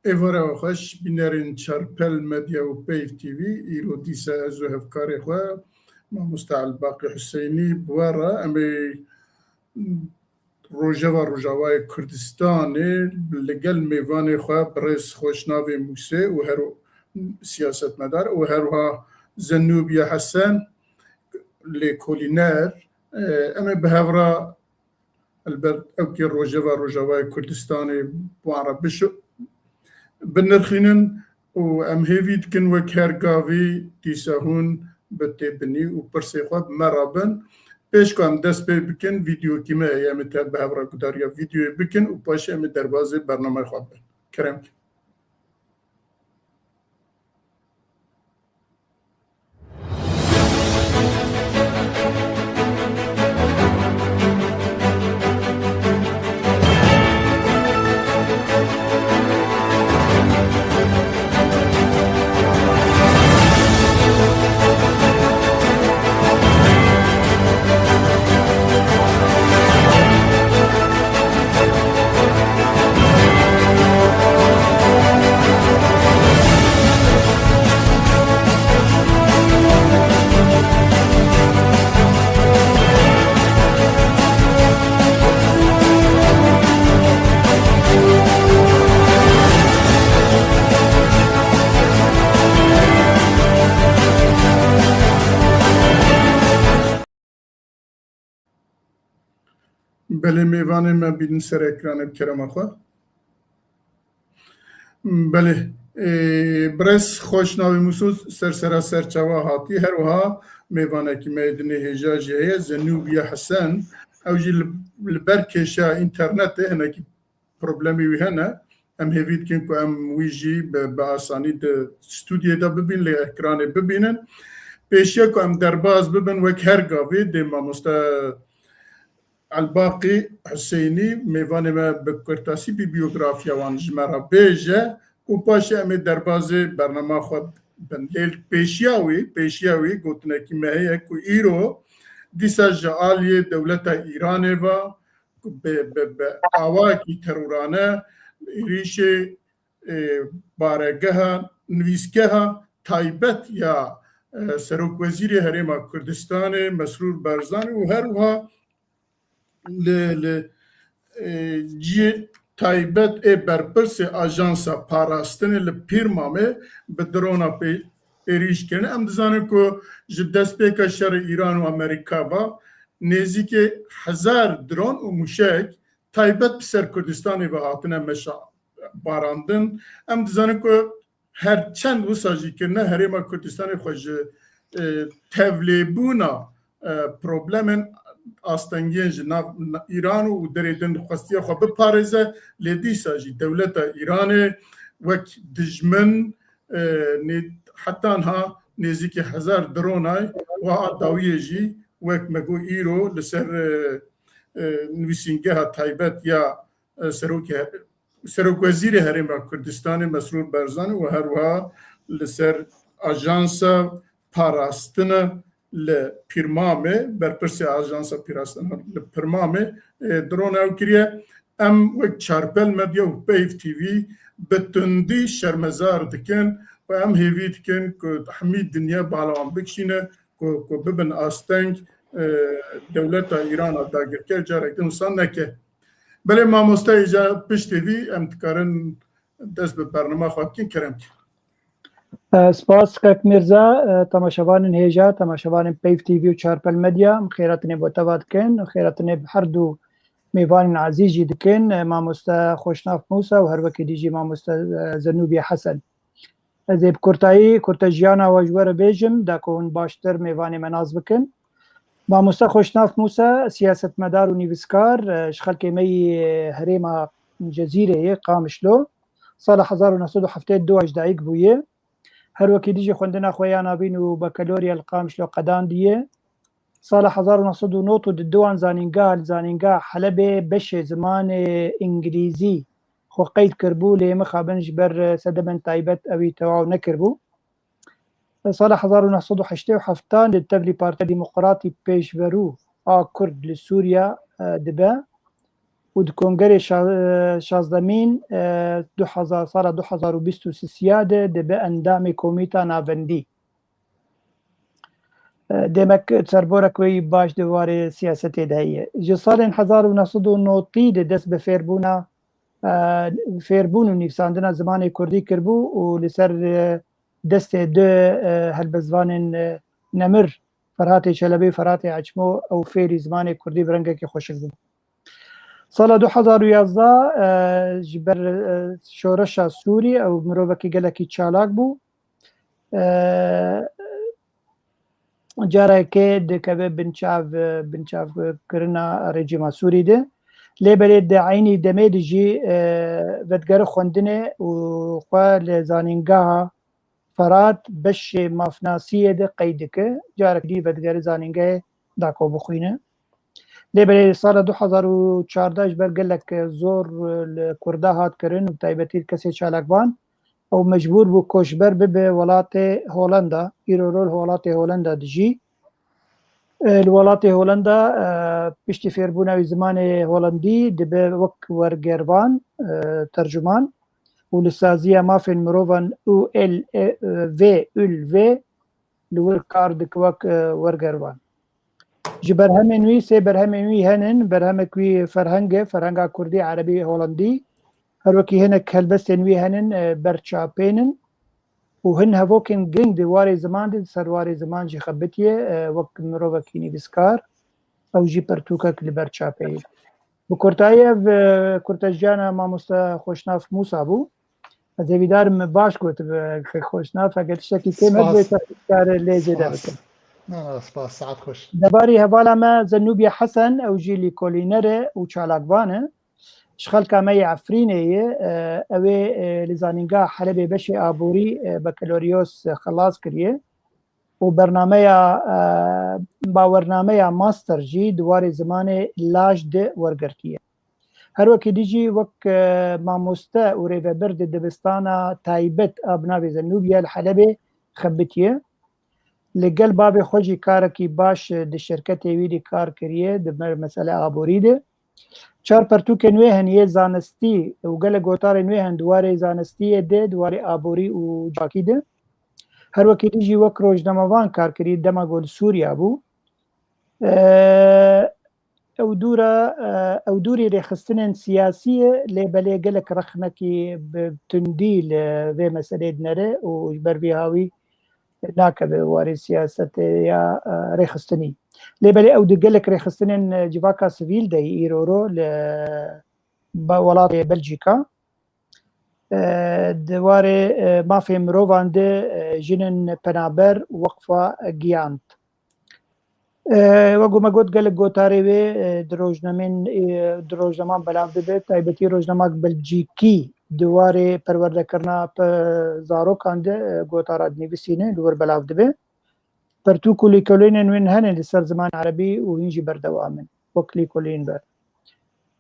ایوارا خوش بینرین چرپل مدیا و پیف تیوی ایرو دیسا ازو هفکاری خواه ما مستعل باقی حسینی بوارا امی روژاوای کردستانی لگل میوان خواه برس خوشناوی موسه و هرو سیاست مدار و هروها زنوبی حسن لکولینر امی بهورا البرد اوکی روژاوای کردستانی بوارا بشو بنرخینن و ام هیوید کن و کرگاوی دیسهون بتبنی و پرسیخواب مرابن پیش کنم دست پی بکن ویدیو کیمه ایام تر به هفرا کداریا ویدیو بکن و پاشه ام در بازی برنامه خواب بن کرم بله میوانه ما بیدن سر اکران بکرم اخواه بله برس خوشناوی موسوس سر چوا هاتی هر وها میوانه که میدن هجاجی هیا زنوبی حسن او جی لبرکشا انترنت هنه که پروبلمی وی هنه ام هیوید کن که ام ویجی به آسانی ده ستودیو دا ببین لی اکران ببینن پیشیا که ام درباز ببین وک هرگاوی ده ما الباقي حسيني ميواني ما بكرتاسي ببيوغرافيا وان جمرا بيجا وباشا امي دربازي برنامج خود بنديل بيشياوي قلتنا كما هي كو ايرو ديسا جعالية دولة ايراني و بآواكي ترورانه ريشي بارگها نویسگها تایبت یا سروک وزیر هرما کردستان مسرور برزانی و هر وها جی تایبت برپرس آژانسا پاراستن لپیرمامه به درونا پیریش کنه ام دزانه که جدست پیکا شر ایران و امریکا با نزدیک 1000 درون و موشک تایبت بسر کردستانی و هاتنه مشا باراندن ام دزانه که هر چند وساجی کنه هرما کردستانی خوش تولیبونا پروبلمن آستانگین جناب ایران و دریدن خواستیه خواه بپارزه لیدیسا جی دولت ایران وک دجمن حتی انها نزدیک 1000 درونای و داویه جی وک مگو ایرو لسر نویسینگه ها تایبت یا سروک وزیر هرما کردستان مسرور برزان و هروها لسر آژانسا پاراستن لپیرمامه برپرسی آژانسا پیراستن لپیرمامه درون او کریه ام وک چارپل مدیا و پیف تیوی بتندی شرمزار دکن و ام هیوی دکن که حمید دنیا بالوان بکشینه که ببن آستنگ دولت ایران داگر که جارک دنسان نکه بله ما مستایجا پشت تیوی ام تکارن دست به برنامه خواب کن کرم که سپاس کاک میرزا تماشاوان هیجا تماشاوان پیف تیوی و چارپل مدیا خیراتنی بوتواد کن خیراتنی هر دو میوان عزیزی دکن ماموستا خوشناف موسا و هر وکی دیجی ماموستا زنوبی حسن از بکرتایی کرتاجیانا و جوار بیجم دا کون باشتر میوان مناز بکن ماموستا خوشناف موسا سیاست مدار و نیویسکار شخلکی می هریما جزیره قامشلو سال 1972 دقیق بویه هر وکی دیجی خوندنا خویانا بین و بکالوریا القامشلو قدان دیه سال 1909 دوان زانینگا حلب بش زمان انگلیزی خو قید کربو لی مخابنج بر سدبن تایبت اوی تواو نکربو سال 1987 للتبلي بارتي ديمقراطي بيشفرو كرد لسوريا دبا و د کنگره 16 سال 2023 ده به اندام کمیتا ناوندی دمک سربورک وی باش دوار سیاست دهیه جه سال 1990 ده دست به فیربون و نیفساندن زمان کردی کربو و لسر دست دو هلبزوان نمر فرهات چلبی فرهات عجمو او فیری زمان کردی برنگه که خوشک بود سال 2011 جبر شورش سوری او مروبکی گلکی چالاک بو جاره که دکبه بنچاو کرنا رژیم سوری ده لیبری ده عینی دمه دیجی ودگر خوندنه و خواه لزانینگاه فرات بش مافناسیه ده قیده که جاره دی ودگر زانینگاه داکو بخوینه لیبری سال 2014 جبر گلک زور کرده هات کرن و تایبتیر کسی چالکبان او مجبور بو کوشبر به ولات هولندا ایرورول ولات هولندا دجی الولات هولندا پشتی فیربونا زمان هولندی دبه وک ورگروان ترجمان و لسازیه مافین مروفان او ال و لور کار دکوک ورگروان جبر همینوی سه بر همینوی هنن بر همکوی فرهنگا کردی عربی هولندی هر وکی هنه کلبستن وی هنن برچاپینن و هن هفوکن گنگ دواری زمان دی سرواری زمان جی خبتیه وقت مرو وکینی بسکار او جی پرتوکک لبرچاپین بکرتایه و کرتجانا ماموستا خوشناف موسا بو از ایویدارم باش گوت خوشناف اگر شکی کمت بوی تکار لیجه ده بکن سپاس ساعت خوش دباری هوالا ما زنوبی حسن او جیلی کولینره و چالاکوانه شخل کامی عفرینه اوه لزانینگاه حلب بشی آبوری بکالوریوس خلاص کریه و برنامه ماستر جی دوار زمان لاج ده ورگرتیه هر وکی دیجی وک ماموسته و ریوبرد دبستانا تایبت ابناوی زنوبیه الحلب خبتیه لگل باب خوشی کارکی باش ده شرکت ویدی کار کریه ده مسئله آبوری ده چار پرتوک نوی هن یه زانستی و گل گوتار نوی هن دواره زانستی ده دواره آبوری و جاکی ده هر وکی دیجی وک روشناموان کار کری دما گل سوریا بو او دوری رخستن سیاسیه لیبلی گلک رخنکی بتندیل و مسئله دنره و بروی هاوی ناکبه واری سیاست یا رخستنی لیبلی او دگلک رخستنین جواکا سویل ده ایرورو لولات بلجیکا دواره مافی مروان ده جنن پنابر وقفا گیاند وگو مگود گلک گوتاری وی دروجنمان بلاف ده تایبتی روجنماک بلجیکی دواره پرورده کرنا زارو کانده گوتاراد نویسینه لور بلاف ده پرتو کلی کلین وین هنه لسر زمان عربی و هنجی بردوامن وکلی کلین بر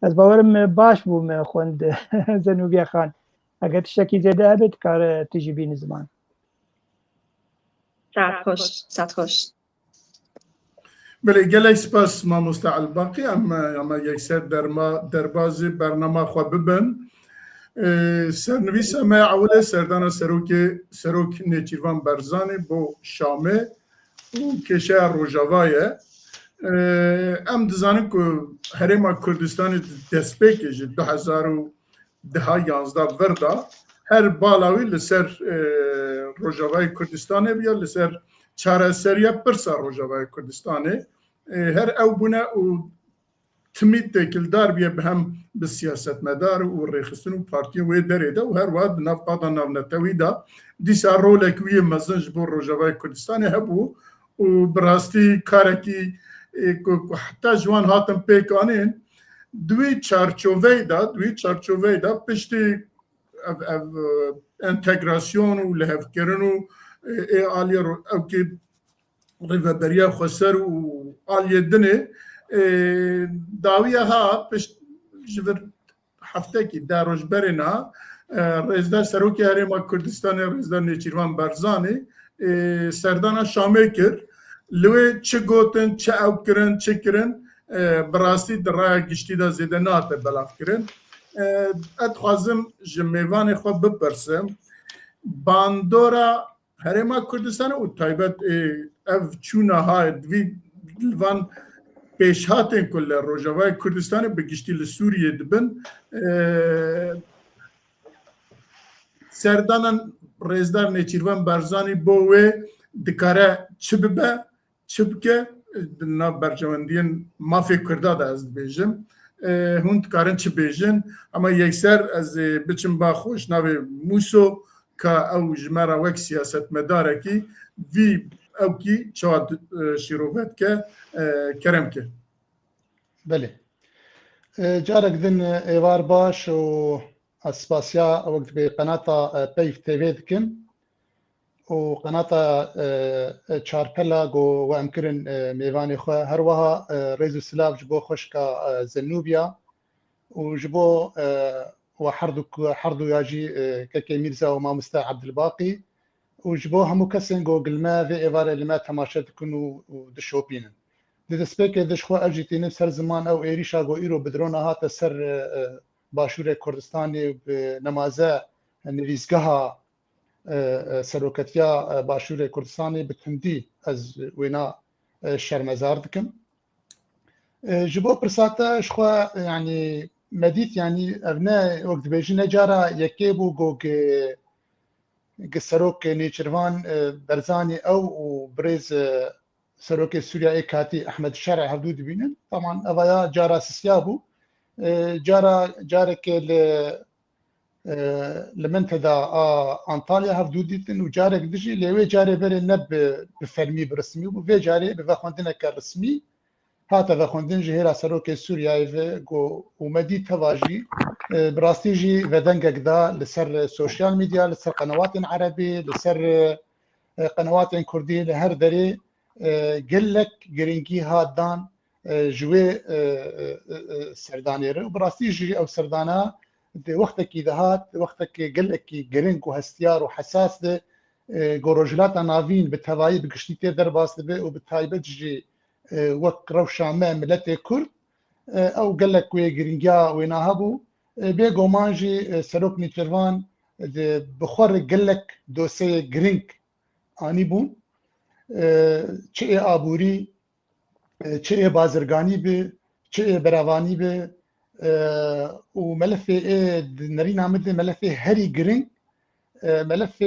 از باورم باش بوم خوند زنوبیا خان اگر تشکی زیده هبت کار تجیبین زمان ساعت خوش بله گلک سپاس ما مستعل باقی اما یک سر دربازی برنامه خواه ببن سرنویس ما اوله سردان سروک نیچیروان برزانی بو شامه و کشه روژاوایه ام دزانم که هرما کردستان دسپیکه جه 2011 وردا هر بالاوی لسر روژاوای کردستانه بیا لسر چاره سریه پرسا روژاوای کردستانه هر او بونه و تمید تکلدار بیه به هم به سیاست مدار و ریخستن و پارتی وی داره ده و هر واد نفقادا نونتوی ده دیسا رولک وی مزنج بو روژاوای کردستانه هبو و براستی کارکی حتی جوان هاتم پیکانین دوی چارچووی دا پشتی انتگراسیون و لحف کرن و آلی او که ریوبریا خسر و آلی دنه داویه ها پشت جبر هفته کی داروش برنا رزدار سروکی هرما کردستان رزدار نیچیروان برزانی سردانا شامه کر لوی چه گوتن چه او کرن چه کرن براستی درای گشتی دا زیده ناته بلاف کرن ادخوازم جمیوان خود بپرسم باندورا هرما کردستان و تایبت اف چونه های دوی وان پیشهاتن کل روجاوای کردستان به گشتی لسوریه دبن سردانان رزدار نیچیروان برزانی بوه دکاره چه ببه چه بکه na bercevendiyên mafê Kurda da ez dibêjim hûn dikarin çi bêjin ama yekser ez biçim ba xweş navê Mûso ka ew ji me re wek siyasetmedarekî vî ewkî çawa şîrovet ke kerem ke. بله جارك ذن ايوار باش و اسباسيا وقت بقناة بيف تيفي دكن وقناة چارپلا جو وامكرن ميواني خو هر وها ريزو سلاف جبو خشكا زنوبيا وجبو وحردو ياجي كاكي ميرزا وما مستا عبد الباقي وجبو همو كسن جو قلما في ايوار لما تماشا تكونوا ودشوبينن دسپیک دشخوا اجیتین سر زمان او ایریشا گو ایرو بدرونه هات سر باشور کردستانی نمازه نویزگاه سروکتیا باشور کردستانی بتندی از وینا شرمزار دکم جبو پرساتا شخوا يعني مديت يعني ابناء وقت بيجي نجارة يكيبو جوج سروك نيچروان برزاني او بريز سروك سوريا كاتي احمد الشرع هردو دبينن طبعا افايا جارا سيابو جارك لمنتدا انطاليا هردو ديتن وجارك دجي لوي جاري بر نب بفرمي برسمي وفي جاري بفخوندنا كرسمي هذا خوندن جهيرا سروك سوريا جو ومدي تواجي براستيجي ودنجك دا لسر سوشيال ميديا لسر قنوات عربي لسر قنوات كردية لهر دري قلك جرينكي هادان جوي سردانير وبراسي جي او سردانا وقتك دهات وقتك قلك جرينك وهستيار وحساس ده جوروجلات نافين بالتواي بقشتي درباس ده وبالتايبت جي وك روشا ما ملتي كرد او قلك وي جرينجا ويناهبو بيجو مانجي سروك نيتشروان بخور قلك دوسي جرينك اني بون چه آبوری چه بازرگانی به چه براوانی به و ملف نرین آمده ملف هری گرینگ ملف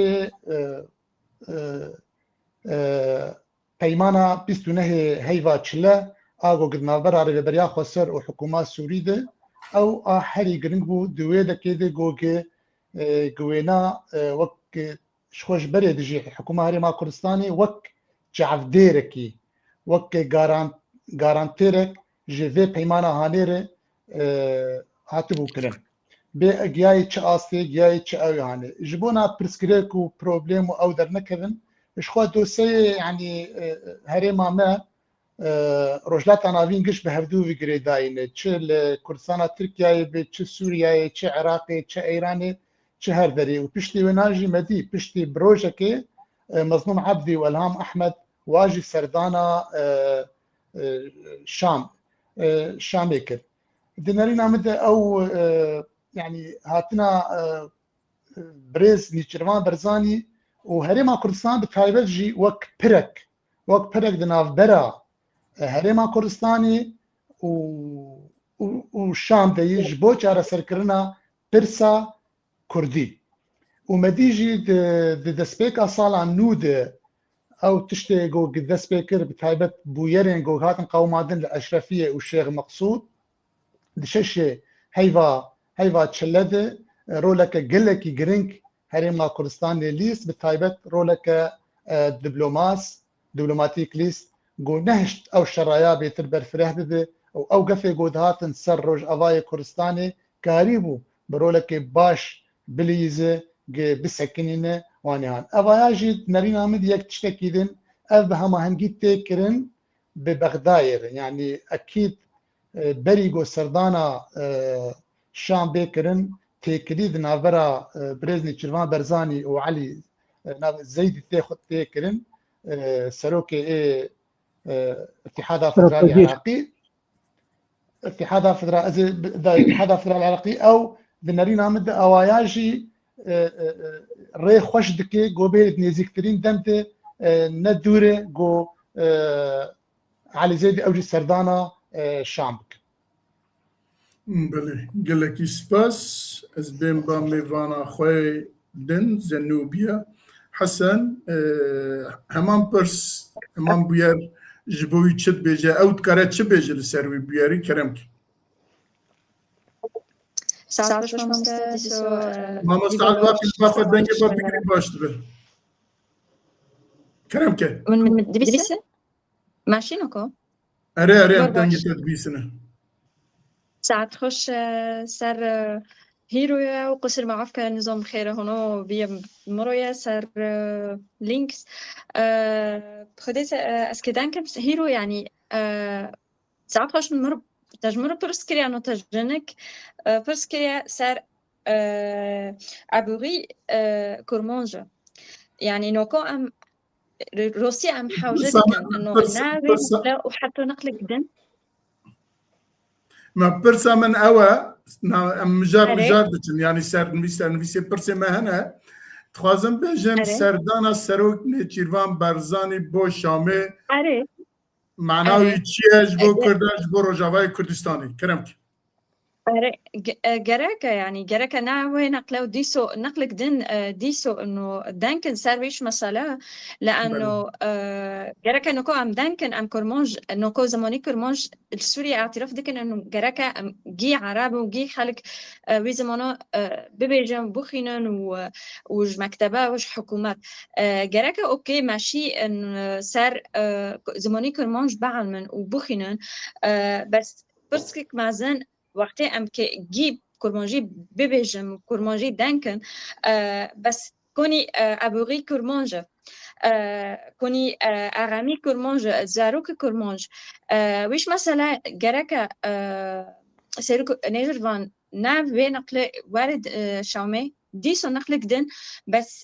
پیمانا 29 هیوا چله آگو گدنابر عربی بریا خسر و حکومت سوری ده او هری گرینگ بو دوی دکی ده گوگه گوینا وک شخوش بری دجی حکومت هرما کردستانی وک جعف ديركي وك غارانتيرك جي بيمانا هانيره هاتبو كرن بي جاي تش اسي جاي تش او يعني جبونا برسكريكو بروبليم او در نكبن شخو دوسي يعني هريما ما روجلات نافين قش بهردو في جريداين تش كردستان تركيا تش سوريا تش عراقي تش ايراني تش هردري وبشتي وناجي مدي بشتي بروجكي مظلوم عبدي والهام احمد واجي سردانا شامي كر دينارينا مدة او يعني هاتنا بريز نيچروان برزاني وهريما كردستان بتايبت جي وك برك دناف برا هريما كردستاني وشام دي جبو چارة سركرنا برسا كردي ومديجي دسبيك اصالا نود او تشتي جو دسبيكر بتايبت بويرين جو هاتن قومادن الاشرفيه والشيخ مقصود دشش هيفا تشلده رولك قلك جرينك هريما كردستان ليست بتايبت رولك دبلوماتيك ليست جو نهشت او شرايا بيتر برفره بده او قفي جو هاتن سر روج افاي كردستاني كاريبو برولك باش بليزه بسكنينه وانيان افاياجي نرينا مد يك تشتكيدن اف بهما هنجي تكرن ببغداير يعني اكيد بريغو سردانا شام بكرن تكريد نافرا بريزني تشرفان برزاني وعلي زيد تاخذ تكرن سروكي اتحاد الفدرالي العراقي اتحاد الفدرال العراقي او بنرينا مد اواياجي ري خوش دكي جوبيل نزيكترين دمته ندوره جو على زيد اوجي سردانا شامك. بله گلکی سپاس از بین با میوانا خوی دن زنوبیا حسن همان پرس همان بیار جبوی چت بیجه اوت کاره چه بیجه لسروی بیاری کرم کی ساعت باش مامستا دیسو ما مستعد واقعی بافت دنگی با بگیری باشت بر کرم کی من دبيسه ماشي نكو اره بر دنگی باش. تدبیسنه ساعت خوش سر هيرويا وقصر معافك نظام خير هنا بيا مرويا سر لينكس خديت اسكيدان كم هيرو يعني ساعت خوش مر تجمر برسكريا نو تجنك برسكريا سر عبوري كورمونجا يعني نوكو ام روسيا ام حوجتك انه ناري وحتى نقلك دن ما برسا من أوا مجار أري. مجار دچن يعني سر نویسی برسا ما هنه تخوازم بجم أري. سردانا سروک نچیروان برزانی بو شامه أري معناوی أري. چیه جبو کردن جبو روجاوای کردستانی کرم کی جراكا يعني جراكا ناوي نقلو ديسو نقلك دين ديسو انه دانكن سارويش مسألة لانه جراكا نوكو ام دانكن ام كرمونج نوكو زماني كرمونج السوري اعتراف ديكن انه جراكا ام جي عرب وجي خلق وي زمانو ببيجن بوخينن وج مكتبة وج حكومات جراكا اوكي ماشي ان سار زماني كرمونج بعلمن وبوخينن بس برسكك مازن وقتی ام که گیب کرمانجی ببیجم کرمانجی دنکن بس کنی ابوغی کرمانج کنی اغامی کرمانج زاروک کرمانج ویش مثلا گرک سیروک نیجر وان ناو وی نقل وارد شامه ديسو نقلك دن بس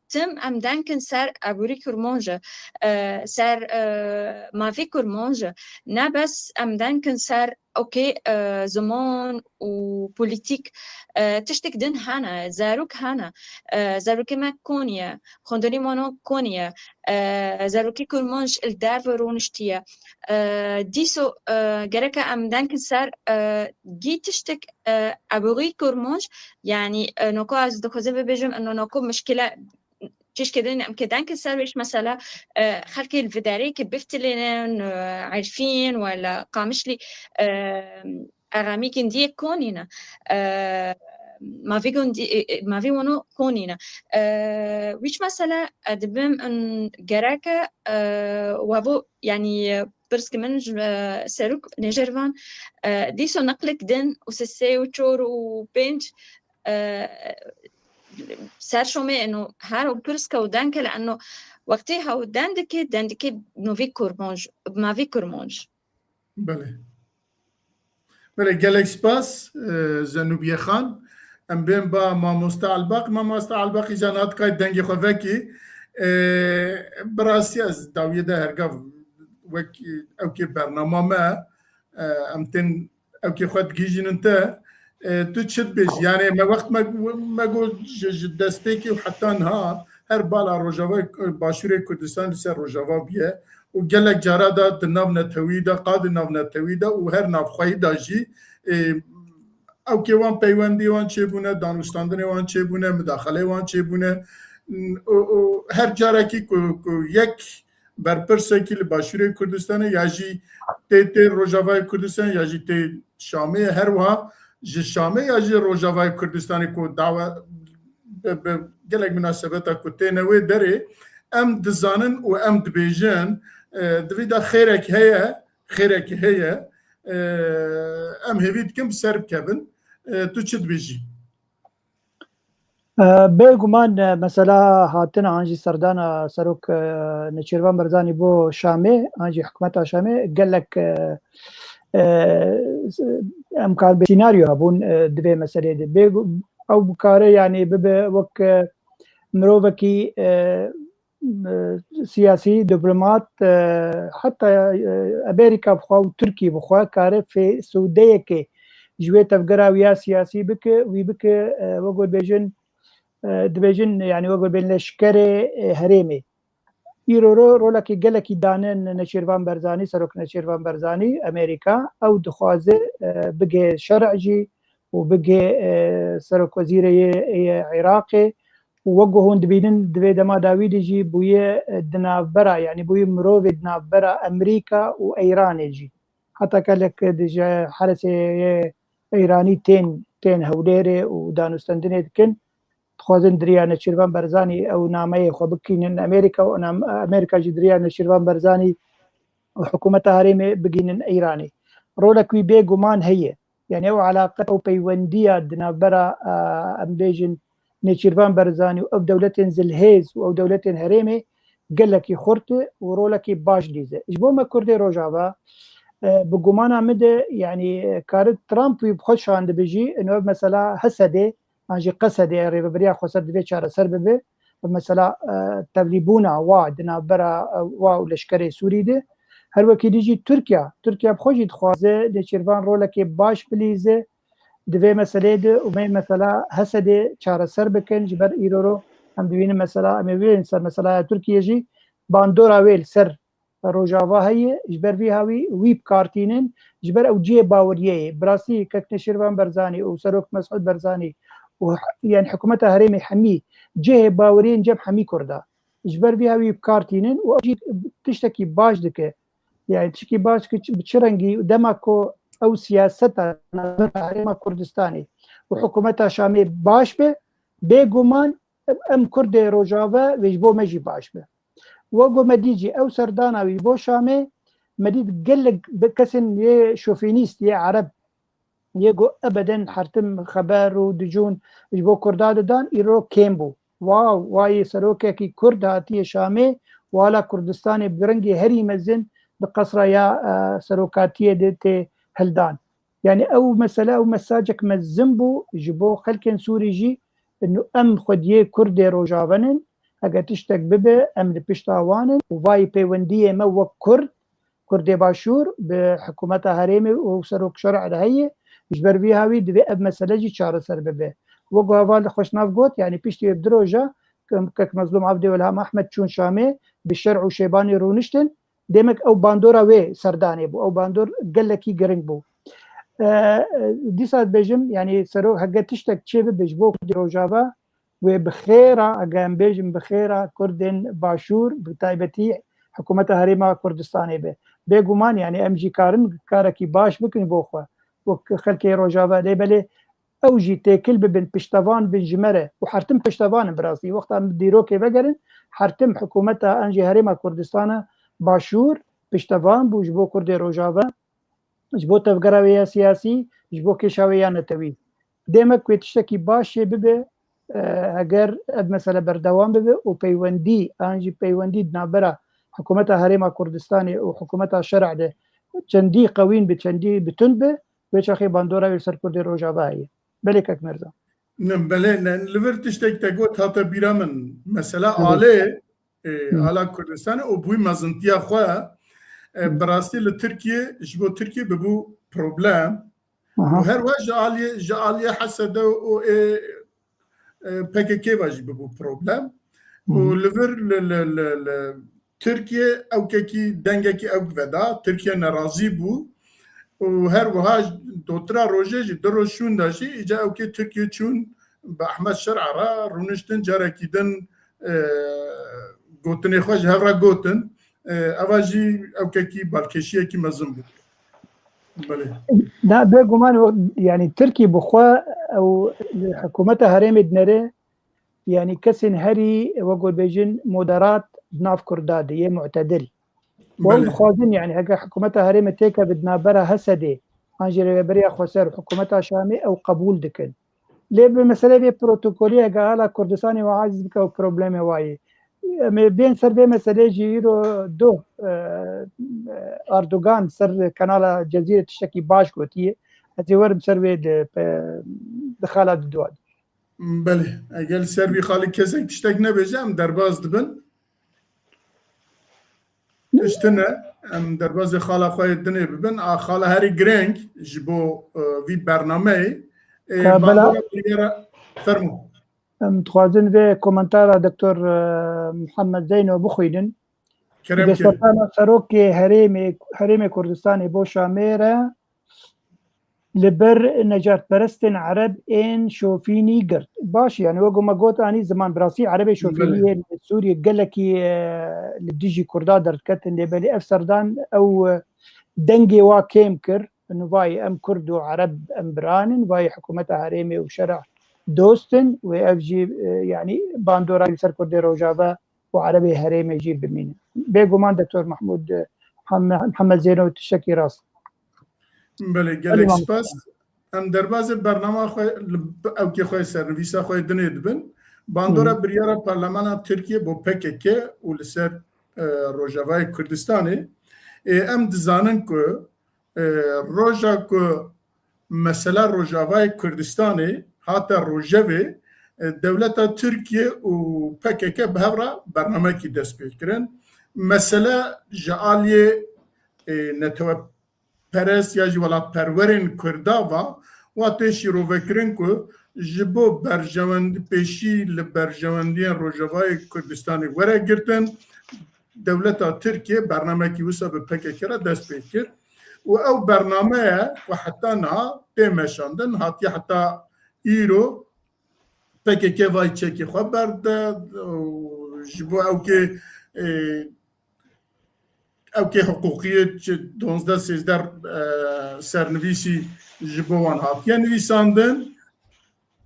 تم ام دانكن سار ابوري كرمونج سار ما في كرمونج نا بس ام دانكن سار اوكي زمان وبوليتيك تشتك دن هانا زاروك هانا زاروكي ما كونيا خندوني مونو كونيا زاروكي كرمونج الدار ونشتيا ديسو جركا ام دانكن سار جي تشتك ابوري كرمونج يعني نوكو از دخوزه ببيجم انه نوكو مشكله تيش كدين ام كدان كسرويش مثلا خلكي الفيداري كبفتلين عارفين ولا قامشلي اغامي كندي كونينا ما في ونو كونينا ويش مثلا ادبم ان جراكا وابو يعني برسك من سروك نجرفان ديسو نقلك دن وسسي وشور وبنج سر شومه انه هارو برسكا ودانك لانه وقتها وداندكي نوفي كورمونج ما في كورمونج بله گلک سپاس زنوبیه خان ام بین با ما مستعل باقی جانات که دنگی خواه براسی از داویه ده هرگاف وکی اوکی برنامه ما امتن اوکی خود گیجین انتا تو چد بیش یعنی ما وقت ما گو دسته که حتی انها هر بالا روجاوای باشوری کردستان سر روجاوا بیه و گلک جارا دا دناو نتویدا قاد ناو نتویدا و هر ناو خواهی دا جی او که وان پیوندی وان چه بونه دانستاندن وان چه بونه مداخله وان چه بونه هر جارا کی یک برپرسه که باشوری کردستان یا جی تی روجاوای کردستان یا جی تی شامه هر وها جی شامه یا جی روجاوای کردستانی کو دعوه گلک مناسبتا کو تینوی داره ام دزانن و ام دبیجن دویدا خیرک هیا ام هیوید کم سرب کبن تو چه دبیجی بێگومان مثلا هاتن ئاژی سەردانە سەرۆک نەچێروان بەرزانی بۆ شامێ ئاژی حکوومەتە شامێ گەلێک ئەم کار سیناریۆ هەبوون divê مەسەلێ ئەو بکارە یعنی ببێ وەک مرۆڤێکی سیاسی دیپلمات حتی امریکا بخوا و ترکی بخوا کاره فی سعودیه که جوی تفگره ویا سیاسی بکه وی بکه وگو بیجن دبیجن یعنی وگو بین لشکر هریمی ایرو رولکی گلکی دانن نشیروان برزانی سروک نشیروان برزانی امریکا او دخوازه بگه شرعجی و بگه سروک وزیر عراقی وگو هون دبینن دوی دما داویدی جی بوی دنابرا یعنی بوی مروف دنابرا امریکا و ایران جی حتی کلک دجا حرس ایرانی تین هوليري ودانوستندني دكن خوازن دريا نشيروان برزاني او نامي خو بكينن امريكا و امريكا جدريا نشيروان برزاني وحكومة هريمي بقينن ايراني رولك وي بي غمان هي يعني او علاقه او بيونديا دنابرا امبيجن نشيروان برزاني او دولتين زلهيز او دولتين هريمي قال لك خرت ورولك باش ديزه اجبو ما كردي روجابا بگومان آمده يعني كارت ترامب يبخش عند بيجي انه مثلا حسده انجي قصده ريبريا خسر دبي چاره سر ببه مثلا تبليبونا وعدنا برا و لشکری سوری ده هر وقت دیجی ترکیا بخوش دخوازه دچیروان رولك باش بليزه دبي مساله ده و مثلا حسده چاره سر بكن جبر ايرو هم دوين مثلا اموين سر مثلا ترکیه جي باندورا ويل سر روجاوا هي جبر في هاوي ويب كارتينن جبر او جي باوريه براسي ككنشيروان برزاني او سروك مسعود برزاني يعني حكومتها هريمي حمي جي باورين جب حمي كردا جبر في هاوي كارتينن واجي تشتكي باش دك يعني تشكي باش بتشرنجي دمكو او سياستها هريمه كردستاني وحكومتها شامي باش به بيغومان ام كرد روجاوا ويجبو مجي باش به وقو مديجي او سردانا ويبو شامي مديد قلق بكسن يه شوفينيست يه عرب يقو ابدا حرتم خبر ودجون يجبو كرداد دان ايرو كيمبو واي سروكي كي كرد هاتي شامي والا كردستاني برنجي هري مزن بقصر يا سروكاتيه دي هلدان يعني او مسألة او مساجك مزنبو جبو خلكن سوري جي انه ام خديه كرد روجابنن اگر تشتك ببه ام لبشتاوانن وواي بيونديه مو كرد باشور بحكومة هريمي وسروك شرع لهي يجبر بيها وي دبي اب مسألة جي چاره سر ببه وقو هوال خوشناف قوت يعني بيشتي بدروجة كك مظلوم عبدي والهام احمد چون شامي بالشرع وشيباني رونشتن ديمك او باندورا وي سرداني بو او باندور قلكي قرنق بو دي ساعت بيجم يعني سروك هقا تشتك چه ببجبو كرد روجابا وبخيرة أجام بيجم بخيرة كردن باشور بتايبتي حكومة هريمة كردستاني به بيجومان يعني أمجي كاركي باش بكن بوخوا وخلكي روجافا دي بلي أوجي تاكل ببن بشتفان بن جمرة وحرتم بشتفان براسي وقتها مديروكي بقرن حرتم حكومة أنجي هريمة كردستان باشور بشتفان بوجبو كردي روجافا جبو تفقروية سياسي جبو كشاوية نتوي ديمك ويتشتكي باش ببه اگر مثلا بردوام ببه و پیوندی انجی پیوندی نابرا حکومت هريمه كردستاني و حکومت شرع ده چندی قوین به چندی بتون به وچخي باندورا ویل سر کرد روجابا هي بلکک مرزا بله لورتش تک تگوت هاتا بیرا من مثلا آله آلا کردستان و بوی مزنتیا خواه براستی لترکیه جبو ترکیه ببو پروبلم و هر وقت جعالیه حسده و PKK واجب بو بروبلم ولفر تركيا او كي دنگكي او ودا تركيا ناراضي بو وهر وها دوترا روجي دروشون داشي اجا او كي تركيا چون باحمد شرع را رونشتن جاركيدن گوتني خوش هرا گوتن اواجي او كي بالكشيه كي مزمبو لا بيجومان يعني تركي بخوا او حكومة هريمي دنري يعني كسن هري وقول بيجن مودرات بناف كرداد هي معتدل وخوازن يعني هكا حكومة هريمي تيكا بدنا برا هسدي انجي بريا خسر حكومتها شامي او قبول دكن ليه بمسألة بي بروتوكولية قالا كردستاني وعاجز بكا وبروبليمي واي بين سر بي مسألة جيرو دو أردوغان سر كنال جزيرة الشكي باش قوتيه هتي ورم سر دخالات الدواد بله اگر سر بي خالي كزك تشتاق نبجام درباز دبن اشتنا ام درباز خاله خواه دنه ببن خاله هری گرنگ جبو وی برنامه باندورا بریارا فرمو متخوازن في كومنتار دكتور محمد زينو بخويدن کرم که دستانا سروك هريم كردستاني بو شاميرة لبر نجات برستن عرب ان شوفيني قرد باش يعني وقو ما قوت اني زمان براسي عربي شوفيني سوريا قال لك اللي بتجي كردا دركتن اللي بالي افسردان او دنجي واكيمكر انه باي ام كردو عرب ام برانن باي حكومتها هريمي وشرع دوستن واف جي يعني باندورا يسر كردي روجافا وعربي هريمي يجيب بمين بيقومان دكتور محمد زينو تشكي راس بله گلک سپاس ام درباز برنامه خواه او که خواه سرویسا خواه دنه دبن باندورا بریارا پارلمان ترکیه بو PKK و لسر روجاوای کردستانه ام دزانن که روجا که مثلا روجاوای کردستانه حتی روجاوی دولتا ترکیه و PKK بهورا برنامه کی دست پید کرن مثلا جعالی نتوه پرست یا جوالات پرورین کرداوا و تشی رو وکرین که جبو برجواند پیشی لبرجواندی روجاوای کردستانی وره گرتن دولتا ترکیه برنامه کی وسا به PKK را دست پید کرد و او برنامه و حتی نه پیمشاندن حتی ایرو PKK وای چکی خواه برده جبو او که حقوقیت 12-13 سرنویسی جبوان هاتیه نویساندن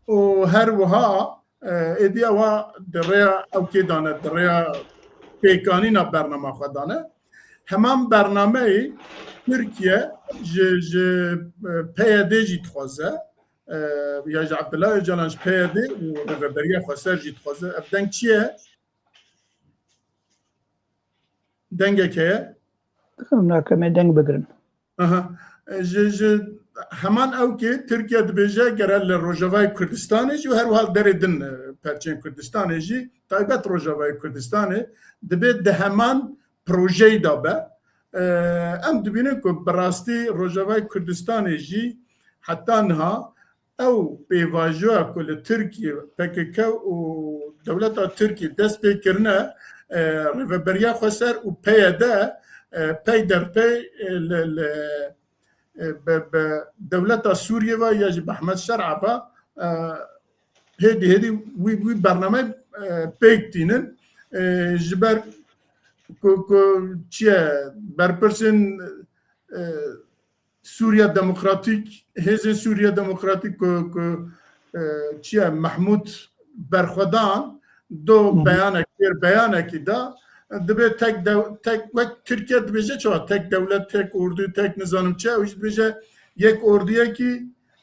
و هر وها ایدی اوها دریا او که دانه دریا پیکانینا برنامه خود دانه همان برنامه ترکیه پیاده جی تخوازه یا عبدالله جلانش پیاده و رهبری خواستر جی تخوازه افدنگ چیه؟ دنگه که ناکمه دنگ بگرن همان او که ترکیه دبیجه گره لروجاوای کردستانی جو هر حال دره دن پرچین کردستانی جی تایبت روجاوای کردستانی دبی ده همان پروژه دابه ام دبینه که براستی روجاوای کردستانی جی حتی نها او پیواجوه کل ترکیه PKK و دولت ترکیه دست بکرنه رهبری خسر و پیاده پی در پی دولت سوریه و یا احمد شرع با هدی وی برنامه پیکتینن جبر کو چیه برپرسن سوریا دموکراتیک هزه سوریا دموکراتیک کو چیه محمود برخودان دو بیانه کی دا دبی تک وقت ترکیه دبیجه چه تک دولت تک اردو تک نظام چه ویش دبیجه یک اردویه کی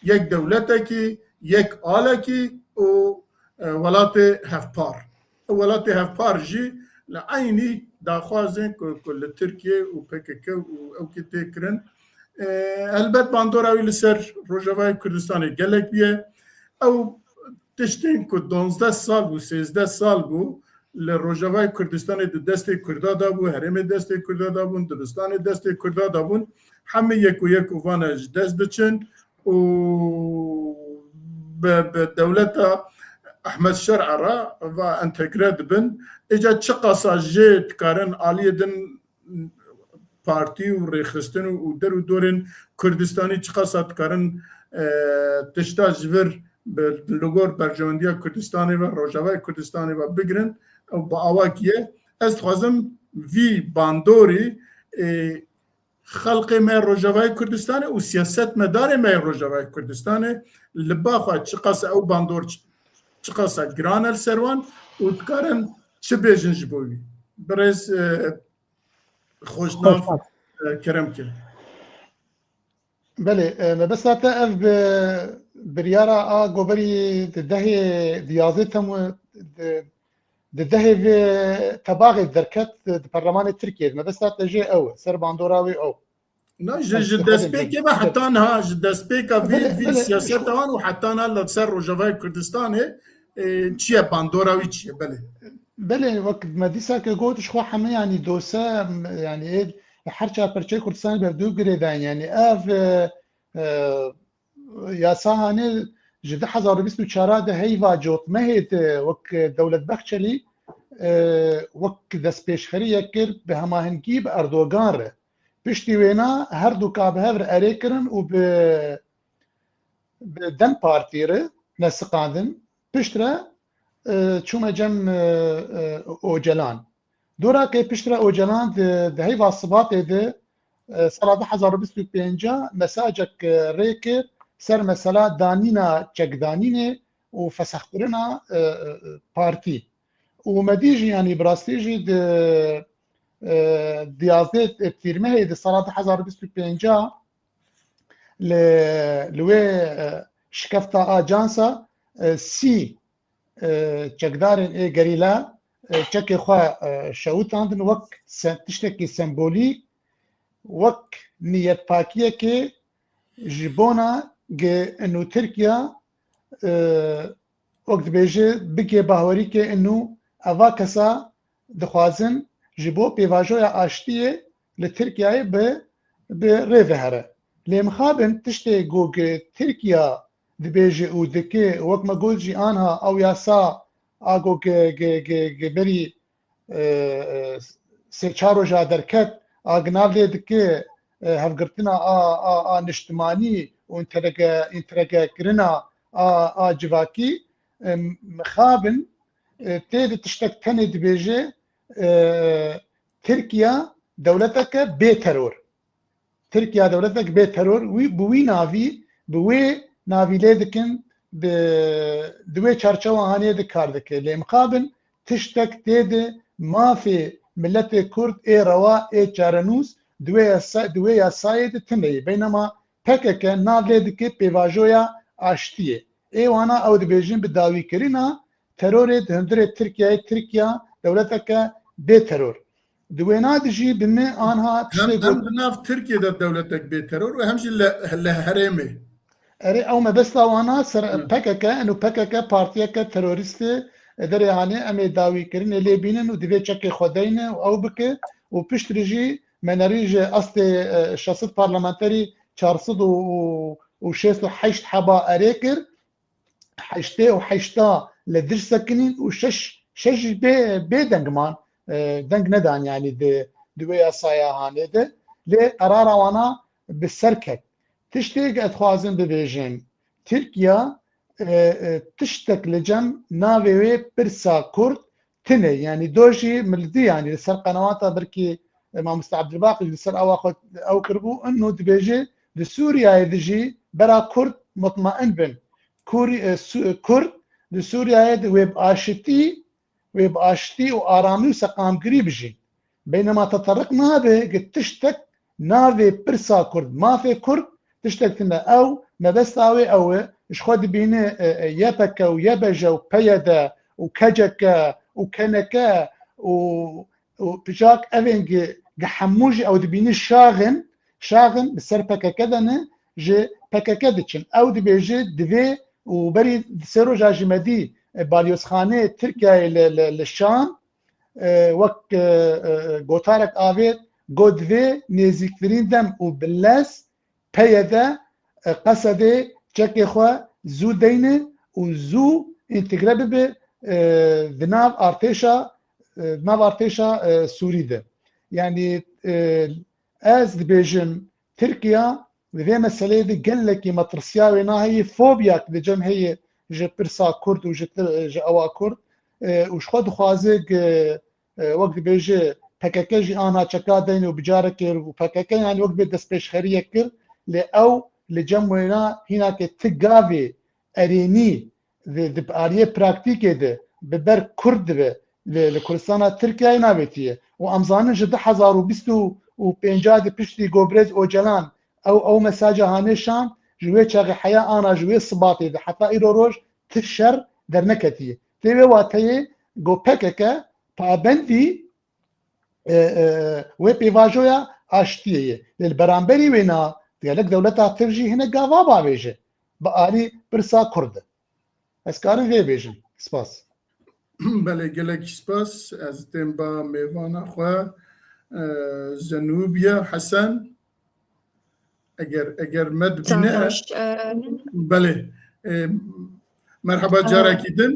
یک دولته کی یک آله کی و ولات هفپار جی لعینی داخوازن کل ترکیه و PKK و کی تکرن البته باندوراوی لسر روجاوای کردستانی گلک بیه او تشتین که 12 سال بو 13 سال بو لروجاوای کردستان دست کردا دابو هرم دست کردا دابون دبستان دست کردا دابون همه یک و وانج دست دچن و به دولت احمد شرع را و انتگراد بن اجا چقاسا جت کارن عالی دن پارتی و ریخستن و در و دورن کردستانی چقاسا کارن تشتا جور لگور برجواندی کردستانی و روجاوای کردستانی و بگرن و با آواکیه از خوازم وی باندوری خلق ما روجاوای کردستانی و سیاست مدار ما روجاوای کردستانی لباخوا چقاس او باندور چقاس گران السروان و تکارن چه بیجن جبوی برز خوشناف کرم که بله بس حتى اف بريارا غوبري دهي ديازتهم دهي في تباغي دركت البرلمان التركي ما بس حتى جي او سر باندوراوي او لا جدسبيك ما حتى انها جدسبيك في سياستها وحتى انا لسر روجاوای کردستان چیه باندوراوي چیه بله بله وقت ما دیسا که گوتش خو همه یعنی دوسا یعنی اید هر چا پرچه کردستان بردو گریدن یعنی اف یاسا هانه جده 2024 ده هیوا جوت مهید وک دولت بخشلی وک دست پیشخری یکر به هماهنگی به اردوغان ره پشتی وینا هر دو کاب هفر اره کرن و به دم پارتی ره نسقاندن پشت ره چوم جم اوجلان دورا که پشت ره اوجلان ده هیوا صبات ده سال 2025 مساجك ريكر سر مسألة دانينا چكدانينه و فسخترنا بارتي ومديجي يعني براستيجي ديازدت بتيرمه دي سال 2025 لوي شكفتا اجانسا سي چكدارن اي غريلا چكي خوا شوتاندن وقت تشتكي سمبوليك وك نيت باكيه كي جبونا انه تركيا وقت بيجي بكي باوري كي انه افاكسا دخوازن جبو بيواجويا اشتيه لتركيا بريفهره لمخابن تشتي جوج تركيا دبيجي ودكي وك ما قولجي انها او ياسا اگو بري سيچارو جادركت اغنال دكي هفقرتنا نشتماني وانترقا كرنا جواكي مخابن تيد تشتك تاني دبيجي تركيا دولتك بترور تركيا دولتك بترور بوي نافي ليدكن دوي چارچوا هاني دكار دكي لمخابن تشتك تيد ما في ملت كرد اي روا اي چارنوس دوية سايد تنبي بينما PKK نافلدكي بيواجويا اشتيه اي وانا او دبيجين بداوي كرينا ترور هندره تركيا دولتك بترور دوينا دجي بما انها هم ناف تركيا دولتك بترور وهمش لهرمي اري او ما بس وانا سر PKK انه PKK بارتيك تروريست دري يعني امي داوي كرين اللي بينن ودبي تشكي خدين او بك وبشتريجي مناريج اصلي شخصيت بارلمانتري 406 حبا اريكر حشتا لدرس سكنين وشش بي دنجمان دنج ندان يعني دويا صايا هاني ده لقرار وانا بالسركت تشتيق اتخوازن ببيجين تركيا تشتك لجم ناوي برسا كرد تني يعني دوشي ملدي يعني لسر قنوات بركي مع مستعد الباقي لسر او كربو انه دبيجي لسوريا يدجي برا كرد مطمئن بن كرد لسوريا يد ويب اشتي وارامي وسقام قريب جي بينما تطرقنا به قد تشتك نافي برسا كرد ما في كرد تشتك تنا او ما بس او اش خد بين يبكا ويبجا وبيدا وكجكا وكنكا وبجاك افنج حموجي او دبين شاغن بالسر بككدنا جي بككدتشن او دبيجي دفي وبري سيرو جاجي مدي باليوس خانه تركيا للشام وك غوتارك افيت غودفي نيزيكترين دم وبلاس بيدا قصدي تشكي خو زو دينه وزو انتجرابي به ذناب ارتشا سوري ده يعني از دبيجن تركيا وذي مسألة دي قال لك مطرسياوي ناهي فوبياك دي جم هي جي برسا كرد وجي اوا كرد وش خود خوازق وقت بيجي PKK جي انا چكا دين وبجارك وPKK يعني وقت بدس بيش خريه كر لأو لجمعنا هناك تقاوي اريني ذي باريه براكتيكي ده ببر كرد به لكردستان تركيا نابتيه وامزان جد 1025 دي بشتي غوبريز اوجلان او مساجه هانشان جوي چاغي حياه انا جوي صباطي ده حتى ايرو روج تشر درنكتي تبي واتي جو PKK پابندي وي بيواجويا اشتيه للبرامبري وينا ديالك دولتها ترجي هنا قاوا باويجه بقالي برسا كرد اسكارن في بيجن سباس بله گلک سپاس از تیم با میوان خواه زنوبیا حسن اگر مد بینه بله مرحبا جارا کیدن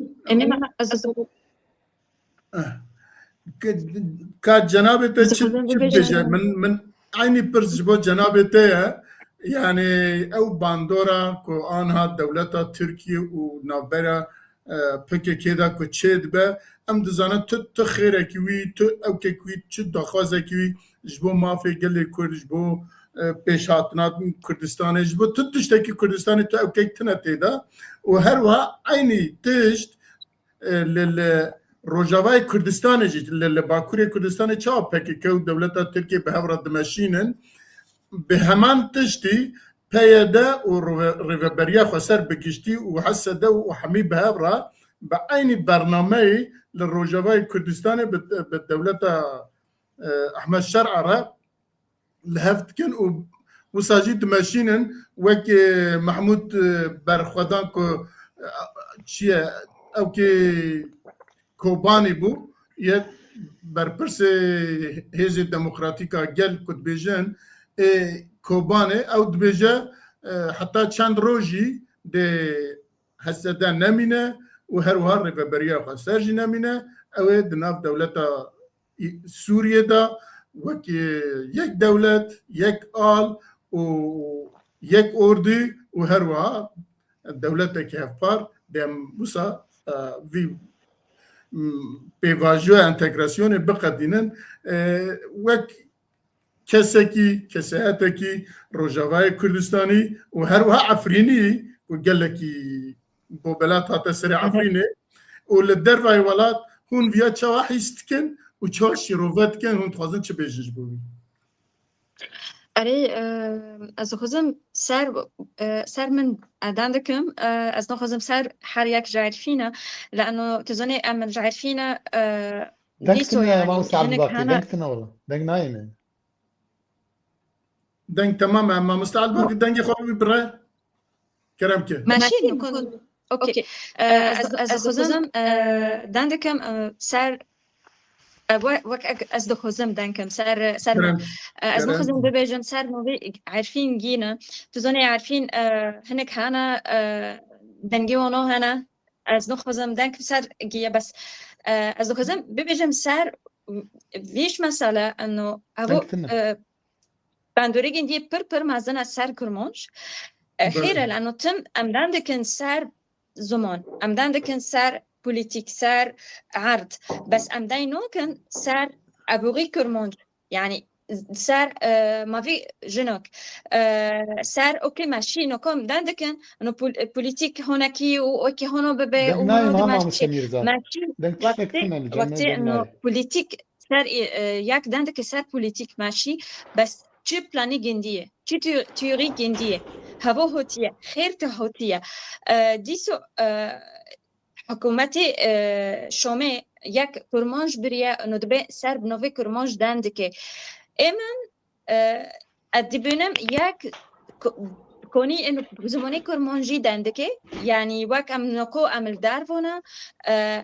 که جنابته چی بجه من عینی پرس با جنابته يعني او باندورا كو آنها دولتا تركيا و نابرا پکه كيدا كو تشيد با ام دزانا تو خيره كيوي تو او كيوي تو دخوازه كيوي جبو مافي قلي كرد جبو پیشاتنات كردستان جبو تو تشتكي كردستان تو او كيك تنتيدا و هروها عيني تشت روجاوای کردستان جی لباکوری کردستان چا پکی که دولتا ترکیه به هفراد دمشینن به همان تشتی پیاده و ریوبریا خسر بگشتی و حسده و حمی به هفرا به این برنامه لروجاوای کردستان به دولتا احمد شرع را لهفت کن و ساجی دمشینن وک محمود برخودان که چیه او که کوبانی بو یک برپرس حزب دموکراتیکا گل کد بیجن کوبانه او دبیجه حتی چند روزی ده حسده نمینه و هر وها ریوبریا خسر جی نمینه او دناف دولتا سوریه دا وکی یک دولت یک آل و یک اردو و هر وها دولتا که هفپار دیم بوسا وی پیواژو انتگراسیون بقدینن وک کسایتی روجاوای کردستانی و هر وها عفرینی و گلکی بوبلات هات سر عفرینی و لدروای ولات هون ویا چوا حیستکن و چوا شیروت کن هون تخوازن چه بیجش بوی اری از خوزم سر من دندکم از نخوزم سر هر یک جعرفینه لأنه تزني أم جعرفینه ديسو يعني ما مساعد باقي دنكتنا والله دنك نايمة دنك تمام أما مستعد باقي دنك خوبي برا كرم كه ماشي نكون أوكي از خوزم دندکم سر وك از دخوزم دنكم سر از نخوزم ببيجم سر موضوع عارفين جينا تزوني عارفين هنك هنا دنجي ونو هنا از نخوزم دنك سر جيا بس از دخوزم ببيجم سر فيش مسألة انه ابو باندوري جندي پر مازن سر كرمونش خيره لانه تم امدان دكن سر زمان امدان دكن سر بوليتيك سر عرض بس امداي نوكن سر ابوغي كرمونج يعني سر ما في جنوك سر اوكي ماشي نوكم دندكن انه بوليتيك هناكي واوكي هونو ببي وهونو ماشي وقتي انه بوليتيك سر ياك دندك سر بوليتيك ماشي بس چه پلانی گندیه چه تیوری گندیه هوا هوتیه خیر تا هوتیه دیسو حکومت شومه یک کرمانج بریه ندبه سر بنوی کرمانج دند که ایمن ادبینم یک کنی اینو زمانی کرمانجی دند که یعنی وک ام نکو عمل دروونه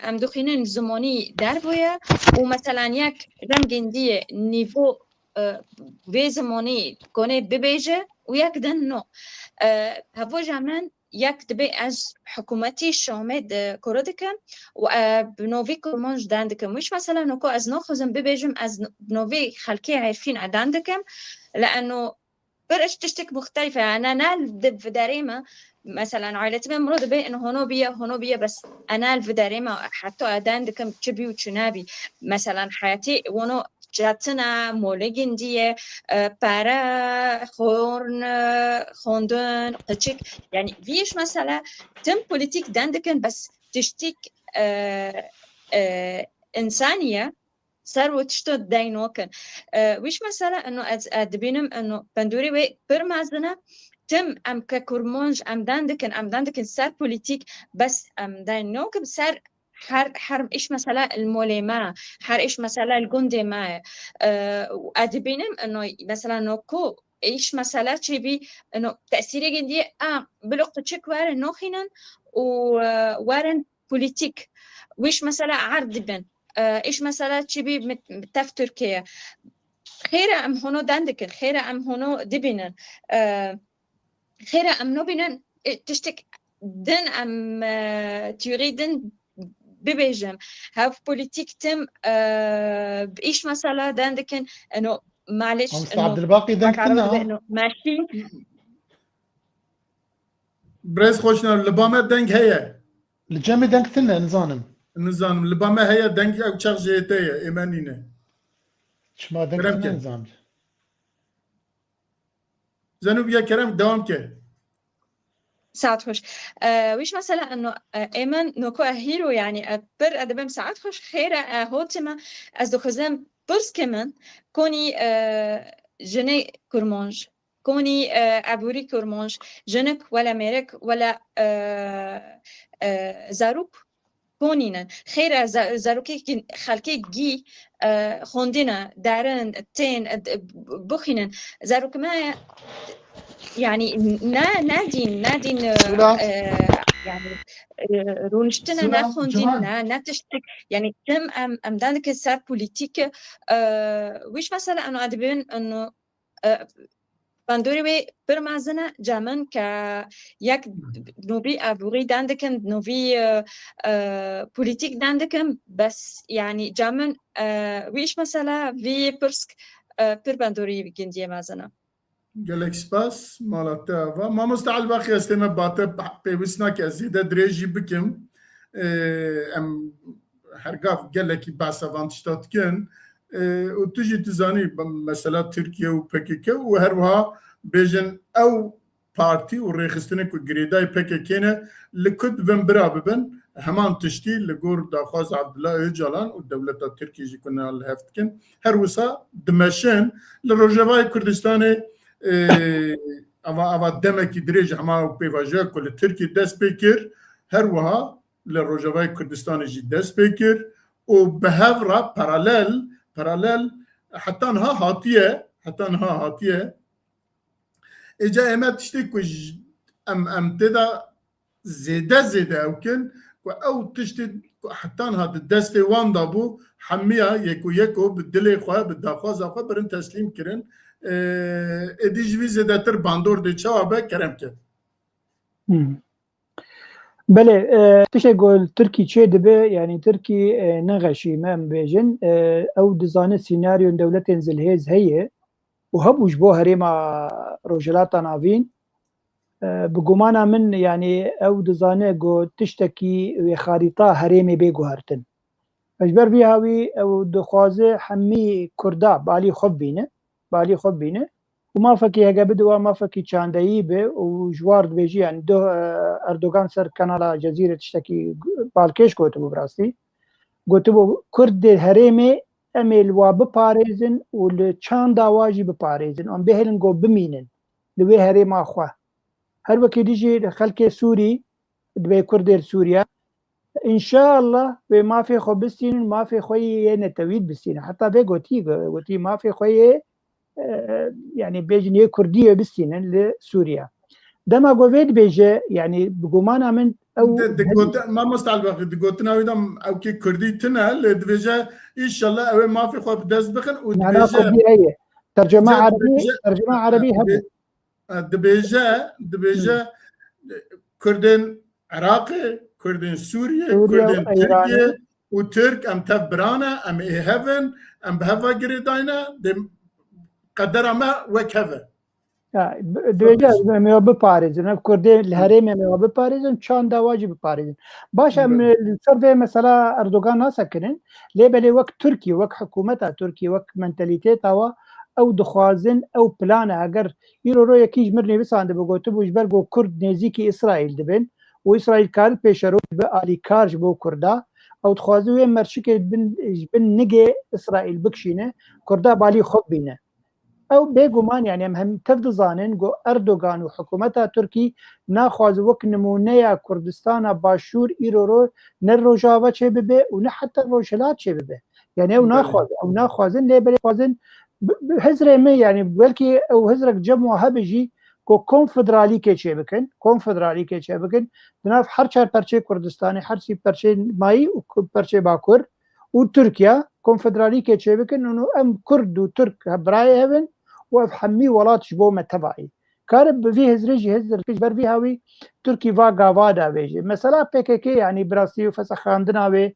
ام دخینن زمانی درویه و مثلا یک رنگندی نیو به زمانی کنه ببیجه و یک دن نو هوا جمعن یک دبی از حکومتی شامد کردکم و بنوی کرمانج دندکم مش مثلا نکو از نخوزم ببیجم از بنوی خلکی عارفین عدندکم لانه برش تشتك مختلفة أنا نال في داريما مثلا عائلتي من مرود بي إنه هونو بيا بس أنا في داريما حتى أدندكم تشبي وتشنابي مثلا حياتي ونو جاتنا مولگندیه para خوندن قچک يعني فيش مسألة تم بوليتيك دندكن بس تشتيك إنسانية صار وتشتو داينوكن ويش مسألة إنه أدبينم إنه بندوري وي برمازنا تم أم ككرمونج أم دندكن صار بوليتيك بس أم داينوكن صار حرم إيش مسألة المولما حر إيش مسألة الجندي ما أدبينم إنه مثلا نوكو إيش مسألة شبي إنه تأثير جندي بلقطة شكوار نوخينا ووارن بوليتيك ويش مثلا عرض بن ايش مثلا تشبي تف تركيا خير ام هونو دندك خير ام هونو دبنن خير ام نوبنن تشتك دن ام تريدن ببيجم هاف بوليتيك تم بايش مثلا دندكن انه معلش عبد الباقي دنكنا انه ماشي بريز خوشنا لبامه دنگ هيا الجامي دنكتنا نزانم نظام لبامه هيا دنگ او چاق جيتايا ايمانينه شما دنكتنا نزانم زنوب يا كرم دوام كه ساعات خوش ويش مثلا انه ايمن نوكو هيرو يعني بر ادبم ساعات خوش خيره هوتما از دو خزم برس كمان كوني جني كرمانج كوني ابوري كرمانج جنك ولا ميرك ولا زاروك كونينا خيره زاروكي خلكي جي خوندنا دارن تين بخينن زاروك ما يعني نادين يعني رونشتنا ناخوندين ناتشتك يعني تم ام دانك سار بوليتيك ويش مثلا انه ادبين انه باندوري برمازنا جامن ك يك نوبي ابوري داندكن نوبي بوليتيك داندكن بس يعني جامن ويش مثلا في برسك بر باندوري بجنديه مازنا گلک سپاس مالتا و ما مستعل باقی استمه باته پیوستنا که زیده دریجی بکم ام هرگاف گلکی بحث وانتشتات کن و تجي تزاني مثلا تركيا وبكيكا وهروها بيجن او بارتي وريخستنك وجريداي بكيكينا لكد فن براببن همان تشتي لجور داخواز عبد الله öcalan والدولة التركية كنا الهفتكن هروسا دمشن للرجوای كردستان اما دمکی دریج هما پیواژه کل ترکی دست بکر هروها للرجوای كردستان جي دست بکر و به هفرا پارالل حتى انها هاتیه اجا اما تشتی کج ام تدا زیده اوکن او تشتی حتى انها دست وان دابو حمية يكو بالدلي خواه بالداخواز خواه برن تسليم كرن ادیج وی زیادتر باندور دی چاوبه کرم که بله تشي قول تركي تشي دبي يعني تركي نغشي ما مبيجن او دزانه سيناريو دولتين زلهيز هي وهبوش بو هريما روجلاتا نافين بقومانا من يعني او دزانه قول تشتكي وخارطة هريمي بيقو هرتن اجبر بيهاوي او دخوازه حمي كردا بالي خب بینه و ما فکی هگه بدو ما فکی چاندهی به و جوارد بیجی يعني دو اردوغان سر کانالا جزیره تشتکی بالکش گوتو بو براستی گوتو بو کرد هرمه امیل و بپاريزن و لچان داواجی بپاريزن ام بهلن گو بمینن لوی هرمه خو هر وکی دیجی خلک سوری دبي كرد سوريا ان شاء الله بما في خو بستين ما في خوي نتويد بستين حتى بيغوتي ما في خوي يعني بيجني كردية بستين لسوريا دما قوفيد بيجي يعني بقومانا من او ما مستعل باقي دقوتنا ويدم او كي كردي تنا لدبيجا ان شاء الله او ما في خواب داز بخن ودبيجا ترجمة عربي هبو دبيجا كردين عراقي كردين سوريا كردين تركيا وترك ام تبرانا ام هيفن ام بهفا قريداينا قدر ما وكذا دبيجا ميو بپاريزن كردي الهرم ميو بپاريزن چان داواجي بپاريزن باش ام السرفي مثلا اردوغان ناسكنن ليبلي وقت تركي وقت حكومتها تركي وقت منتاليتيتا او دخوازن او بلانا اگر يرو يكيج مرني بساند بگوتو بوش برگو كرد نزيكي اسرائيل دبن واسرائيل كار بيشرو بالي كارج بو كردا او دخوازو مرشكه بن نگي اسرائيل بكشينه كردا بالي خب بينه او بيغمان يعني هم تفض زانن جو اردوغان وحكومتها تركي ناخذ وك نمونه كردستان باشور ايرورو نروجاوا تشبه ون حتى روشلات تشبه يعني او ناخذن ليبل خوازن هزره مي يعني بلكي او هزرك جمع هبجي کو کنفدرالی که چه بکن کنفدرالی که چه بکن جناب هر چهار پرچه کردستانی هر سی پرچه مایی و پرچه باکر و ترکیا کنفدرالی که چه بکن انه ام کرد و ترک برای هون و همه ولاتش بو متبعی کار به هزرجی هزرج بر وی هاوی ترکی واقع وادا ویجی مثلا PKK يعني براسي وفسخ خاندنا و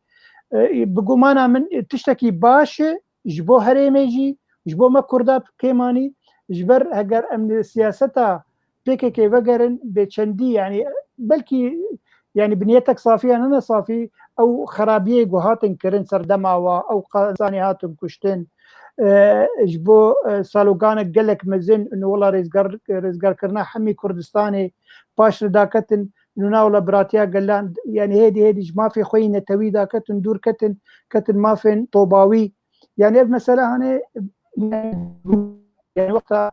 بگومانا من تشتكي باشه جبو هريميجي جبو ما كردا كيماني جبر اگر امن سياستا PKK وگرن بچندي يعني بلكي يعني بنيتك صافيه انا صافي او خرابيه جهاتن كرن سردماوا او قازاني هاتم كشتن جبو سالوغان قالك مزن انه والله رزقار كرنا حمي كردستاني باش داكتن نناول براتيا قال يعني هيدي ما في خوينا توي داكتن دور كتن ما في طوباوي يعني المساله هنا يعني وقتها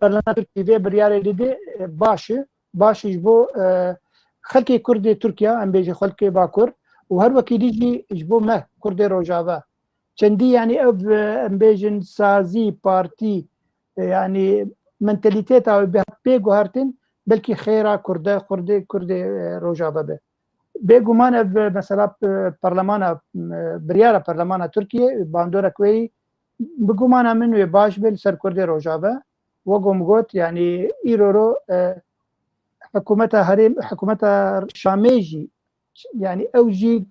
برلمان تركيا بريال دي باش جبو خلكي كردي تركيا ام بيجي خلكي باكر وهر وكيل يجي جبو ما كردي روجافا چندی یعنی ام بیجن سازی پارتی یعنی منتالیتیت او به گوهرتن بلکی خیره کرده روجابه به بگومان مثلا پارلمان بریار پارلمان ترکیه باندورا کوی بگومان منو باش بل سر کرده روجابه و گمگوت یعنی ایرو حکومت شامیجی یعنی اوجی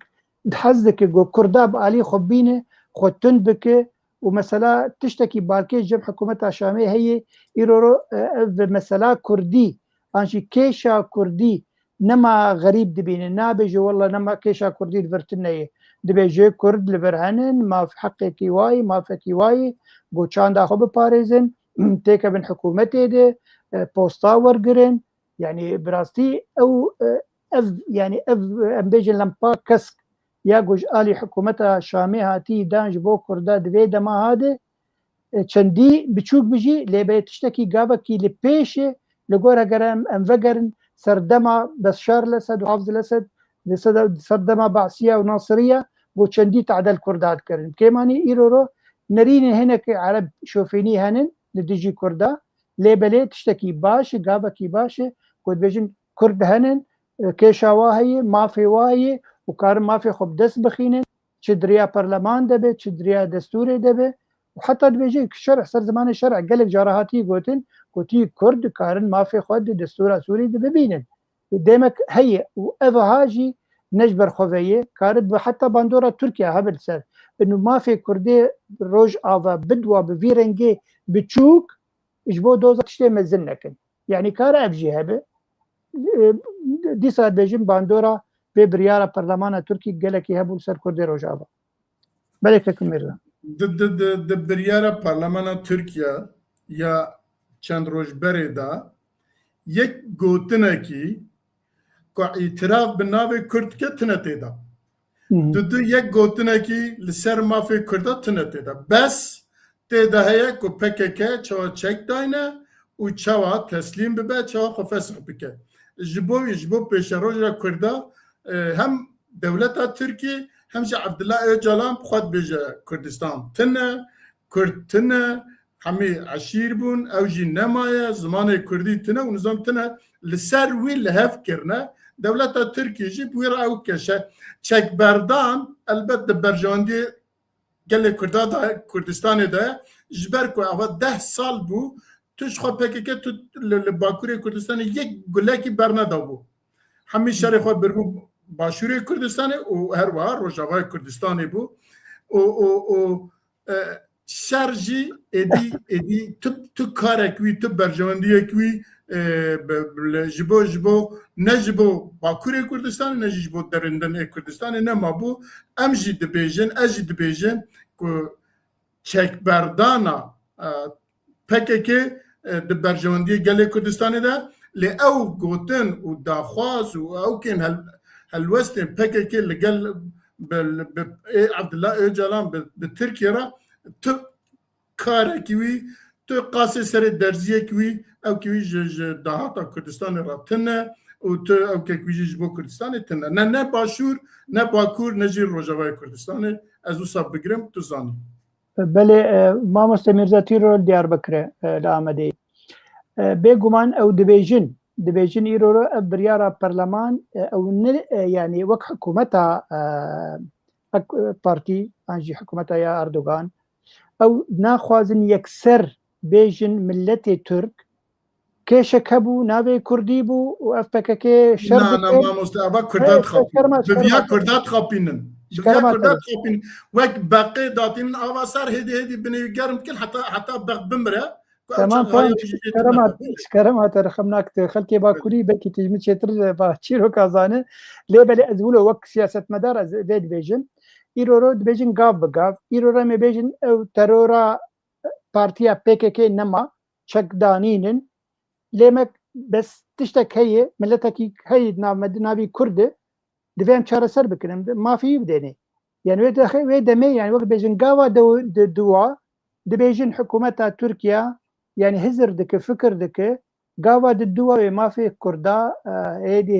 حزدك جو كرداب علي خبينه خوتن بك ومسألة تشتكي بالكي جم حكومتها شامية هي إيرو مسألة كردي أنشي كيشا كردي نما غريب دبين نابجي والله نما كيشا كردي دفرتنا دبيجي كرد لبرهنن ما في حق كيواي ما في كيواي بوچان دا خوب باريزن تيكا بن حكومتي دي بوستا ورقرن يعني براستي أو يعني أمبيجن لمبا كسك یا گوش آلی حکومت شامی هاتی دانج بو کرده دوی دما هاده چندی بچوک بجی لیبه تشتکی گاوه کی لپیشه لگور اگر ام وگرن سردما بشار لسد و حافظ لسد سردما بعثیه و ناصریه بو چندی تعدل کردات کرن کمانی ایرو رو نرین هنک عرب شوفینی هنن لدیجی کرده لیبه تشتکی باشه گاوه کی باشه کود بجن کرد هنن کشاواهی مافی واهی وكار ما في خب دس بخينه تشدريا برلمان دبه تشدريا دستوري دبه وحتى بيجي شرع صار زمان الشرع قال لك جراهاتي قوتي كرد كارن ما في خد دستور سوري دبه بينن قدامك هي وافهاجي نجبر خويه كارد حتى باندورا تركيا هبل سر انه ما في كردي روج افا بدوا بفيرنجي بتشوك اجبو دوزك شتي مزنكن يعني كار ابجي هبه دي صار بيجين باندورا به بریار پارلمان ترکی گله کی هبول سر کرده روجابا بله که میرزا د بریار پارلمان ترکیه یا چند روز بردا یک گوتنه کی که اعتراف به ناو کرد که تنته دا دو یک گوتنه کی لسر مافی کرده تنته دا بس تیده هیا که PKK چوا چک داینه و چوا تسلیم ببه چوا خفصح بکه جبو پیش روز را کرده هم دولت تركي هم عبد الله öcalan خود بيجا كردستان تنه كرد تنه همي عشير بون او جي نمايا زمان كردي تنه ونظام تنه لسر وي لهف كرنا دولت تركي جيب ويرا او كشه چك بردان البته برجاندي قال كردا دا كردستان دا جبركو اول 10 سال بو توش خو PKK لباكوري كردستان يك گلكي برنا دا بو همي شرخ بربو باشوری کردستان و هر وار روجاوای کردستانی بو و شرجی ادی تو کارکوی تو برجواندیکوی جبو نجبو باکوری کردستان نجبو درندن کردستان نه ما بو امجی دبیجن اجی دبیجن کو چک بردانا PKK د برجواندی گل کردستان ده ل او گوتن و داخواز و او کن الوستن PKK اللي قال عبد الله öcalan بتركيا تو كاركوي تو قاسي سر درزيه كوي او كوي دهاتا كردستان راتنا و تو او كوي جبو كردستان تنا نه باشور نه باكور نجير روجاوي كردستان از وصاب بگرم تو زاني بله ما مستمر زاتيرو ديار بكر لامدي بێگومان ئەو دەبێژن ئیرۆرە ئەف بریارە پەرلەمان ئەو یعنی وەک حکوومەتە پارتی ئەنجی حکوومەتە یا ئەردۆگان ئەو ناخوازن یەکسەر بێژن ملەتێ تورک کێشێک هەبوو ناوێ کوردی بوو و ئەف پەکەکێ شەر کوردات خاپینن وەک بەقێ داتین ئاوا سەر هێدی بنێوی گەرم کرد حتا بەق بمرە شکرم هاتە رەخەم ناکتێ خەڵکێ باکووری بەکی تیژمی چێتر با چیرۆ کازانە لێبەلێ ئەزبوولە وەک سیاسەتمەدار ئەێ دبێژن ئیرۆرۆ دبێژن گاو بگاو ئیرۆرە مێبێژن ئەو تەرۆرە پارتیا پێکێکێ نەما چەکدانینن لێمە بەس تشتێک هەیە ملەتێکی هەیە ناوی کوردە دەبێم چارەسەر بکردم مافی بدێنێ یعنی وێ دەمێ یعنی وەک بێژن گاوا دووە دبێژن حکوومەتە تورکیا یعنی هزر دکە فکر دکە گاوا دووە وێ مافی کووردا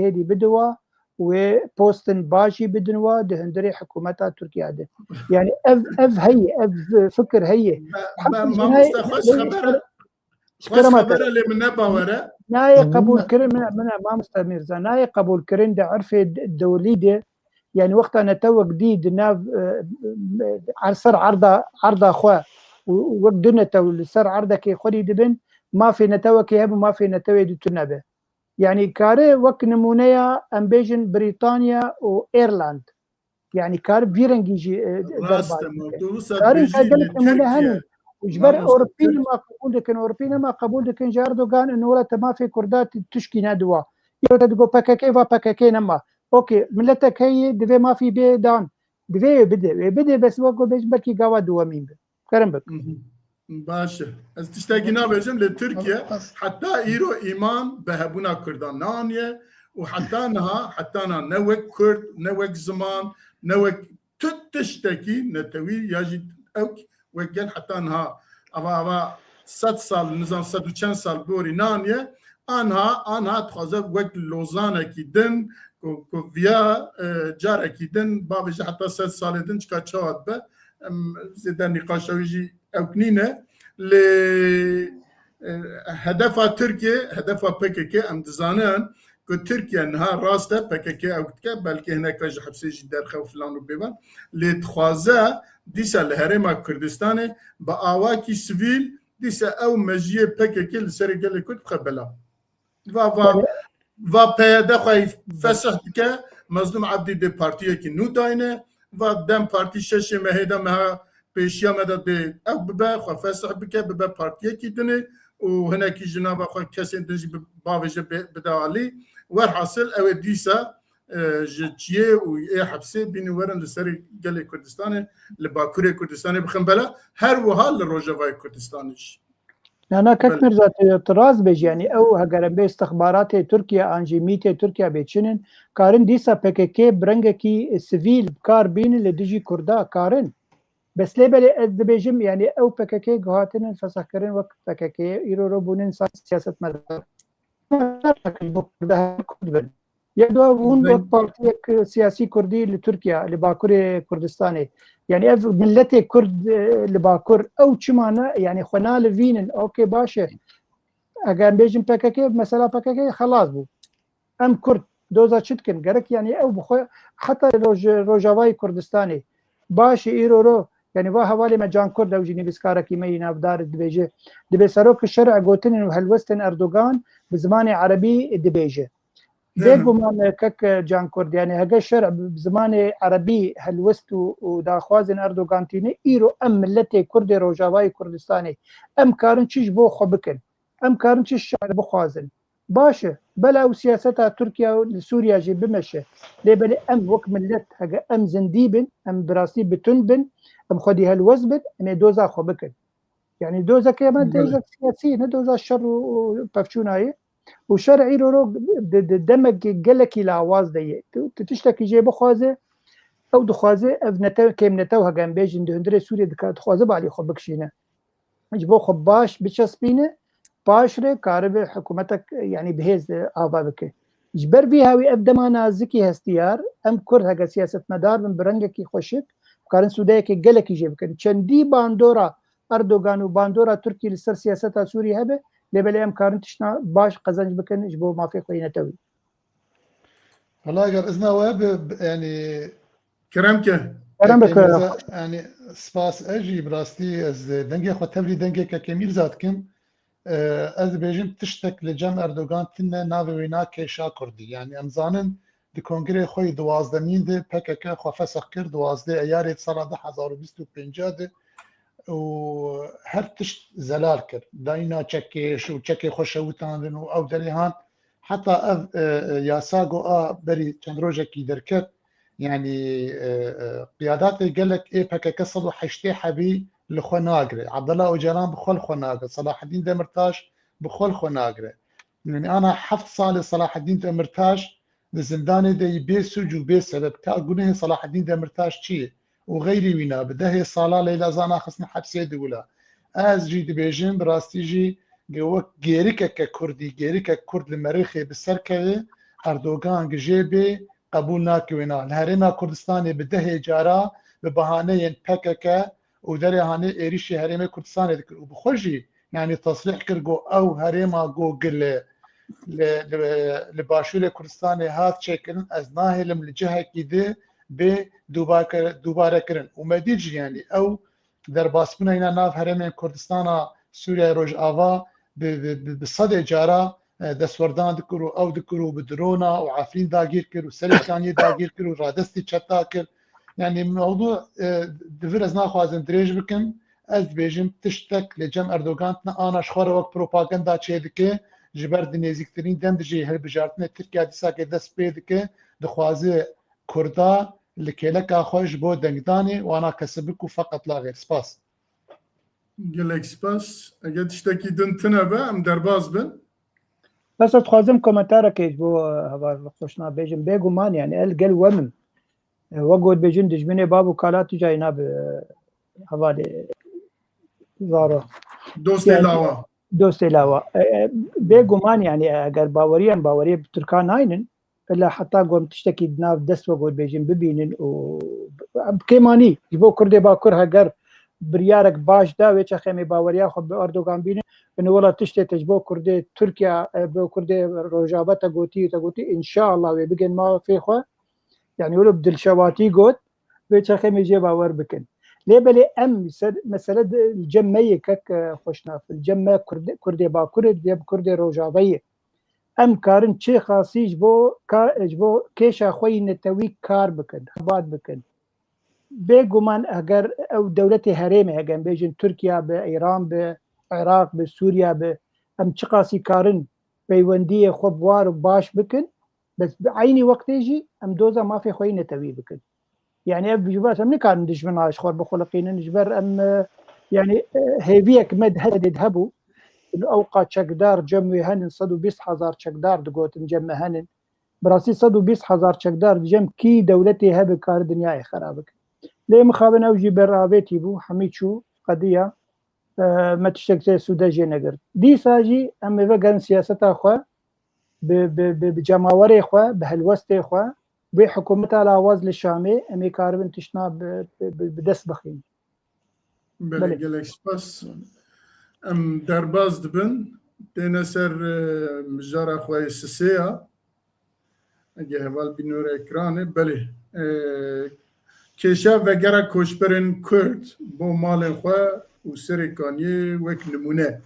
هێدی بدووە وێ پۆستن باشی بدنوە دهندری حکوومەتە تورکیا دێ یعنی ئەف هەیە ئەف فکر هەیە نایە قبولکردن منە مامۆستا میرزا نایە قبولکردن دە عرفێ دەولی دێ یعنی وەختە نەتەوەک دی دناو سەر عەردا خوا وەک دوو نەتەو لەسەر عەردەکەی خۆری دەبن مافی نەتەوەکی هەبوو مافی نەتەوەی دوتر نەبێ یعنی کارێ وەک نمونەیە ئەم بێژن بریتانیا و ئێرلاند یعنی کار ڤیرەنگیژی نمونە هەنن جبر ئۆروپی ما قبول دەکەن ئۆروپی نەما قبول دەکەن جا ئەردۆگان نوڵەتە مافی کوردات تشکی نەدووە دگۆ پەکەکەی وا پەکەکەی نەما ئۆکێ ملەتێک هەیە دەبێ مافی بێدان دەوێ بدێ بەس وەکۆ بێژ بەرکی گاوا دووەمین بێ کەرم بک باشە ئەس تشتێکی نابێژم لە تورکیا حتا ئیرۆ ئیمان بە هەبوونا کوردان نانیە و حتا نەوەک کورد نەوەک زمان نەوەک تشتێکی نەتەوی یاژی ئەو وەگەن حتا نها ئەوا 100 سال نزان 100 و چەند سال بۆری نانیە ئانها دخوازە وەک لۆزانێکی دن ڤیا جارێکی دن بابێژە حتا 100 ساڵێ دن چکا چاوات بە زێدە نیقاشەویژی ئەوکنینە لێ هەدەفا تورکیە هەدەفا پەکێکێ ئەم دزانن کو تورکیا نها ڕاستە پەکێکێ ئەوکتکە بەلکە هەنێکە ji حەبسێژی دەرخەو فلان و بێوان لێ دخوازە دیسە لە هەرێما کوردستانê بە ئاواکی سڤیل دیسە ئەو مەژیە پەکێکێ لەسەری گەلێ کورد بخە بەلا va peyede xwe fesih dike Mezlûm Ebdî dê partiyekî nû dayne va dem partî şeşê me hêda meha pêşiya me de dê ew bibe xwe fesih bike bibe partiyekî dinê û hinekî ji nava xwe kesên din jî bavêje bide alî werhasil ew ê dîsa ji çiyê û ê hepsê bînî werin li serê gelê Kurdistanê li Bakurê Kurdistanê bixin bela her wiha li Rojavayê Kurdistanê jî نانا کەک میرزا اعتراض بێژ یعنی ئەو هەگەرە بێ استخباراتê Tirkiye anjî mîtê Tirkiye bêçinin karin dîsa PKK birengekî sivîl bikar bînin li dijî Kurda karin bes lêbelê ez dibêjim yani ew PKK gihatinin fesehkirin wek PKK îro bûnin siyasetmedar ya da hûn wek partiyek siyasî Kurdî li Tirkiye li Bakurê Kurdistanê yani ev milletê Kurd li Bakur ew çimane yani xwe nalivînin okê baş e eger bêjin PKK mesela PKK xelas bû em Kurd doza çi dikin gerek yani ew bixwe heta Rojavayê Kurdistanê baş e îro yani va hevalê me Can Kurd ew jî nivîskarekî me yî navdar dibêje dibe serokê şerع gotinên û helwestên Erdogan bi zimanê erebî dibêje بێگومان کەک Can Kurd yani hege şerع bi zimanê erebî helwest û daxwazên Erdogantîne îro em milletê Kurdê Rojavayê Kurdistanê em karin çi ji bo xwe bikin em karin çi şer bixwazin baş e bela ew siyaseta Tirkiye li Sûriya jî bimeşe lêbelê em wek millet hege em zindî bin em bi rastî bitûn bin em xwedî helwest bin em ê doza xwe bikin yani dozeke me dozek siyasî ne doza şer û pevçûnayê û şerع îro demek gelekî lawaz deye tu tiştekî jê bixwaze ew dixwaze ev kêm netew hege em bêjin di hundirê Sûriyê dixwaze balî xwe bikişîne ji bo xwe baş biçespîne baş rê karibe hikûmetek yani bihêz ava bike ji ber vî hawî ev dema nazikî hestiyar em Kurd hege siyasetmedar bin bi rengekî xweşik karin sûdeyekê gelekî jê bikin çendî bandora Erdogan û bandora Tirkiye li ser siyaseta Sûriyê hebe لێبەلێ ئەم کارن تشنا باش قەزەنج بکەن ji بۆ مافی خۆی نەتەوی والله اگر اذن واب يعني كرمك يعني سپاس اجي براستي از دنگي خو تبري دنگي كمير زاتكم از بيجم تشتك لجم اردوغان تنه ناوي وينا كيشا كردي يعني امزانن دي كونغري خوي 12 دي PKK خو فسخ كرد 12 ايار سال 2025 ده و هر تشت زلال كر داينا تشكيش وتشكي خوشوتان او دريهان حتى اف ياساغو بري تندروجكي دركت يعني قيادات قال لك ايه PKK صلوا حشتي حبي لخو ناقره عبد الله اوجلان بخل خو ناقره صلاح الدين دمرتاش بخل خو ناقره يعني انا حفظ صالح صلاح الدين دمرتاش بزندان دي بيسوج وبسبب تاقونه صلاح الدين دمرتاش شي وغيري وينا بده صاله ليلا زانا خصنا حبسي دوله از جي دبيجن براستي جي جو جيريكا كردي جيريكا كرد المريخي بالسركه اردوغان جيبي قبول ناكوينا الهرم كردستان بده جارا ببهانه PKK ودرهانه ايريشي هرم كردستان ذكر وبخوجي يعني تصريح كرجو او هرم جوجل لباشور كردستان هات شكل از ناهلم لجهه كده بدوباره كرن ومديج يعني او درباسبنا هنا ناف هرم كردستان سوريا روج آوا بصد جارا دستوردان دکرو او دکرو بدرونا وعافرين داگیر کرد وسلساني داگیر کرد ورادستي چتا کرد يعني موضوع دفر از ناخوازن دريج بكن از بيجم تشتك لجم اردوغان انا شخور وقت بروباغندا چه دکه جبر دنيزيكترين دم دجي هل بجارتنا تركيا ديسا که دست بيدكه دخوازه كردا لكيلك خوش بو دنگداني وانا كسبكو فقط لا غير سپاس قلك سپاس اگه تشتكي دنتنا با ام درباز بن بس تخوازم كومنتارك بو هوا خوشنا بيجن بيغمان يعني القل ومن وقود بيجن دجمني بابو كالاتو جاينا بهوالي زارو دوستي لاوا بيغمان يعني اگر باوري بتركان هاينن الا حتى قوم تشتكي بناف دست وقود بيجن ببينن و بكيماني يبو كردي باكر هجر بريارك باش دا ويچ خمي باوريا خو باردوغان بين انه والله تشتي تجبو كردي تركيا بو كردي روجابه تغوتي ان شاء الله ويبقن ما في خو يعني ولو بدل شواتي قوت ويچ خمي جي باور بكن ليبلي ام مساله الجميه كك خوشنا في الجمه كردي باكر دي كردي روجابه ام كارن شي خاصيج بو جبو كيشا خوي نتوي كار بكن خبات بكن بيغمان اگر او دولتي هرمي هگن بيجن تركيا بايران بعراق بسوريا ام چقاسي كارن بيونديه خوبوار باش بكن بس بعيني وقت يجي ام دوزا ما في خوي نتوي بكن يعني بجبات ام كان دجمن اشخور بخلقين نجبر ام يعني هيفيك مد هدد هبو الاوقات شقدار جمعي هنن 120,000 شقدار دقوت جمع هنن براسي 120,000 شقدار جم كي دولتي هب كار دنياي خرابك ليه مخابن اوجي برابيتي بو حميتشو قضيه ما تشتكي سوداجي نقر دي ساجي اما بقى سياسه اخو بجماوري اخو بهالوسط اخو بحكومتها الاواز للشامي امي كاربن تشنا بدس بخين بله قالك سباس ام درباز دبن تنسر مجار اخوي السيسيه اگه هوال بنور اکرانه بله کشا وگره کوشبرن کرد با مال خواه و سرکانی وک نمونه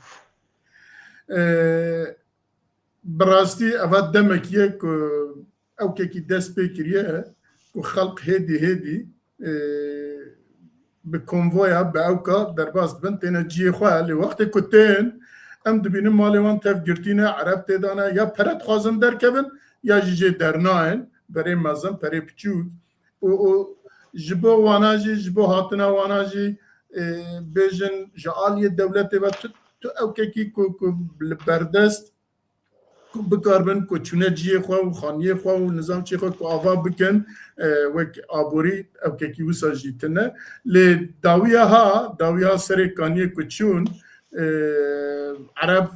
براستی اول دمک یک او که دست بکریه و خلق هدی به کنویا به اوکا در باز بنت اینا جی خواه لی وقت کتین ام دبینه مال وان تفگرتینه عرب تیدانه یا پرد خوازن در کبن یا جی در ناین برای مزن برای پچوک و جبو واناجی جبو هاتنا واناجی بیجن جعالی دولت و تو اوکی کو بردست کو بکاربن کو چونه جی خو و خانیه خو و نظام چی خو کو آوا بکن و آبوری اوکی وساجی تنه ل داویا سر کانیه کو چون عرب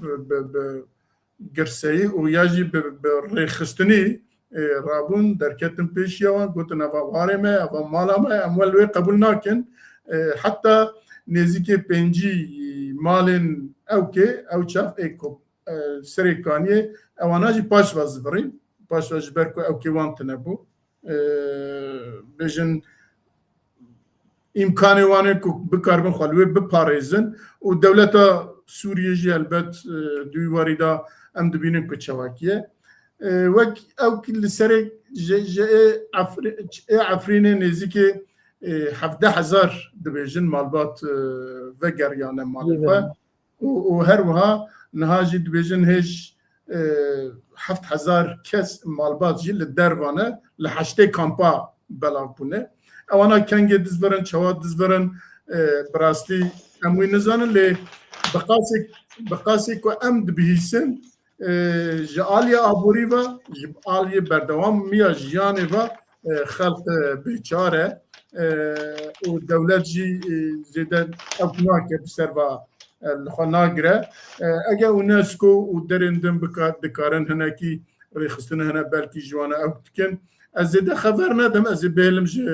گرسایی و یاجی به رخصتنی رابون درکتن پیشیا گوتن اوا وارمه اوا مالامه اموال قبول ناکن حتی نزدیک 5 مالن او چاف اکو سرکانیه اواناجی پاش وزبرین پاش وزبرکو او کی وانت نبو بجن امکانی وانه کو بکاربن خلوه بپارێزن و دولتا سوریه جی البت دوی واریدا ام دبینن کو چواکیه وک او کل سره عفرین نزدیک 17,000 دبیجن مالبات وگریانه مالبات و هر وها نهاجی دبیجن هش 7,000 کس مالبات جی لدروانه لحشته کامپا بلاغ بونه اوانا کنگه دزبرن چواد دزبرن براستی اموی نزانن لی بقاسی که ام دبیسن جالیا آبوری و جالیا بردوام میا جیانه و خلق بیچاره و دولت جی زیده اکناک بسر و الخناگره اگه اونسکو و درندن بکارن هنکی ریخستن هنه بلکی جوانه اوکتکن از زیده خبر ندم از بیلم جه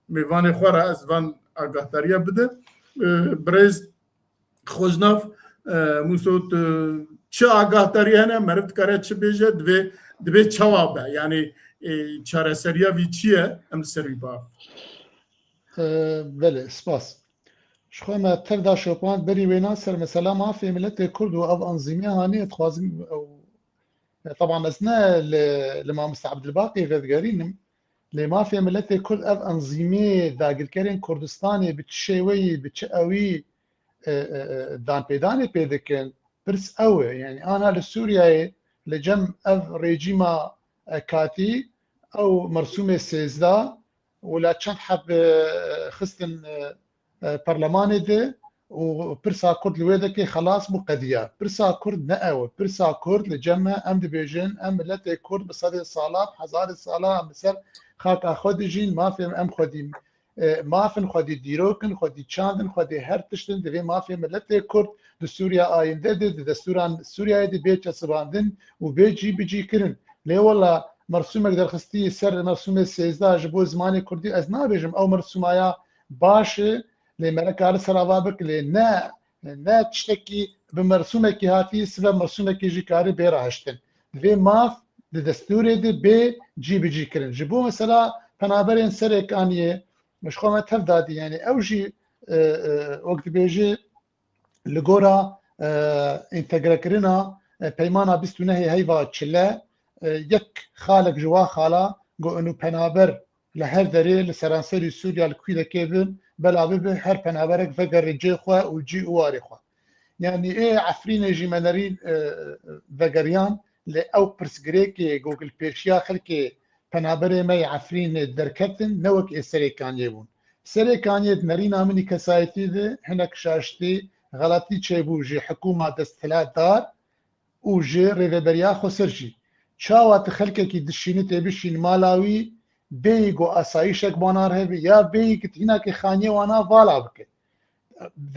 میوان خوره از وان آگاهتریا بده برز خوشناف موسود چه آگاهتری هنه مرد کاره چه بیجه دوی چوابه یعنی چاره سریا وی چیه ام سری با بله سپاس شخوما تردا شوپان بری وینا سر مثلا ما في ملت كرد او انظمه هاني تخوازم طبعا اسنا لما مستعبد الباقي غدغارين لما في ملت كرد او انظمه داقل كرين كردستاني بتشوي بتشاوي دان بيداني بيدكن برس قوي يعني انا لسوريا لجم اف ريجيما كاتي او مرسومه سيزدا ولا كان حب خستن برلماني ده وبرسا كرد لويدك خلاص مقديه برسا كرد نقوى برسا كرد لجمع ام دبيجن ام ملت كرد بصدر الصالات حزار الصالات مثل خاطا خودي جين ما في ام خودي ما في خودي ديروكن خودي تشاندن خودي هر تشتن دبي ما في ملت كرد لسوريا اينده دستوران سوريا دي بيت سباندن وبيجي بيجي كرن لي والله مرسومك درخستي سر مرسوم 13 جبو زماني كردي از نابيجم او مرسومايا باش لمرك على سرابك لا تشتكي بمرسومك هاتي سبب مرسومك يجي كاري بيرهشتن في ماف دستوري دي بي جي بيجي كرن جبو مثلا بنابرين سرك انيه مش خومه تفدادي يعني اوجي وقت بيجي لغورا انتجرا كرنا بيمانا بستونه هيفا تشلا يك خالق جوا خالا جو انه بنابر لهر دري لسرانسري سوريا الكويدا كيفن بلا به هر بنابرك فقر رجي خوا وجي واري خوا يعني ايه عفرين جيمانرين فقريان او برسغريكي جوجل بيرشيا خلكي بنابر ما عفرين دركتن نوك اسريكان يبون سريكان يدنرينا مني كسايتي ده هناك شاشتي غلطي تشيبو جي حكومه دستلات دار وجي ريفبريا خسرجي شاوات خلكي دشيني تبشين مالاوي بيگو اسایشک بانار هبی یا بیگ تینا که خانیه وانا والا بکه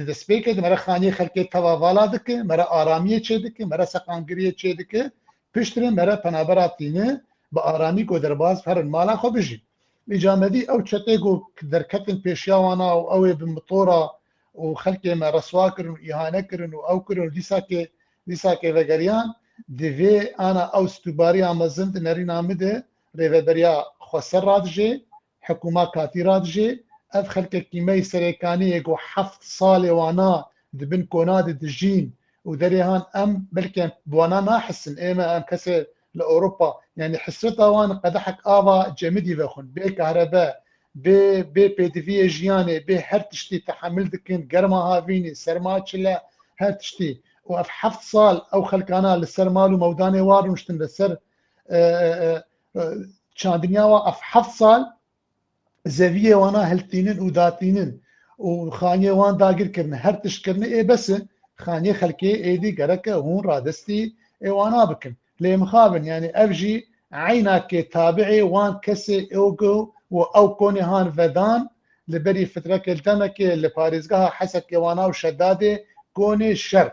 دست بیکه مرا خانیه خلکه توا والا دکه مرا آرامیه چه دکه مرا سقانگریه چه دکه پشتره مرا پنابراتینه با آرامی کو درباز هر مالا خو بجی اجامدی او چته گو درکتن پیشیا وانا او بمطورا و خلکه ما رسوا کرن اهانه کرن او کرن دیسا که وگریان دی انا او استوباری امازند نری نامده ریوبریا خسر رادجي حكومة كاتي رادجي اف خلق كيمي سريكاني يقو 7 صالي وانا دبن كوناد دجين ودريهان ام بلكن بوانا ما حسن ايما ام كسر لاوروبا يعني حسرتها وانا قدحك افا جمدي بخون بي كهرباء بي دي في جياني بي هر تشتي تحمل دكن قرما هافيني سرما تشلا هر تشتي واف 7 صال او خلقانا للسرمال وموداني وار مشتن للسر شاندنيا اف 7 صال زاويه وانا هلتينن وداتينن وخانيه وان داقر كرن هر تشكرن اي بس خانيه خلكي ايدي قركه هون رادستي اي وانا بكن لي مخابن يعني افجي عينك تابعي وان كسي اوغو او كوني هان فدان لبري فتره كلتمك لباريزغا حسك وانا وشداده كوني شر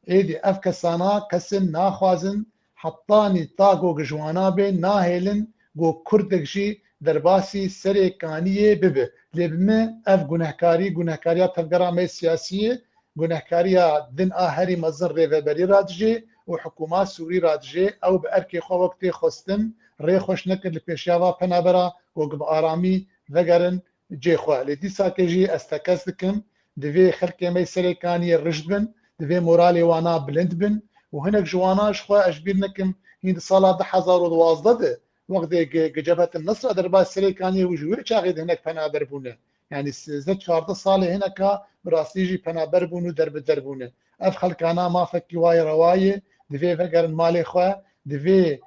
ايدي افكسانا كسن ناخوازن حطاني طاقو جوانا بين ناهلن گو کردک جی درباسی سرێکانیە ببێ لێ بمە ئەف گونەهکاریە تەفگەرامەی سیاسیە گونەهکاریە دن ئاهەری مەزن ڕێڤەبەری ڕادژێ و حکوومات سووری ڕادژێ ئەو بە ئەرکێ خۆ وەک تێ خۆستن ڕێ خۆش نەکرد لە پێشیاوا پەنابەرە وەک بە ئارامی vەگەرن جێخوا لێ دیسا تێژی ئەستەکەس دکم divê xelkê serêkaniyê rijd bin divê moralê wana bilind bin û hinek ji wana ji xwe ez bîr nekim hîn di sala 2012 de wextê Cebhetin Nisra derbas serêkaniyê û ji wê çaxê de hinek penaber bûne yani 13-14 salê hineka bi rastî jî penaber bûn û derbider bûne ev xelkana mafekî waye rewayê divê vegerin malê xwe divê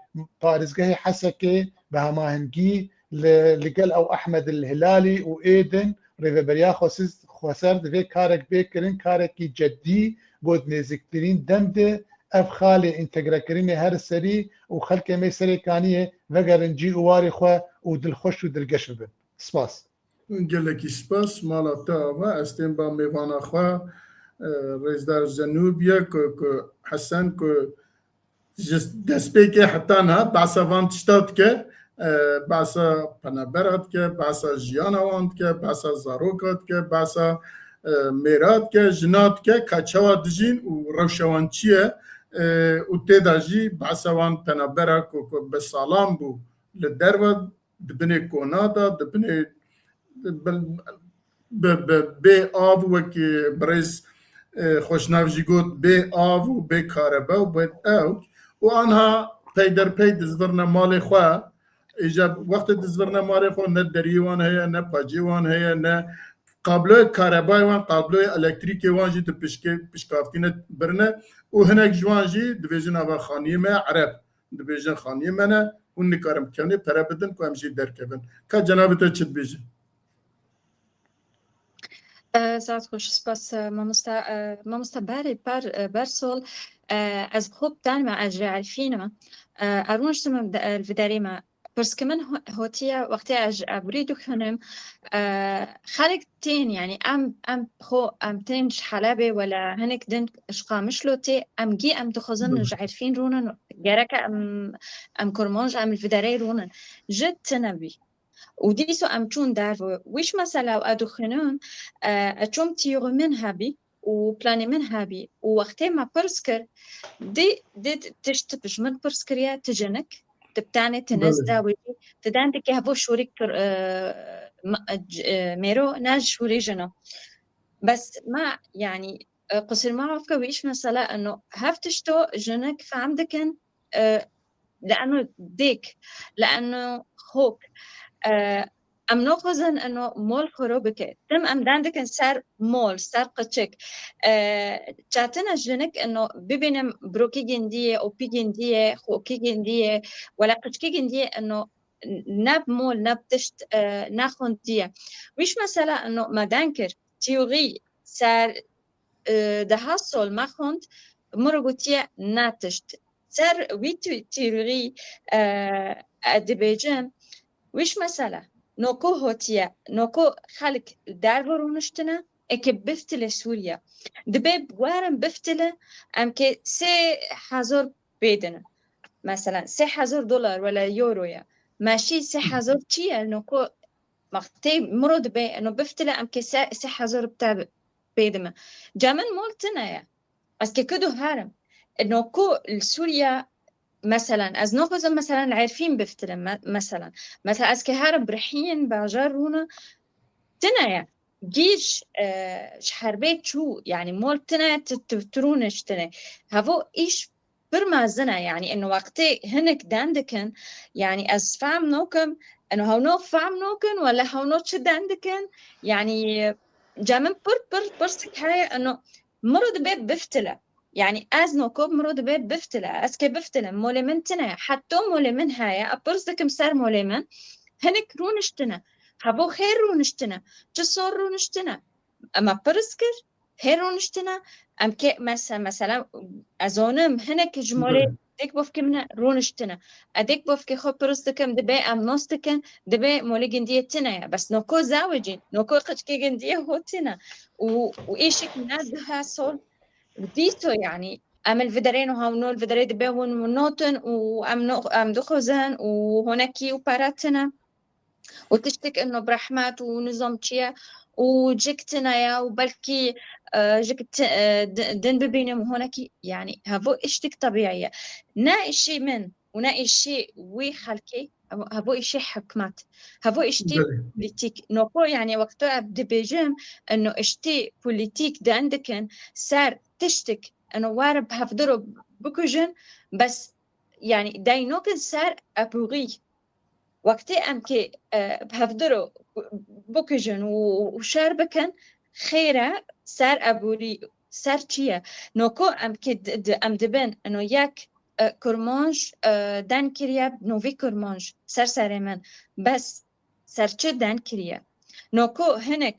parêzgehê Hesekê bi hemahengî li gel ew Ehmed el Hilalî û êdin rêveberiya xweser divê karek bêkirin karekî ceddî got nêzîktirîn dem de ev xalê întegrekirinê her serî û xelkê me serêkaniyê vegerin cî û warê xwe û dilxweş û dilgeş bibin. Spas. Gelekî spas mala te ava ez tên ba mêvana xwe Rêzdar Zenûbiye ku Hesen ku ji destpêkê hetan ha behsa van tişta dike behsa penabera dike behsa jiyana wan dike behsa zaroka dike behsa mêra dike jina dike ka çawa dijîn û rewşa wan çi ye û têda jî behsa wan penabera ku bi salam bû li derve dibinê kona da dibinê bê av wekî birêz xweşnav jî got bê av û bê karebe û bê ew û anha peyderpey dizvirne malê xwe îja wextê dizvirne malê xwe ne deriyê wan heye ne pacê wan heye ne kabloya karebayê wan kabloya elektrîkê wan jî di pişkaftîne birine û hinek ji wan jî dibêjin ava xaniyê me ereb dibêjin xaniyê me ne hûn nikarin kenê pere bidin ku em jî derkevin ka cenabê te çi dibêjin ساعت خوش سپاس مامۆستا بارێ بەرسۆڵ ez خوب دانما ez jî elfînima arûniştime li derê me pirske min hotiye wextê ez eborî dixunim xelek tên yani em xwe em tên ji Helebê wela hinek din ji Qamişlotê em gî em dixwazin ji elfîn rûnin gereke em kurmanj em li derê rûnin ji tinevî û dîso em çûn derve wîş mesela ew dixwînin çûm tîyûrê min hebî û planê min hebî û wextê me pirs kir dê tişt ji min pirs kiriye tu jinik tu bi tenê tu nezda wê tu dendekî hevû şûrî kir mêro ne ji şûrê jina bes me yani qisîr me ev ke wîş mesela enû hev tişto jinik fehm dikin لأنه ديك لأنه خوك ام نخوزن انه مول خروبك تم ام دندك سر مول سر قچك چاتنا جنك انه ببینم بروكي جنديه او بي جنديه خوكي جنديه ولا قچكي جنديه انه نب مول نب تشت ناخونديه ويش مثلا انه ما دنكر تيوري سر ده حصل ما خوند مرغوتيه ناتشت سر ويتو تيوري ادبيجن ويش مثلا نوكو هوتيا نوكو خلق دارو رونشتنا اكي بفتلة سوريا دبيب وارم بفتلة ام كي 3,000 بيدنا مثلا 3,000 دولار ولا يورويا ماشي 3,000 تشيا نوكو مختي مرود بي انو بفتلة ام كي 3,000 بتاع بيدما جامن مولتنا يا اسكي كدو هارم نوكو السوريا مثلا از ناخذ مثلا عارفين بفتلم مثلا اسكي هرب رحين باجرونا تنايا جيش حربيت شو يعني مول تنا ترونش تنا هفو ايش برمازنا يعني انه وقتي هنك داندكن يعني از فهم نوكم انه هو نو فهم نوكن ولا هو نو شد عندكن يعني جامن برسك هاي انه مرض بيت بفتله يعني از نوكوب مرود بيت بفتلة اسكي بفتلة مولي من تنا حتى مولي من هاي ابرزك مسار مولي من هنك رونشتنا هبو خير رونشتنا جسور رونشتنا اما برزكر خير رونشتنا ام كي مثلا ازونم هنك جمولي ديك بوفكي من رونشتنا اديك بوفكي خو برزكم دبي ام نوستكن دبي مولي جندية تنا بس نوكو زاوجين نوكو قشكي جندية هو تنا وايشك منادها صول ديتو يعني ام الفيدرين وهونو الفيدرين دبيون ونوتن وام دخوزن وهناكي وباراتنا وتشتك انه برحمات ونظام تشيا وجكتنايا وبلكي جكت دن ببينهم هونك يعني هبو اشتك طبيعية نا اشي من ونا اشي وي خلكي هبو اشي حكمات هبو اشتي بوليتيك نوكو يعني وقتها بدبيجم انه اشتي بوليتيك ده عندكن صار تشتك انه وارب هفدرو بكوجن بس يعني داينوكن صار ابوغي وقتی ام که بهفدرو بکجن و شربکن خیره سر ابوری سر چیه نوکو ام که ام دبن انو یک کرمانج دن کریه نوی کرمانج سر من بس سر چه دن کریه نوکو هنک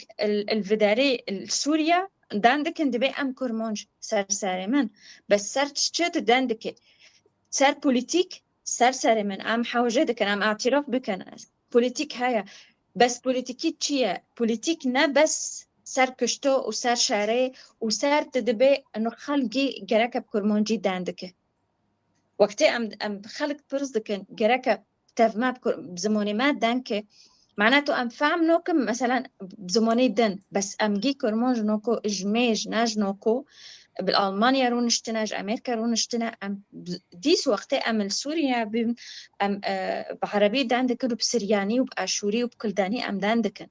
الفداری السوريا دندکن دبی ام کرمانج سر من بس سر چه دندکه سر پولیتیک سر من ام حوجه دکن ام اعتراف بکن پولیتیک هيا بس بوليتيكي تشيا بوليتيك نا بس سر كشتو وسر شاري وسر تدبي انه خلقي جراكب كرمونجي داندك وقتي ام خلق برزدكن جراكب تفما بزموني ما دانك معناته ام فهم نوكم مثلا بزموني دن بس ام جي كرمونج نوكو اجميج ناج نوكو بالألمانيا رونشتنا أمريكا رونشتنا أم ديس وقت أم السوريا أم بعربي داندكن وبسرياني وبأشوري وبكلداني أم داندكن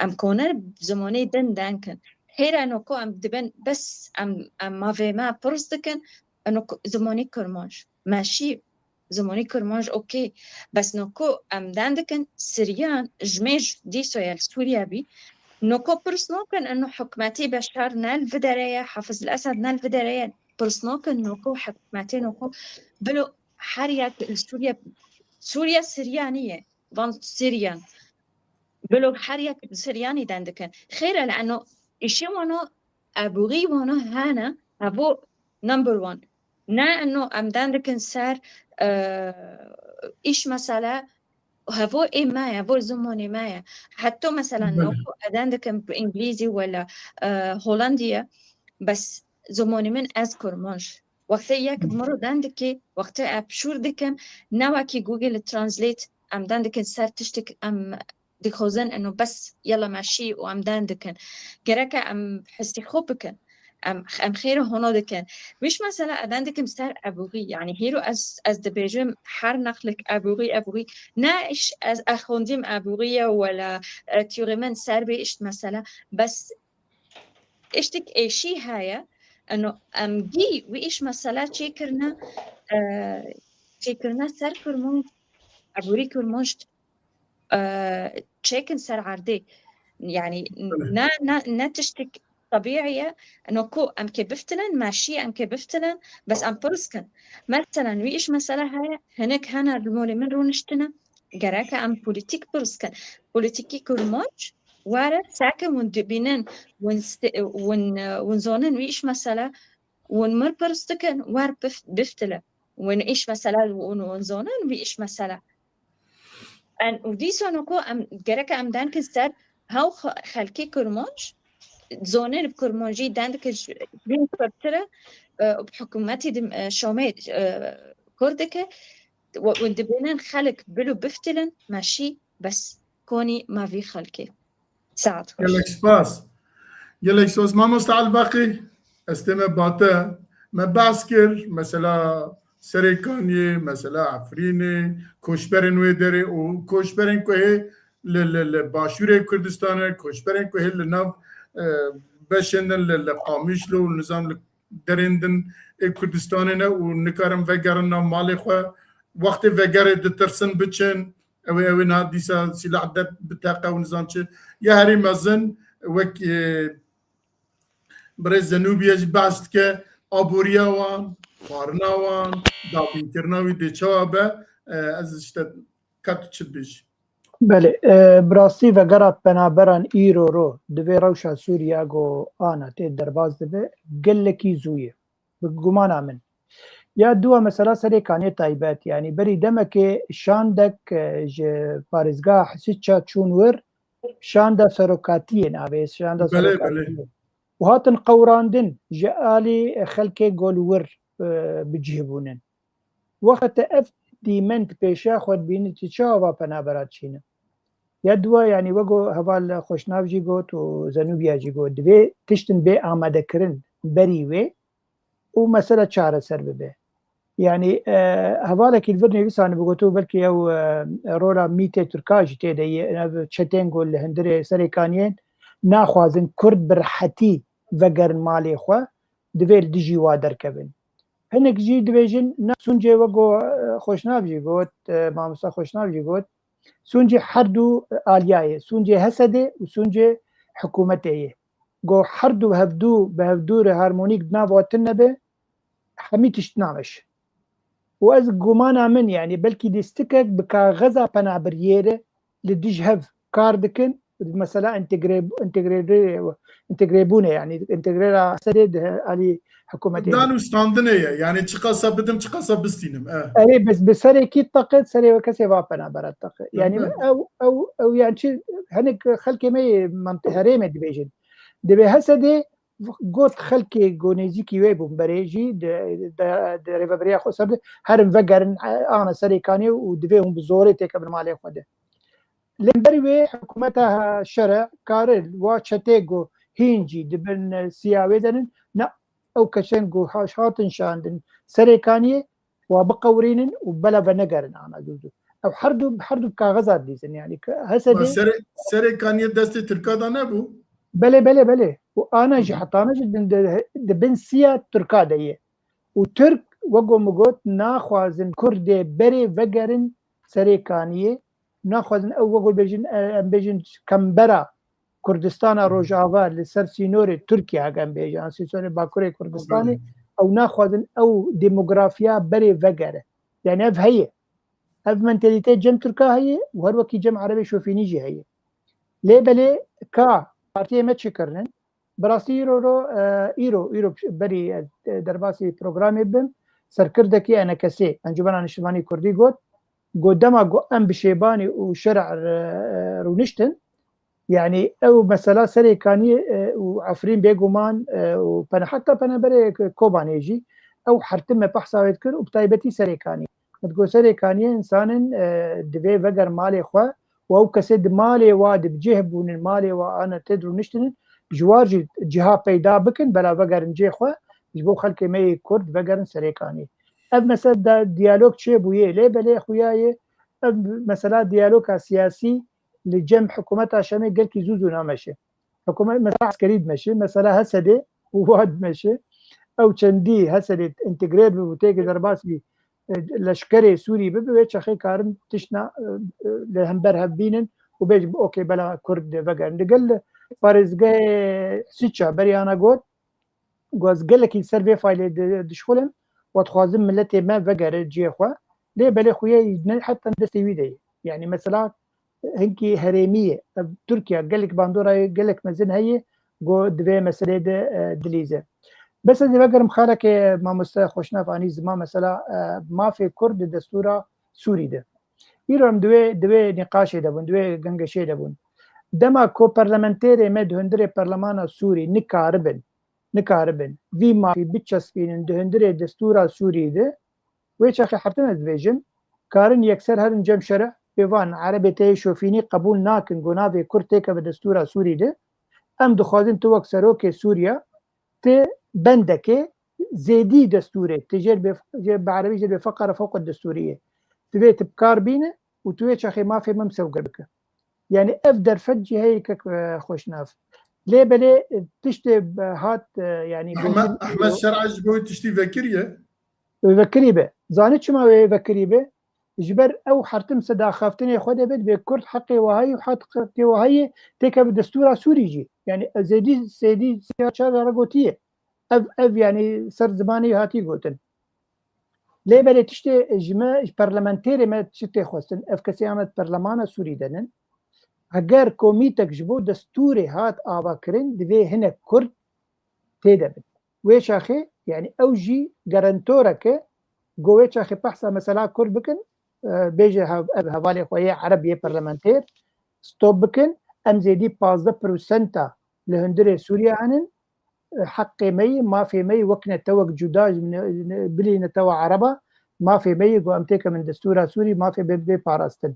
أم كونر بزماني داندكن هيرا نوكو أم دبن بس أم ما في ما برصدكن أنو زماني كرمانج ماشي زماني كرمانج أوكي بس نوكو أم داندكن سريان جميج ديسو يا سوريا بي نوكو برسنوكن انه حكماتي بشار نال فدرية حافظ الاسد نال فدرية برسنوكن نوكو حكماتي نوكو بلو حرية سوريا سريانية فانت سريان بلو حرية سرياني داندكن خيرا لانه اشي وانو ابوغي وانو هانا ابو نمبر 1 نا انه ام داندكن سار ايش مسألة هفو إيه مايا هفو زموني مايا حتى مثلا نوكو أداندك بإنجليزي ولا هولندية بس زموني من أذكر منش وقت ياك بمرو داندكي وقت أبشور دكم نواكي جوجل ترانزليت أم داندكن سار تشتك أم ديخوزن إنه بس يلا ماشي وأم داندكن جراكا أم حستي خوبكن أم خيره هنا دكان مش مثلا أداندك مستار أبوغي يعني هيرو از دبيجم حر نخلك أبوغي ناش از أخونديم أبوغية ولا تيوريمن سربي إشت مثلا بس إشتك إيشي هايا إنه أم جي وإيش مثلا تشيكرنا سر كرمون أبوري كرمونشت تشيكن سر عردي يعني نا تشتك طبيعية انه كو ام كبفتلن ماشي ام كبفتلن بس ام برسكن مثلا ويش مسألة هاي هناك هنا المولي من رونشتنا جراكا ام بوليتيك برسكن بوليتيكي كرموج وارد ساكن وندبينن ونزونن ويش مسألة ونمر برستكن وار بفتلن ونعيش مسألة ونزونن ويش مسألة ان ودي سونوكو ام جراكا ام دانكن ستار هاو خلكي كرموج زونين بكرمونجي داندك بين كبترة بحكوماتي شوميت كردك وندبينن خلق بلو بفتلن ماشي بس كوني ما في خلقي ساعد خوش يلك سباس يلك سوس ما مستعد باقي استمع باتا ما باسكر مثلا سريكاني مثلا عفريني كوشبرن ويدري وكوشبرن كوهي لباشوري كردستان كوشبرن كوهي لناف بشندن لقاميش له النظام درندن كردستاننا ونكارم فجرنا مالي خو وقت فجر دترسن بتشن او ناديسا سلاح بتاقه ونظام يا هري مزن وك برز جنوبيج باستك ابوريا وان خارنا وان دابين كرناوي دي چوابه از اشتد كاتش بيج بله براستی و گرات بنابران ایرو رو دوی روشا سوریا گو آنا تی درباز دوی گلکی زویه بگمان من یا دو مثلا سری کانی تایبت یعنی بری دمک شاندک پارزگاه حسیچا چون ور شاندا سروکاتیه ناویس شاندا سروکاتیه و هاتن قوراندن جالی خلکی گول ور بجهبونن وقت اف دیمنت پیشا خود بینی تی چاوا بنابرات چینه يدوا يعني وجو هبال خوشناف جي جوت وزنوبيا جي جوت دبي تشتن بي آماده كرن بريوي ومسألة شعر سر به يعني هبالك الفرني بيسان بقولتو بلكي او رولا ميتة تركاج تيدي تشتين اللي هندري سريكانيين ناخوازن كرد برحتي فقر مالي خوا دبيل ديجي وادر كبن هنك جي دبيجن سونجي وقو خوشناف جي قوت مامسا خوشناف جي قوت سونجي حردو آلياي سونجي هسده وسونجي حكومتي قو حردو بهفدو هارمونيك ناف واتنبه حميتش نامش واز قمانا من يعني بلكي ديستكك بكاغزا بنابرييره لديجهف كاردكن مثلا انتجريبونه يعني انتجريرا سدد علي حكومتين دانو ستاندنية يعني تقصى بدم تقصى بستينم اي بس بسري كي طاقت سري وكسي فابنا برا طاقت يعني او يعني شي هنك خلكي مي منطقه هريمه ديفيجن دبي هسدي قوت خلكي جونيزيكي ويبو مبريجي د ريفابريا خو سبد هرم فقرن انا سري كاني ودفيهم بزوري تيك بالمالي خده لمبري حكومتها شرع كارل واتشتيغو هينجي دبن سياوي دن نا او كشنغو هاشاتن شاندن سري كاني وبقورين وبلا بنقرن انا دوزو او حردو كاغزات ديزن يعني هسدي سري كاني دستي تركادا نبو بله وانا جي حطانا جدا دبن سيا تركا ديه وترك وقو مقوت ناخوازن كردي بري فقرن سري كانيه ناخوازن او وقو بيجن كمبرا كردستان روجافا لسر سينوري تركيا كان بيجان سيسوني باكوري كردستاني او ناخوازن او ديموغرافيا بري فقره يعني اف هي اف منتاليتي جم تركا هي وهر وكي جم عربي شوفيني جي هي ليه بلي كا بارتي ما تشكرن براسي ايرو بري درباسي بروجرامي بم سركردكي انا كسي انجمن نشماني كردي قوت قدما قو ام بشيباني وشرع رونشتن يعني او مثلا سري كاني وعفرين بيقومان وبنا حتى بنا بري كوبانيجي او حرتم بحثا يذكر وبتايبتي سري كاني تقول سري كاني انسان دبي فقر مالي خوا وهو كسد مالي واد بجهبون المالي وانا تدرو نشتن جوار جهه پیدا بکن بلا وگرن جه خو جبو خلک می کرد وگرن سریکانی اب مثلا دیالوگ چه بويه ليه بلي خوياي مثلا دیالوگ سیاسی لجمع حكومتها شامي قال كي زوزو نامشي حكومه مثلا عسكري ماشي مثلا هسدي وواد ماشي او چندي هسدي انتجريت بوتيك درباسي لشكري سوري ببيتش اخي كارن تشنا لهمبر هبينن وبيج اوكي بلا كرد وگرن قال فارزگاه سيتشا بريانا قد قاز قال لك السيرفي فايل دشخولم وتخوازم ملتي ما وقر جي خوا ليه بلي خويا حتى ندستي ويدي يعني مثلا هنكي هريميه تركيا قال لك باندورا قال لك مزن هي قو دبي مسألة دليزه بس اللي بقر مخالك ما مستوى خوشنا فاني زمان مثلا ما في كرد دستورة سوري ده يرم دوي نقاش دبون دوي گنگشي دبون دما کو پارلمانتيري مد هندري برلمان سوري نكاربن في ما في بتشسبين هندري دستورة سوري ده ويش اخي حرتنا دفيجن كارن يكسر هرن جم شرع بيوان عربي تي شوفيني قبول ناكن قنافي كرتيك بدستورة سوري ده ام دخوازن تو اكسروك سوريا تي بندك زيدي دستوري تجير بعربي جير بفقرة فوق الدستورية تبيت بكار بينه وتويش اخي ما في ممسو قبك يعني افدر فجي هيك خوشناف ليه بلي تشتي هات يعني احمد شرع جبوي تشتي فكريه فكري به زانت شو ما فكري به جبر او حرتم صدا خافتني خده بيت بكرد حقي وهي وحقي وهي تيك بدستور سوري جي يعني زيدي سياسه رغوتيه اف يعني سر زماني هاتي قوتن ليه بلي تشتي جماع برلمانتيري ما تشتي خوستن اف كسيامه برلمان سوري دنن اگر کومیتک جبو دستوري هات آباكرين دي هنا كرد تيدبن ويش اخي يعني اوجي جارنتورك جويش اخي بحثا مثلا كرد بكن بيجي هوالي خويا عربي برلمانتير ستوب بكن ام زيدي 15% لهندري سوريا عنن حقي مي ما في مي وكنا توك جداج بلي نتوى عربة ما في مي جو امتيك من دستورة سوري ما في بي باراستن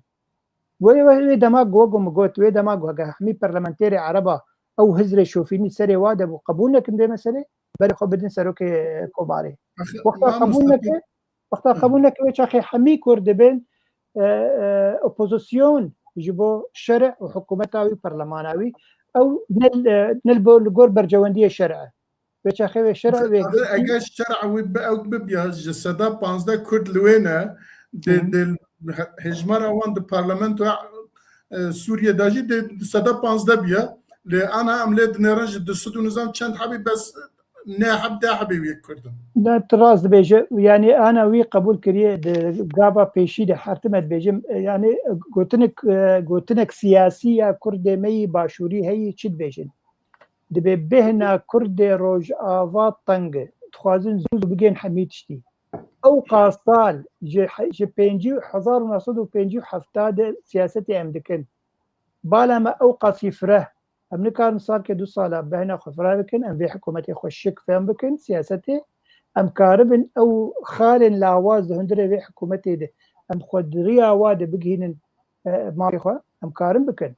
وی دما گوگم گوت وی دما گوگه همی پارلمانتری عربا او هزر شوفینی سری واده و قبول نکن به مسئله بله خب بدین سروک کوباره وقتا قبول نکه چاخی همی کرده بین اپوزیسیون جبو شرع و حکومتاوی پارلماناوی او نل بول برجواندی شرع بچاخي شرع اگر شرع او ببياج صدا 15 كرد لوينه دل هجمار اوان د پارلمنت سوريا داجي د صدا 15 بيا لانا عملت نرج د صدو نظام چند حبيب بس نه حبدا حبيبي كردن لا تراز بيجي يعني انا وي قبول كريه غابا بيشي ده حرتمت بيجم يعني قلتنك سياسيه كردمي باشوري هي چد بيجن دبي بهنا كرد روج آوات طنگ تخوازن زوز بگين حميدشتي او قاصال جي بينجي 1957 سياستي امدكن بالا ما او قصيفره امريكان صار كدو صالة بهنا خفرا بكن ام في حكومتي خوشك فهم بكن سياستي ام كاربن او خال لاواز هندري في حكومتي ده ام خدريا واد بگين ماريخوا ام كارم بكن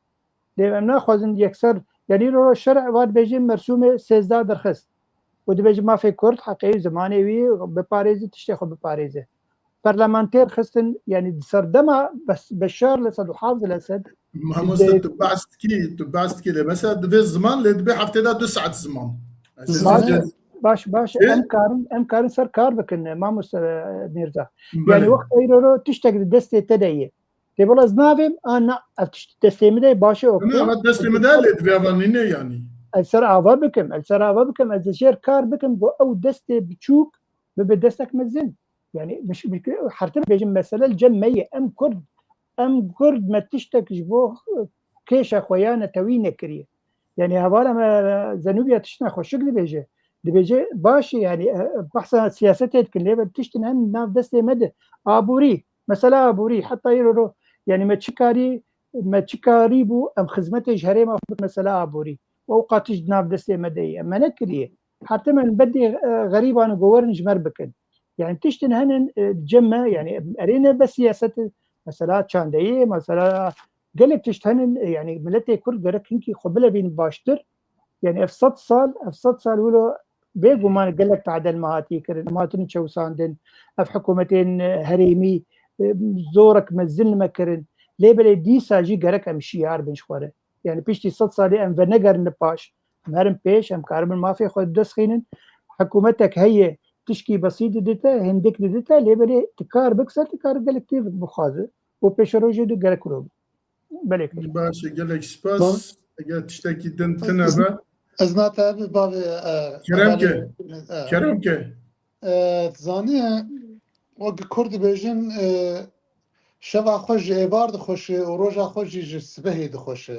دي ام ناخذن يكسر يعني لو الشرع واد بيجي مرسومه 13 درخست ودي بيجي ما في كرد حقيقي زماني وي بباريزي تشتخو بباريزي برلمانتير خستن يعني سردما بس بشار لسد وحافظ الاسد ما مست تبعست كده بس في الزمان اللي تبي حفتها 9 زمان باش ام كارن سر كار بكن ما مست ميرزا يعني وقت يرو تشتغل دستي تدعي تبغى زنافم انا تستمدي باشا اوكي انا تستمدي اللي تبي افنيني يعني السرعه بكم الزشير كار بكم او دستي بتشوك بدستك مزن يعني مش حرتم بيجي مساله الجمعيه ام كرد ما تشتك جبوه كيش اخويانا توينه كريه يعني هذا ما زنوبيا تشنا خوشك دي بيجي باش يعني بحث سياسته كلها بتشتن هم ناف دستي مد ابوري مثلا ابوري حتى يرو يعني ما تشكاري بو ام خدمته جهري ما مثلا ابوري واوقات جناب دستي مدي اما نكريه حتى من بدي غريب انا جوور نجمر بكن يعني تشتن هن جمع يعني ارينا بس سياسه مثلا شاندي مثلا قالك تشتهن يعني ملتي كل قالك هنكي قبله بين باشتر يعني افصد صال ولو بيقو ما قال لك تعدل مهاتي كرن مهاتن شو ساندن اف حكومتين هريمي زورك مزل مكرن ليه بلي دي ساجي قالك امشيار بنشوره يعني بيشتي صد صالي ام فنجر نباش مهرم بيش ام كارمن ما في خد دسخين حكومتك هي تشكي بسيط ديتا هندك ديتا ليه بلي تكار بكسر تكار قالك كيف بخازه وبيشروجي دو قالك روب بلي باش قالك سباس قالت تشتكي دنتنا ازنات باب كرمك تزانيه وقت كرد بيجن شبا خوش عبار دخوش و روژا خوش جي سبهي دخوش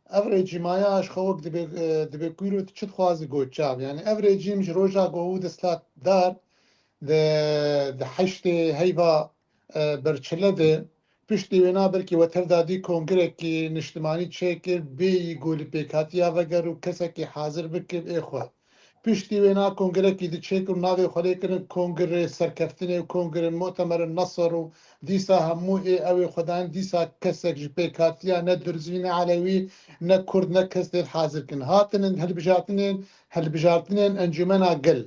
افريجي ماياش خوك دبي كيلو تشد خوازي قوتشاب يعني افريجي مش روژا قوود سلات دار ده حشتي هيبا برچلده پشتی وینا بلکی وتر دادی کنگرکی نشتمانی چکر بی گولی پیکاتیا وگر و کسی حاضر بکر ایخوا پشتی وینا کنگرکی دی چکر ناوی خالی کنن کنگر سرکفتنه و کنگر مؤتمر النصر و دیسا همو اوی خدان دیسا کسی جی پیکاتیا نه درزوین علوی نه کرد نه کسی حاضر کن هاتنن هل بجارتنن انجمن اقل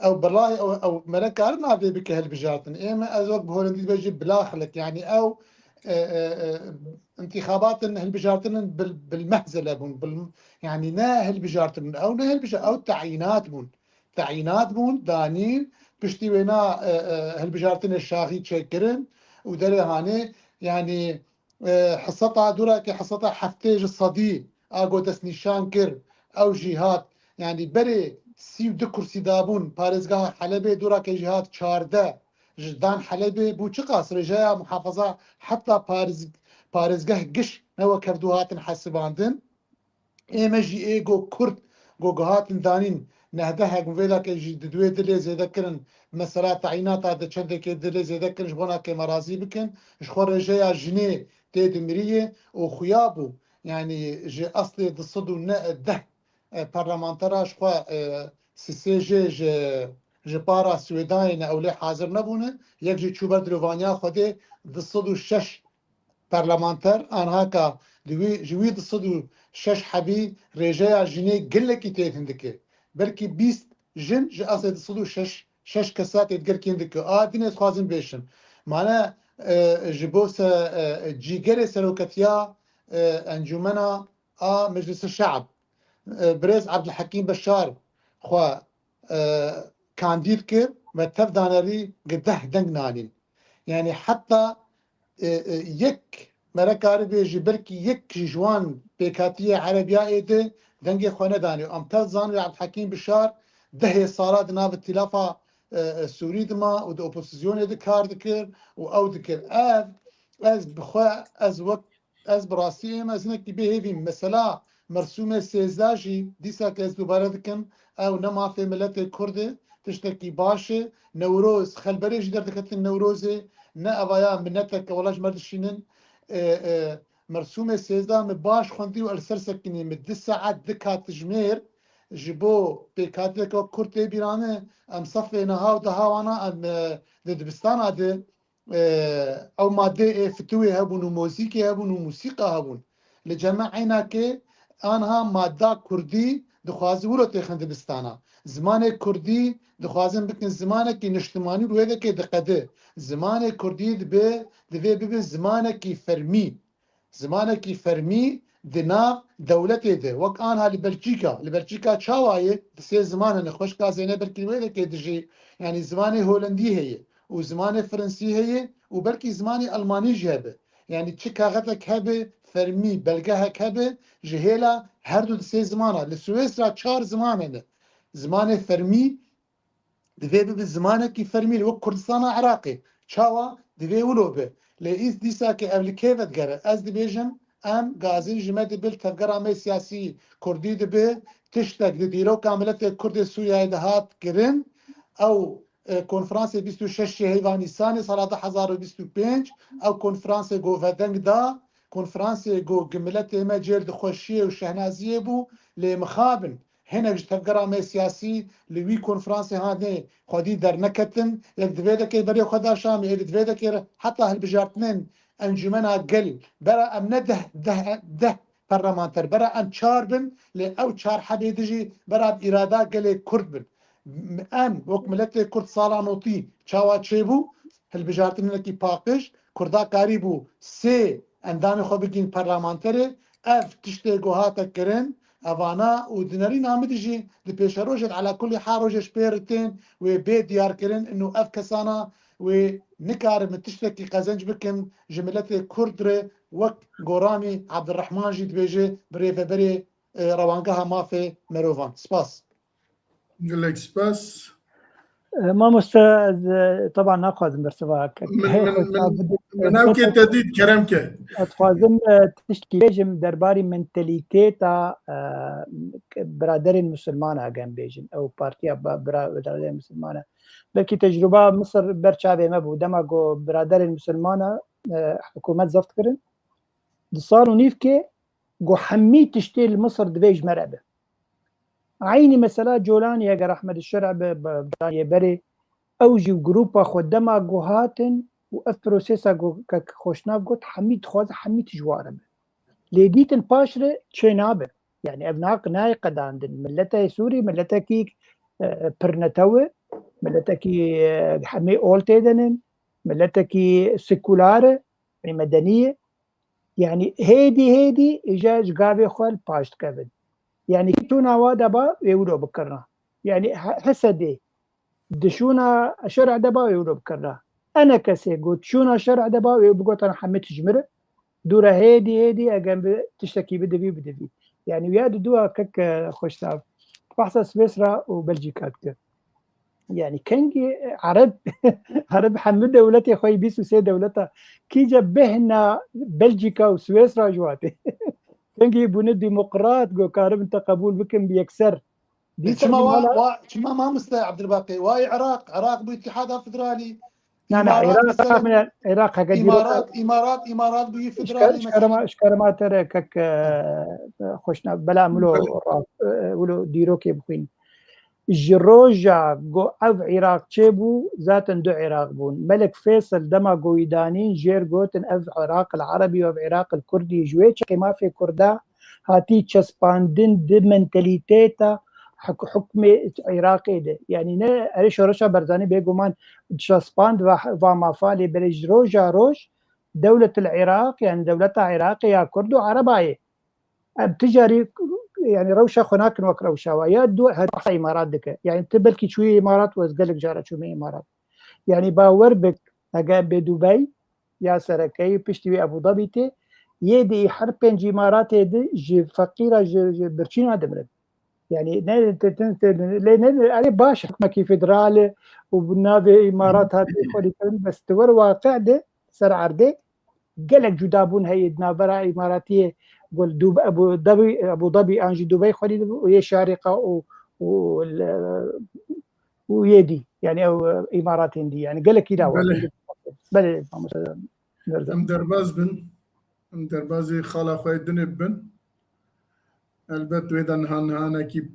او بالله او ملك ارنا بك هالبجارتن اما ازوق بهولندي بيجي بلاخلك يعني او انتخابات هالبجارتن بالمهزله يعني نا هالبجارتن او نا او تعيينات بون دانين بشتي وينا هالبجارتن الشاغي تشكرن ودري هاني يعني حصتها دوراكي حصتها حفتيج الصدي اقو دس نشان كر او جهات يعني بري 32 كرسي دابون بارزگاه حلبه دورا که جهات 14 جدان حلبه بو چه قاصر جایا محافظه حتى بارزگاه گش نو كردوهاتن حسباندن ایمجی ایگو کرد گوگهاتن دانین نهده هاگم ویلا که جی دوی دلی زیده کرن مثلا تعینات ده چنده که دلی زیده کرن جبونا که مرازی بکن جخور جایا جنه تید مریه و خیابو يعني جي اصلي ضصدو ده پارلمانتراش خو سیسیجی جی پارا سویدانی اولی حاضر نبونه یک جی چوبر دروانیا خوده 206 برلمانتر آنها که جوید صدو شش حبی رجاء جنی گله کی تیت هندکه بلکه 20 جن جاسد صدو شش کسات ادگر کی هندکه آدین خوازم بیشن معنی جبوس جیگر سروکتیا انجمنا مجلس الشعب برز عبد الحكيم بشار خوا كانديد كر متف دانري قده دنگ نانين يعني حتى يك مركاري بيجي بركي يك جوان بيكاتية عربية ايده دنگي خوانه داني ام تزان عبد الحكيم بشار ده صارات ناف التلافة سوري دما ود اوبوزيسيون ايده كار دكر و او دكر از بخوا از وقت از براسي از نكي بهيفي مثلا مرسوم سيزاجي ديسا كاز دوباره دكن او نما في ملت كرد تشتكي باشه نوروز خلبري جدر دكتن نوروزي نه اویا منتك ولاش مردشينن مرسوم سيزا باش خوندي و السر سكني من 10 ساعات دكات تجمير جبو بكاتك كرد بيرانه ام صفي نهاو دهاوانا ام دبستان هذا او ماده فتوي هبون وموسيقى هبون وموسيقى هبون لجماعنا كي آنها ماده کردی دخوازی ولو تخند بستانا زمان کردی دخوازن بکن زمانه کی نشتمانی روی ده که دقده زمان کردی دبه زمانه کی فرمی دنا دولت ده وقت آنها لبلجیکا چاوایه دسه زمانه نخوش کازینه برکی روی ده که دجی يعني زمان هولندي هي وزمان فرنسي هي وبلكي زمان ألماني جهبه يعني تشيكاغتك هبه فرمي بلغهك هبه جهيلا هردو دسي زمانه لسويسرا 4 زمانه زمان فرمي دفي بالزمانه كي فرمي لو كردستان عراقي تشاوا دفي ولوبه لئيس ديسا كي قبل كيفت قرا از ديفيجن ام غازي جمد بال تفقرامي سياسي كردي دبه تشتك ديرو كاملة كرد سوريا دهات كرن او کنفرانس 26 هیوان نیسان سال 2025 او کنفرانس گو ودنگ دا کنفرانس گو گملت ما جلد خوشی و شهنازیه بو لمخابن هنا تفقرام سیاسی لوی کنفرانس هانه خودی در نکتن یک دویده که بری خدا شام یک دویده که حتی هالبجارتنين انجمن قل برا ام ده برلمانتر برا ام 4 بن او 4 حبيدجي برا اراده قل كرد بن ام وقت ملت کرد سالا نوتی چاوا چیبو هالبجارتن لکی پاکش کردا کاریبو سه اندام خو بگین پارلمانتره اف تشته گوهاتا کرن اوانا و دنری نامدجی دی پیش روجت على كل حال روجش بيرتين و بي ديار کرن انه اف كسانا و نكار متشتكي قزنج بكن جملت كردره وقت غورامي عبد الرحمن جيت بيجي بري روانگها مافي مروفان سپاس لك سباس ما مستعد طبعا ناخذ برسواك من اوكي تديد كرمك اتخازم تشتكي بيجم درباري منتاليتيتا برادر المسلمان اگم بيجن او بارتيا برادر المسلمان بلكي تجربه مصر برشابه ما بو دماغو برادر المسلمان حكومه زفت كرن صاروا نيفكي جو حمي تشتي مصر دبيج مرابه عيني مثلا جولاني اگر احمد الشرع بري اوجي جروبا خدما جوهاتن واف بروسيسا جو خوشناف قلت حميد خوازه حميد جوارب ليديتن باشره تشينابه يعني ابناق نايقه عند ملتها سوري ملتها كي برنتوه ملتها كي حمي اولتيدن ملتها كي سيكولاره يعني مدنيه يعني هيدي اجاج قابي خال باشت كبد يعني كتونا وادبا يولو بكرنا يعني حسدي دشونا شرع دبا يولو بكرنا انا كسي قلت شونا شرع دبا ويبقوت انا حميت جمره دورا هيدي اجنب تشتكي بدبي يعني وياد دوا كك خوشتاف بحث سويسرا وبلجيكا كتير يعني كنجي عرب حمد دولتي اخوي بيسو سي دولتها كي جبهنا بلجيكا وسويسرا جواتي كنجي بون ديمقراط جو كارب انت قبول بكم بيكسر دي ما مستوى عبد الباقي واي عراق باتحاد فدرالي نعم عراق من العراق امارات بي فدرالي اشكر ما ترى كك خوشنا بلا ملو ولو ديرو كي بخين جروجا جو أف عراق تشيبو ذاتن دو عراق بون ملك فيصل دما قويدانين جير قوتن أف عراق العربي وأف عراق الكردي جويتش ما في كردا هاتي تشسباندن دي منتاليتيتا حكم عراقي ده يعني نه أريش رشا برزاني بيقومان تشسباند وما فالي بريج روجا روج دولة العراق يعني دولتها عراقي يا كرد وعرباية بتجاري يعني روشة هناك وك روشة ويا دو هذا إمارات دك يعني تبلكي شوية إمارات وزقلك جارة شو من إمارات يعني باور بك أجا بدبي يا سركي بيشتوي أبو ظبي تي يدي حربين جي إمارات يدي جي فقيرة جي برشين هذا مرد يعني لين عليه باش حكمة كي فدرالي وبنابي إمارات هذه خلي بس تور واقع ده سر عرده قالك جدابون هي نابرة إماراتية قول دوب أبو ظبي أنجي دبي خلي وهي شارقة ويدي يعني أو إمارات هندي يعني قالك لا بله ام درباز بن ام دربازي خالا خوي دنب بن البت ويدن هانا كي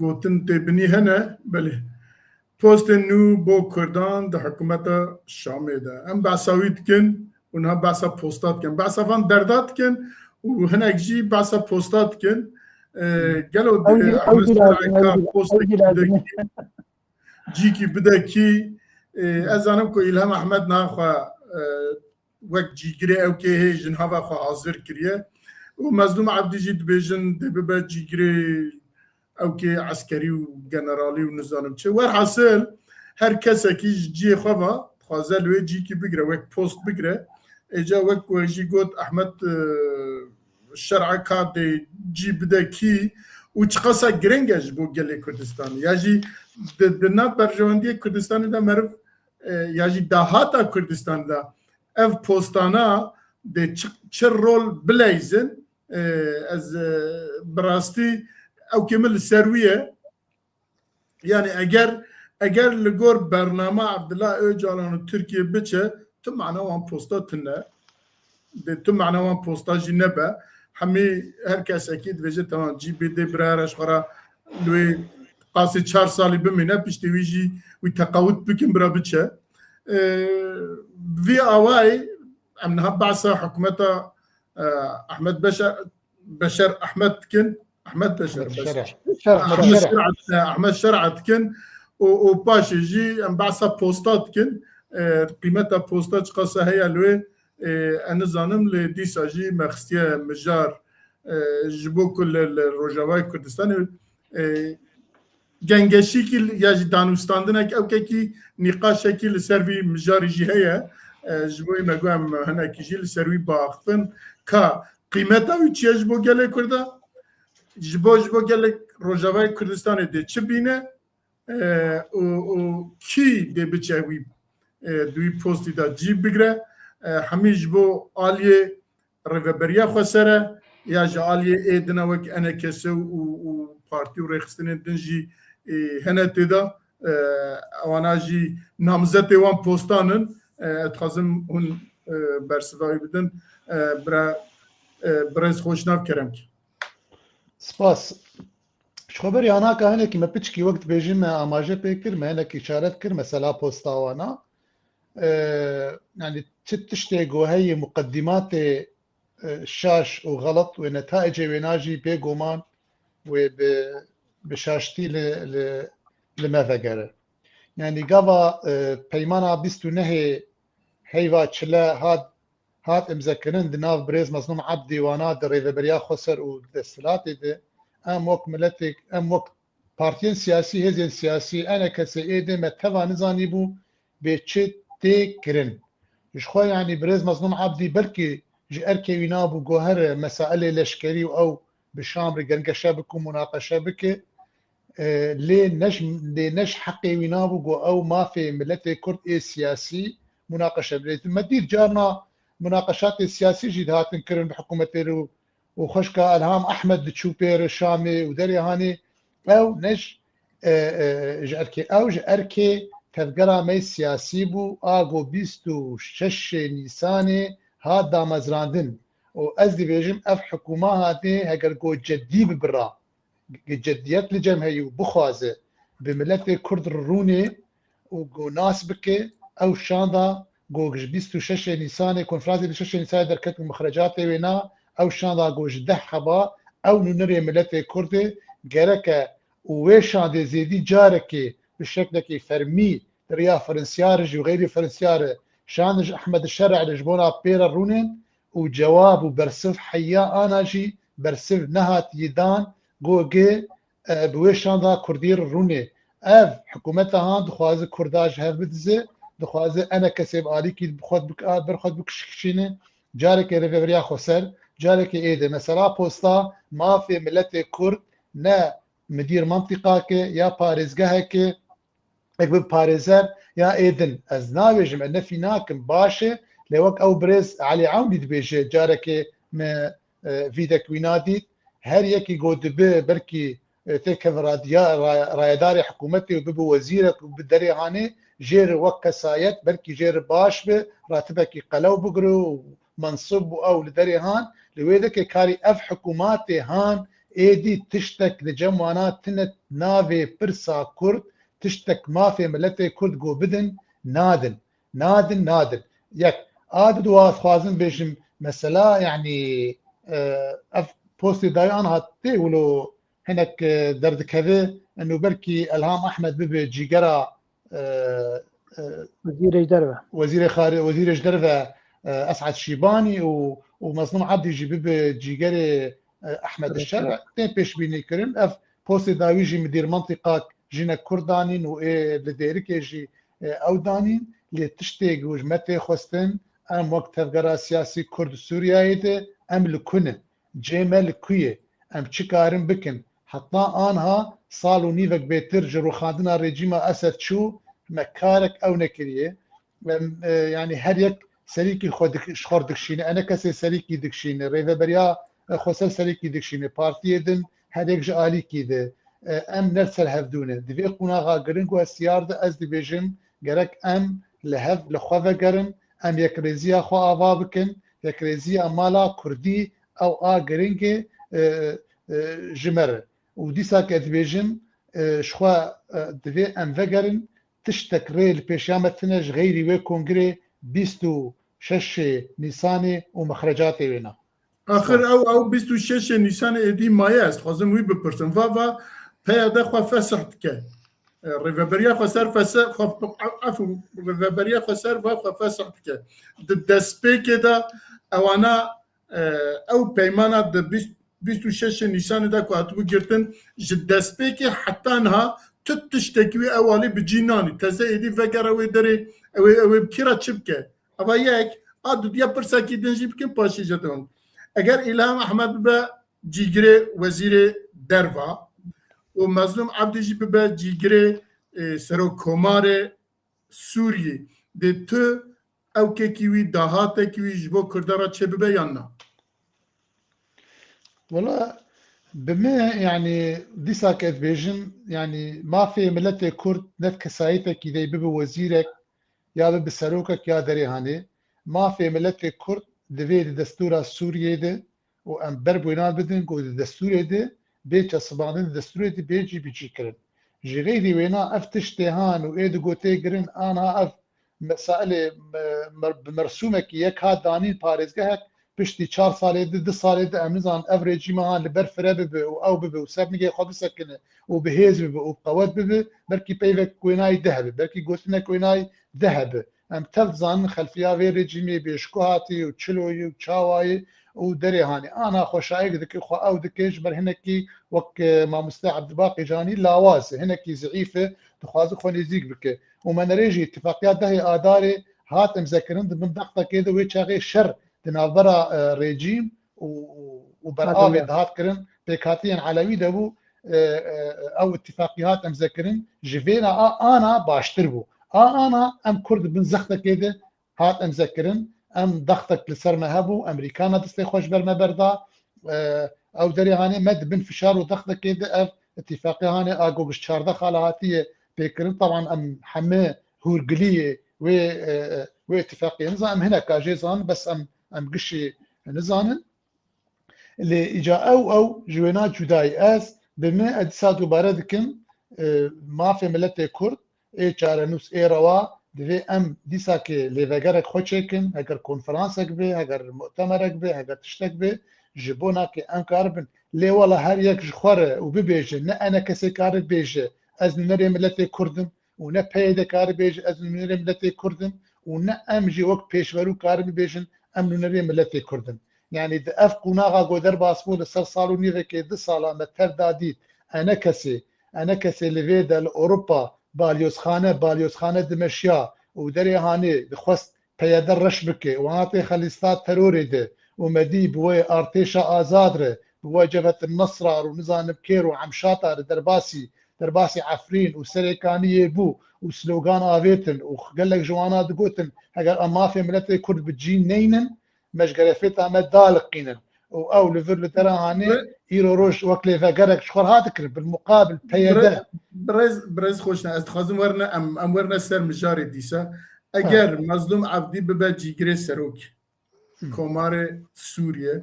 قوتن تبني هنا بله پوست نو بو كردان ده حكومة الشامي ده ام بعساويت كن ونها بعسا بوستات كن بعسا فان دردات كن وهناك جي بعسا بوستات كن قالوا بوست جيكي بدكي ازانمكو إلهام أحمد ناخوا وقت جيجري او كي هي جنهاوا خوا حاضر كريه ومظلوم عبدي جيد بيجن دببا جيجري او كي عسكري وجنرالي ونظام تشي والحاصل هر كسا كي جي خوا خوازل وي جي كي بيجرا وقت بوست بيجرا اجا وقت وجي قلت احمد الشرع كاد جي بدكي وتقصا جرينجاج بو جلي كردستان ياجي دنا برجواندي كردستان دا مرف ياجي دهاتا كردستان دا اف پوستانا ده چه رول بلایزن از براستی او کمل سرویه يعني اگر لگور برنامه عبدالله اوجالان ترکیه بچه تو معنا وان پوستات نه ده تو معنا وان پوستاجی نبه همه هر کس اکید وجه تمام جی بی دی برایرش خورا لوی قاسی 4 سالی بمینه پشتی ویجی وی تقاوت بکن برا بچه في اواي امنها بعثة حكومتها احمد بشر احمد كن احمد بشر احمد شرعت كن وباش يجي ام بعثة بوستات كن قيمتها بوستات قصة هي لوي انا زانم لديسا جي مخستيا مجار جبو كل الرجواي كردستاني جنگشی کی یا دانوستاندن که او کی نقاش کی لسروی مجاری جهه جبوی مگم هنا کی جل سروی باختن کا قیمتا و چیز بو گله کرده جبو گله روجاوای کردستان ده چه بینه او کی ده بچوی دوی پستی دا جیب بگره همیش بو آلیه رهبریه خسره یا جالیه ایدنا وک انا کسو و پارتی و رخصتن دنجی هنا تدا وانا جي نامزت وان پوستانن تخازم هون برسداوی بدن برز خوشناف کرم کی سپاس خبری انا که هنه کی مپچ کی وقت بیجیم ما آماجه پیکر ما هنه کی اشارت کر مثلا پوستاوانا يعني تشتي هي مقدمات الشاش وغلط ونتائج وناجي بيجومان وبشاشتي لماذا قال يعني قبا بيمانا بيستو نهي هيوا تشلا هاد مذكرين دناف بريز مظلوم عبدي وانا دريفا بريا خسر ودستلاتي دي ام وك ملتك ام وك بارتين سياسي هزين سياسي انا كسيدي متفا نزاني بو بيتشي تي كرن يشخوا يعني بريز مظلوم عبدي بلكي جي اركي وينابو جوهر مسائل لشكري او بالشامر قنقشة بكو مناقشة بك ليه نش حقي وينابو او ما في ملتي كرد سياسي مناقشة بليت مدير جارنا مناقشات السياسي جيد هاتن كرن بحكومة وخشكا الهام احمد تشوبير الشامي ودري هاني او نش جاركي او جاركي تفقرا مي سياسي بو اغو بيستو شش نيساني هادا مزراندن وازدي بيجم اف حكومه هاتي هكر جو جدي ببرا جديات لجمهي وبخوازه بملت كرد الروني وجو ناس بك او شاندا جوج 26 نيسان كونفرانس 26 نيسان دركت مخرجات وينا او شاندا جوج ده حبا او نري ملت كرد جرك ويشان دي زيدي جارك بالشكل فرمي ريا فرنسيار وغير فرنسيار شان احمد الشرع لجبونا بير الرونين وجواب وبرسف حيا انا جي برسف نهات يدان جوجي بويشان دا كردير الروني اف حكومتها دخواز كرداج هف بدزه دخواز انا كسب عليكي بخود بك برخود بكشينه جارك ريفيريا خسر جارك ايده مثلا بوستا ما في ملت كرد نا مدير منطقه يا باريزگاه اكبر باريزر يا ايدن از ناويجم ان في ناكم باشه لوك او بريز علي عوني دبيجه جارك ما فيدك وينادي هر يكي قود بركي تكن رايداري حكومتي وببو وزيرك وبدري هاني جير وكسايت بركي جير باش به راتبك قلو بقرو منصب او لدري هان لويدك كاري اف حكوماتي هان ايدي تشتك لجموانات تنت نافي برسا كرد تشتك ما في ملتي كرد جو بدن نادن يك عادد واث خوازن بيجم مثلا يعني اف بوستي دايان هاتي ولو هناك درد كذا انه بركي الهام احمد ببي جيجرا وزير جدربه اسعد شيباني ومظلوم عبد يجي ببي جيجري احمد الشرع تين بيش بيني كرن اف بوستي داويجي مدير منطقه جينا كردانين و لديرك يجي اودانين اللي تشتيق وجمتي خوستن ام وقت تفقرا سياسي كرد سوريا ام لكونه جيمل كويه ام تشكارن بكن حتى انها صالو نيفك بيتر جرو خادنا ريجيما اسد شو مكارك او نكريه يعني هريك سريكي خودك شخور دكشيني انا كسي سريكي دكشيني ريفا بريا خوسل سريكي دكشيني بارتي دن هريك جالي كده ام نرسل هفدونه دفي قناغا قرنقو السيار ده از ديفيجن قرك ام لهف لخوفا قرن ام يكريزيا خو آوا بكن يكريزيا مالا كردي او قرنقي جمر وديسا كدفيجن شخوا دفي ام فقرن تشتك ريل بيشامتنج غيري وي كونغري 26 نيساني ومخرجاتي وينا آخر او 26 نيسان ادي مايا است خازم وي بپرسن و پیاده خو فسحت که ریوبریا خسر فسح خو عفوا ریوبریا خسر و خو فسحت که دسپیک دا اوانا او پیمانه د 26 نيسان دا كاتبو جرتن جدسبيكي حتى انها تتشتكي اولي بجيناني تزايدي فكره ويدري او بكيرا تشبكه ابا ياك ادو يا برساكي دنجي بكن باشي جدون اگر الهام احمد با جيجري وزير دروا ومظلوم عبدي جي با جيجري سرو كومار سوري دي تو او كيوي دهات كيوي جبو كردارا تشبه يانا والله بما يعني ديسا كادفيجن يعني ما في ملت كرد نت كسايتك إذا ببو وزيرك يا ببو سروكك يا دريهاني ما في ملت كرد دفي دستورة سوريا ده وأم بربوينان بدن قو دستورة ده بيتش صبانين دستورة ده بيجي كرن جريدي وينا افتشتهان وإيدو قوتي قرن أنا أف مسائل بمرسومك يك هاد دانين باريزگهك پشتی 4 ساله 2 ساله ده امنزان افریجی ما لبر فره به او به و سب میگه خود سکنه و به هیز به او قوت به برکی پیوک کوینای ذهب برکی گوتنه کوینای ذهب ام تفزان خلفیا و رژیمی بشکوهاتی و چلوی و چاوای و درهانی انا خوشایق دک خو او دکش بر هنکی وک ما مستعد باقي جاني لاواز هنکی ضعيفه تخواز خو نزيق بك ومن ريجي اتفاقيات ده اداري هات مذكرين من ضغطه كده ويتشاغي شر تناظر ريجيم وبرآبي دهات كرن بيكاتيا علوي دبو او اتفاقيات مذكرين جفينا انا باشتربو انا ام كرد بن زخته كده هات مذكرين ام ضغطك لسر مهبو امريكانا دستي خوش برما بردا او دري هاني مد بن فشار وضغطه كده اتفاقيه هاني اقوش شارده خالاتيه بيكرن طبعا ام حماه هورقليه و اتفاقيه نظام هنا كاجيزان بس ام قشي نزانن اللي اجا او جوينات جداي اس بما ادساد وباردكن ما في ملت كرد اي چارنوس اي روا دوی ام دیسا که لیوگرک خوچکن اگر کنفرانسک به اگر مؤتمرک به اگر تشتک به جبونا که ام کاربن لی والا هر یک جخوره و ببیجه نه انا کسی کار بیجه از نری ملت کردم و نه پیدا کار بیجه از نری ملت کردم و نه ام جی وقت پیشورو کار بیجن ام نری ملت کردم يعني اف قناغا قدر باسبول سر صالو نيفه كي دي صالا متر داديد انا كسي لفيدا لاوروبا باليوس خانه دمشيا ودري هاني بخوست بيدر رشبكي واناتي خليستات تروري دي ومدي بوي ارتيشا ازادره بوي جبهة النصرة ونظام بكير وعمشاطة درباسي عفرين وسريكانية بو وسلوغان آفيتن وقال لك جوانا دقوتن اگر اما في ملتي كرد بتجين نينن مش قرفت عمد دالقينن او لفر لترى هاني ايرو روش وكلي فقرك شخور هاتكر بالمقابل بيدا برز خوشنا استخازم ورنا ام ورنا سر مجاري ديسا اگر مظلوم عبدي ببا جيگري سروك كومار سوريا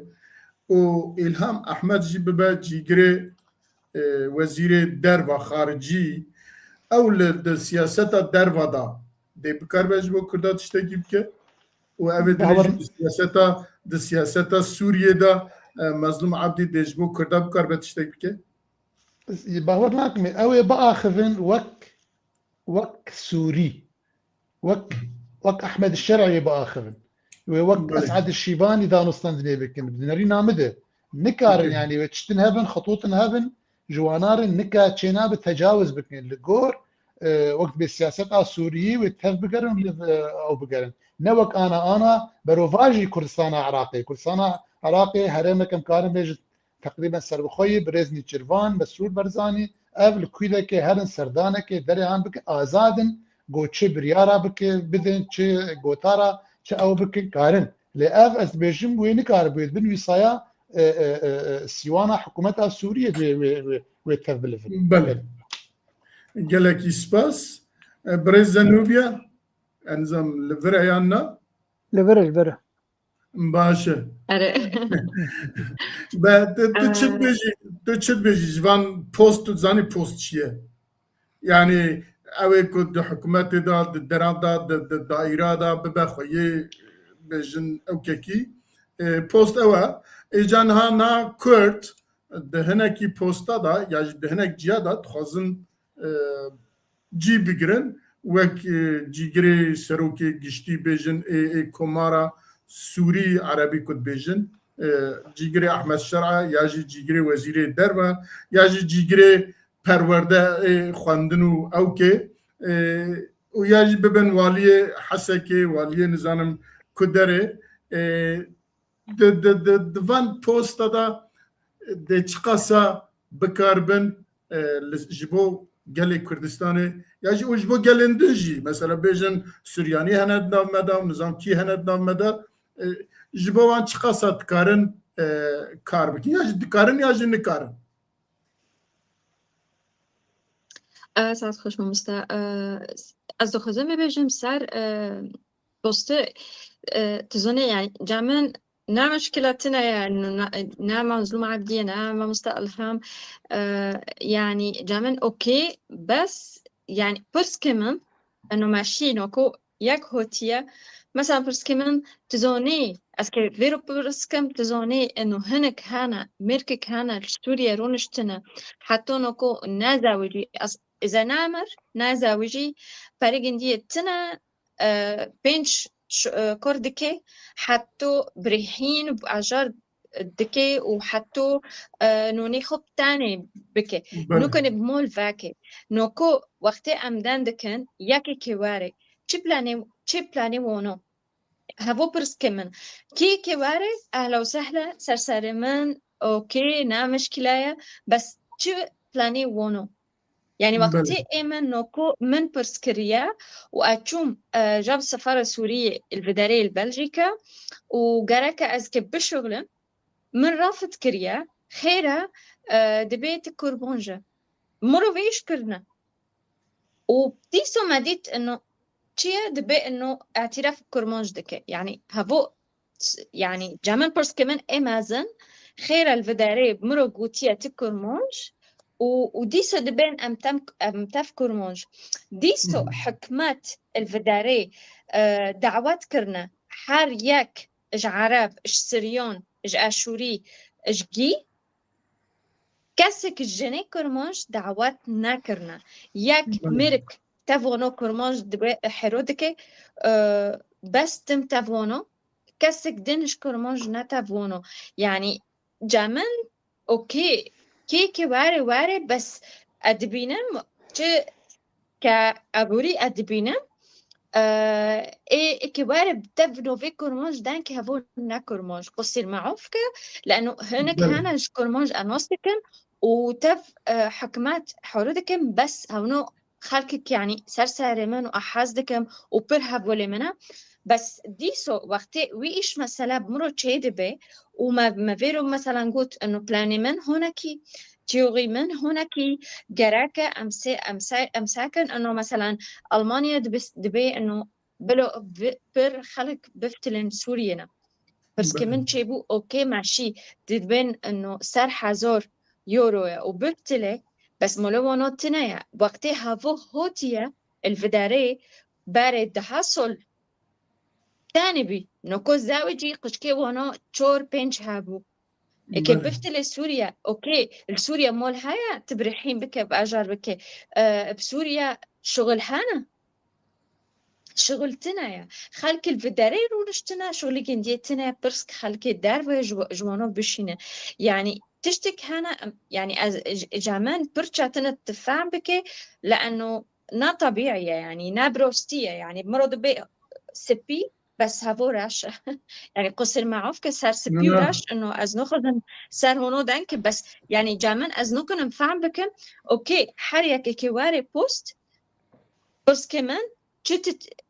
و إلهام أحمد جي ببا جيگري وزير دروا خارجي او للسياسة دروا دا دي بكار بجبو كردا تشتاكي بك و اوه دي سياسة سوريا دا مظلوم عبدي دجبو كردا بكار بتشتاكي بك باور ناكمي او باخذن وك سوري وك احمد الشرعي باخذن وك اسعد الشيباني دانستان دنيبكن بدنري نامده نكارن يعني وتشتن هبن خطوطن هبن جوانارن نكا تشينا بتجاوز بكن لغور وقت بالسياسات السورية وتهف بقرن او بقرن نوك انا بروفاجي كردستان عراقي هرمك امكارن بيجت تقريبا سربخوي برزني تشرفان مسرور برزاني اف الكويدا كي هرن سردانه كي دريان بك ازادن گوچه بريارا بك بدن چه گوتارا چه او بك كارن لاف اس بيجم وين كار بيد بن وصايا سيوانا حكومتها السوريه ويتفبل بله جالك سباس بريزانوبيا انزم لفريانا لفر باشه بعد تشد بيجي جوان بوست زاني بوست چیه يعني اوه كد حكومت دا دران دا دائره دا ببخويه بجن اوكي بوست اوه ايجان ها نا كورت دهنكي بوستا دا يعني دهنك جيا دا تخوزن جي بگرن وك جيگري سروكي گشتي بجن كومارا سوري عربي كد بيجن جيگري احمد شرعه ياجي جيگري وزير دروا ياجي جيگري پرورده خواندنو اوكي وياجي ببن والي حسكي والي نظام كدري د فان بوست دا د چقاسا بكاربن جبو گل كردستاني ياجي وجبو گلندجي مثلا بيجن سورياني هند نام مدا نظام كي هند نام مدا جبو وان چقاسا تكارن كار بكين ياجي تكارن ياجي نكارن ساعت خوش ممستا از دو خوزه میبیجم سر بوسته تزونه يعني جامن نعم مشكلتنا يعني نعم مظلوم عبدية نعم مستألهم يعني جامن اوكي بس يعني برس كمان انه ماشي نوكو يك هوتيا مثلا برس كمان تزوني اسكي فيرو برس كم تزوني انه هنك هانا ميركك هانا سوريا رونشتنا حتى نوكو نازاوجي إذا نامر نازاوجي فريقندية تنا بينش كردكي حتى بريحين بأجار دكي وحتى نوني خب تاني بكي نوكن بمول فاكي نوكو وقتي أمدان دكن يكي كواري چي بلاني وونو هفو برس كمن كي كواري أهلا وسهلا سرساري من أوكي نا مشكلة بس چي بلاني وونو يعني وقتي إيمن نوكو من برسكريا وأتشوم جاب السفارة السورية الفدرية البلجيكا وقرأك أزكي بشغل من رافض كريا خيرا دبيت كوربونجا مرو فيش كرنا وبتيسو مديت إنه تشيا دبي إنه اعتراف كوربونج دكي يعني هفو يعني جامن برسكمن إمازن خيرا الفدرية مرو قوتيا تكوربونج وديسو دبين ام تفكر مونج ديسو حكمات الفداري دعوات كرنا حار ياك اج عرب اج سريون اج اشوري اج جي كاسك الجني كرمونج دعوات ناكرنا ياك ميرك تافونو كرمونج دبي حرودك بس تم تافونو كاسك دينش كرمونج نتافونو يعني جامن اوكي كي واري بس ادبينم كابوري ادبينم ايه كبار بتبنوا في كرمانج دانك هفون نا كرمانج قصير معوفك لانه هناك هنا كرمانج انوستكن وتف حكمات حورودكم بس هونو خلقك يعني سرساري من واحازدكم وبرهب ولي منا بس ديسو وقتي ويش مثلا بمرو تشيدي بي وما فيرو مثلا قلت انه بلاني من هناكي تيوري من هناكي جراكا امساكن انه مثلا المانيا دبي انه بلو بر خلق بفتلن سورينا بس كمان تشيبو اوكي ماشي تبين انه سار حزور يورو وبفتله بس ملو تنايا وقتي هافو هوتيا الفداري بارد حصل تاني بي نوكو زاوجي قشكي ونو تشور بينش هابو إكي بفتلي سوريا أوكي السوريا مول هيا تبرحين بك بأجار بك بسوريا شغل هانا شغلتنا يا خلك الفداري ونشتنا شغلي جنديتنا برسك خلك الدار جوانو بشينا يعني تشتك هنا يعني جامان برشاتنا التفاع بك لأنه نا طبيعية يعني نا بروستية يعني مرض بي سبي بس هافو راش يعني قصر معوف كسر سبي وراش انه از نخدم سر هونو دانك بس يعني جامن از نكون نفعل بكم اوكي حريك كواري بوست بس كمان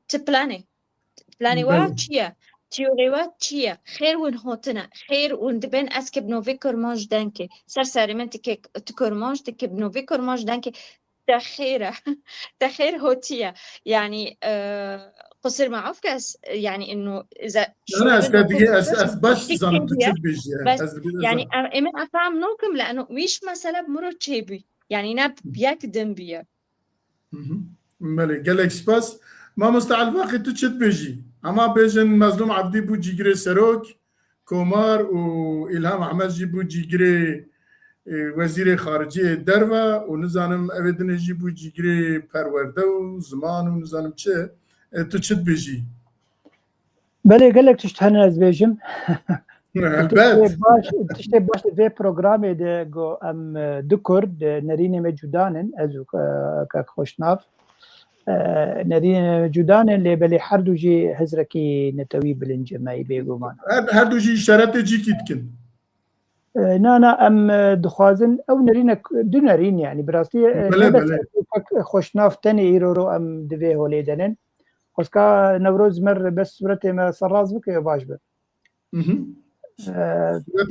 تبلاني وات تشيا تيوري وات تشيا خير ون هوتنا خير ون دبن اسكب نوفي كورماج دانكي سر سارمنتك تكورماج تكب نوفي كورماج دانكي تخير هوتيا يعني قصير معروف كاس يعني انه اذا انا اس باش زانم تشبيج بس يعني انا افهم نوكم لانه ويش مثلا مرو تشيبي يعني ناب بياك دنبيا مالي قالك سباس ما مستعل باقي تشبيجي اما بيجن مظلوم عبدي بو جيجري سروك كومار والهام احمد جيبو جيجري وزیر خارجه دروا و نزانم اودن جیبو جیگری پرورده و زمان و نزانم چه تو چت بیجی بله قالك تشتهنا از بیجم البته تشتي باش في برنامج ده جو ام دكرد نريني مجودانن ازو كاك خوشناف نريني مجودانن اللي بلي حردو جي هزركي نتوي بالانجماي بيغومان هردو جي شرط جي كيتكن نانا ام دخوازن او نرينا دو نرين يعني براستي بله خوشناف تاني ايرورو ام دوي هولي دنن خسكا نوروز مر بس صورتي ما سراز بك يا باش بك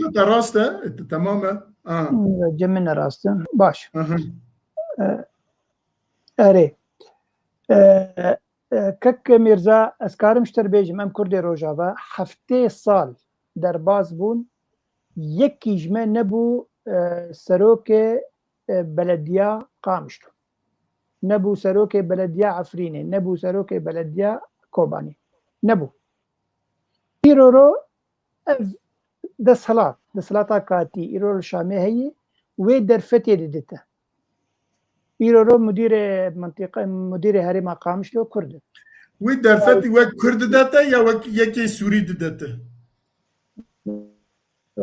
انت راسته انت تماما جمنا راسته باش اري كك ميرزا اسكارم شتر بيجم ام كردي روجافا هفته سال در باز بون یکی جمع نبو سروک بلدیا قامشتو نبو سروک بلدیا عفرینه نبو سروک بلدیا کوبانی نبو ایرورو دسلاتا کاتی ایرورو شامه هی و در فتیه دیده ایرورو مدیر هرم قامشتو کرده و در فتیه و کرد داتا یا یکی سوری داتا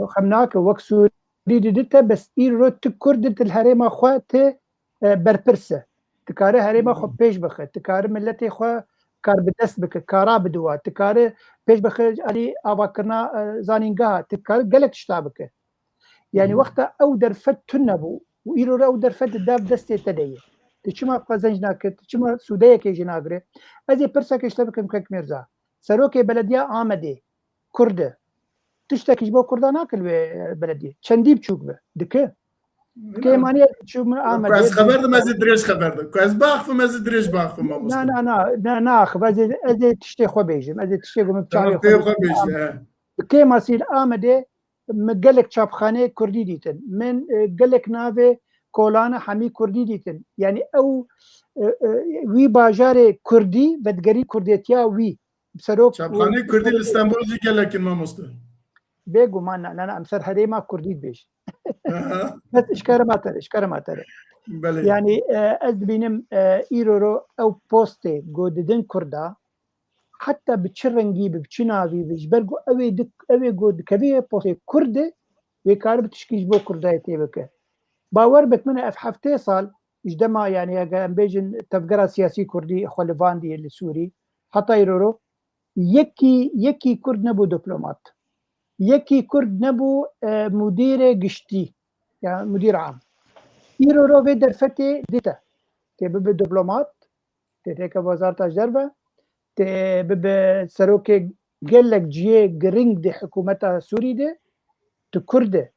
خمناك وكسوري ديتا بس إيرو تكردت الهريمة خوات بربرسة تكاري هريمة خو بيش بخي تكاري ملتي خو كار بدست بك كارا بدوا تكاري بيش بخي علي أباكرنا زانينجاها تكاري قلت تشتابك يعني وقتا أو درفت تنبو وإيرو أو درفت داف دستي تدي تشما قزنجناك تشما سودايا كي جناغري أزي برسا كيشتابك مكاك ميرزا سروكي بلدية آمدي كرده تشتكي بو كردانا كل بلديه چندی بچوك به دكه ماني شو من عمل كاس خبر ما زدريش خبر كاس باخ ما زدريش باخ ما لا لا لا لا اخ ازي تشتي خو بيجم ازي تشتي قوم بتاعي خو بيجم كي ماسيل امده مقلك شابخانه كردي ديتن من قلك نافي کۆلانە هەمی کوردی دیتن یعنی ئەو وی باژارێ کوردی بەدگەری کوردێتیا وی سەرۆک چاپخانەی کوردی لە ئیستانبوڵ گەلێکن مامۆستا بێگومان نانە ئەم سەر هەرێما کوردیت بێژ شکارەماتەرە یعنی ئەس دبینم ئیرۆرۆ ئەو پۆستێ گۆددن کووردا حتا bi çi rengî bi çi navî bi ji ber ew got dikevî postê Kurd e wê karib tişkî ji bo Kurdayê tê bike bawer bik min ev heftê sal ji dema yani eger em bêjin tevgera siyasî Kurdî xwe li Vandiyê li Sûrî heta îroro yekî Kurd nebû diplomat yekî Kurd nebû mudîrê giştî ya mudîr am îroro vê derfetê dîte tê bibe diplomat tê têke wezareta ji derve tê bibe serokê gelek ciyê giring di hikûmeta Sûrî de tu Kurd e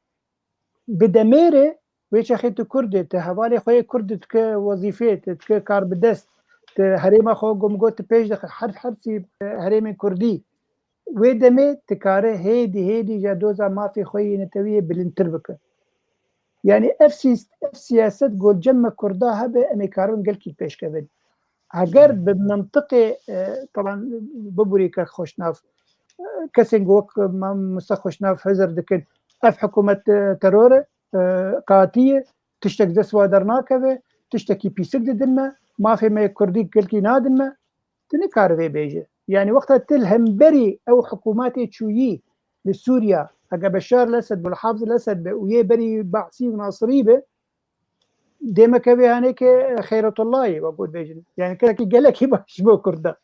bi demêrê wê çexê tu Kurd e tu hevalê xwe yê Kurd dike wezîfê dike kar bi dest tu herêma xwe gomgot tu pêş dixe hersî herêmên Kurdî wê demê tu kare hêdî ja doza mafê xwe yê netewiyê bilindtir bike yani ev siyaset golcema Kurda hebe em ê karin gelkî pêşkevin eger bi mintiqê taban bibûrî ke xweşnav kesên wek Musta Xweşnav hezir dikin ev hikûmet teror e qatî ye tiştek dest wa dernakeve tiştekî pîsik didin me mafê me Kurdî gelkî nadin me tu nikare vê bêje yani wexta til hemberî ew hikûmetê çûyî li Sûriya eger Beşar Lesed Bulhafz Lesed be û yê berî Baxsî û Nasirî be dêmekevê henekê Xeyretullahê we got bêjin yani kelekî gelekî baş bo Kurda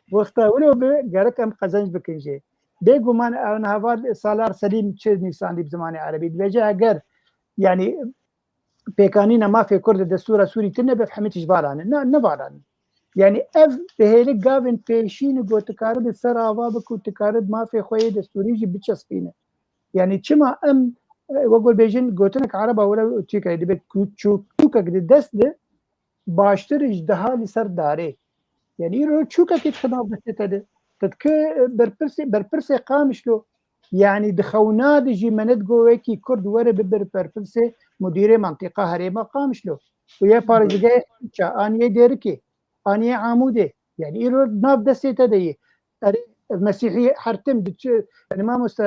wexta wilo be gerek em qezenc bikin jê bêguman ew niha Salar Selîm çi nîsandî bi zimanê erebî dibêje eger yani pêkanîna mafê Kurd di destûra Sûrî tune be hemî tijbaranin nevaranin yani ev bihêlî gavên pêşîn got dikarib ser ava bik û dikarib mafê xwe yê destûrî jî biçespîne yani çima em we got bêjin gotinek ereba were Tirkiyeyê dibe çûkek di dest de baştir ji deha li ser darê yani îro çûkekê xinav destê de tedike berpirsê qamişlo yani dixewna de jî menet govekî Kurd were bibir berpirsê mudîrê mantiqa herêma qamişlo û yê parêzgehê ça aniyê Dêrikê aniyê Amûdê yani îro nav destê te de yê Mesîhî hertim yani Mamoste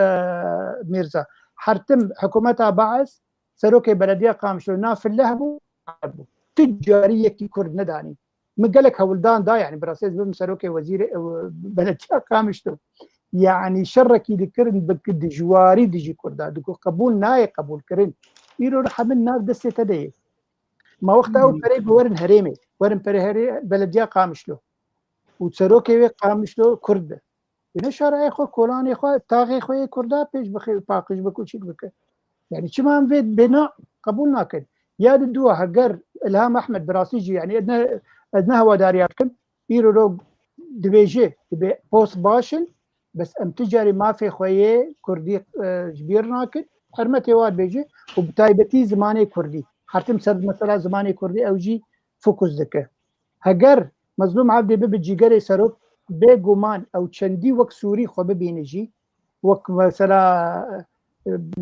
Mîrza hertim hikûmeta Baez serokê belediya qamişlo nav fileh bû tu carî yekî Kurd nedanî min gelek hewildan da yani birasêz bim serokê wezîrê belediya qamişlo yani şerrekî dikirin bi dijwarî dijî Kurda diku qebûl nayê qebûlkirin îro hemin nav destê te de yê ma wexta ew perê werin herêmê werin perê herê belediya qamişlo û serokê wê qamişlo Kurd be ne şerayê xwe kolanê xwe taxê xwe yê Kurda pêş bixê paqij bike û çîk bike yani çima em vê bêna qebûl nakin ya di duwa heger İlham Ehmed bi rastî jî yani ez ne hewedariya dikim îro dibêje dibe post başin bes em ti carî mafê xwe yê Kurdî ji bîr nakin hermetê wa dibêje û bi taybetî zimanê Kurdî hertim ser mesela zimanê Kurdî ew jî fokus dike heger Mezlûm Ebdê bibe cîgerê serok bêguman ew çendî wek Sûrî xwe bibîne jî wek mesela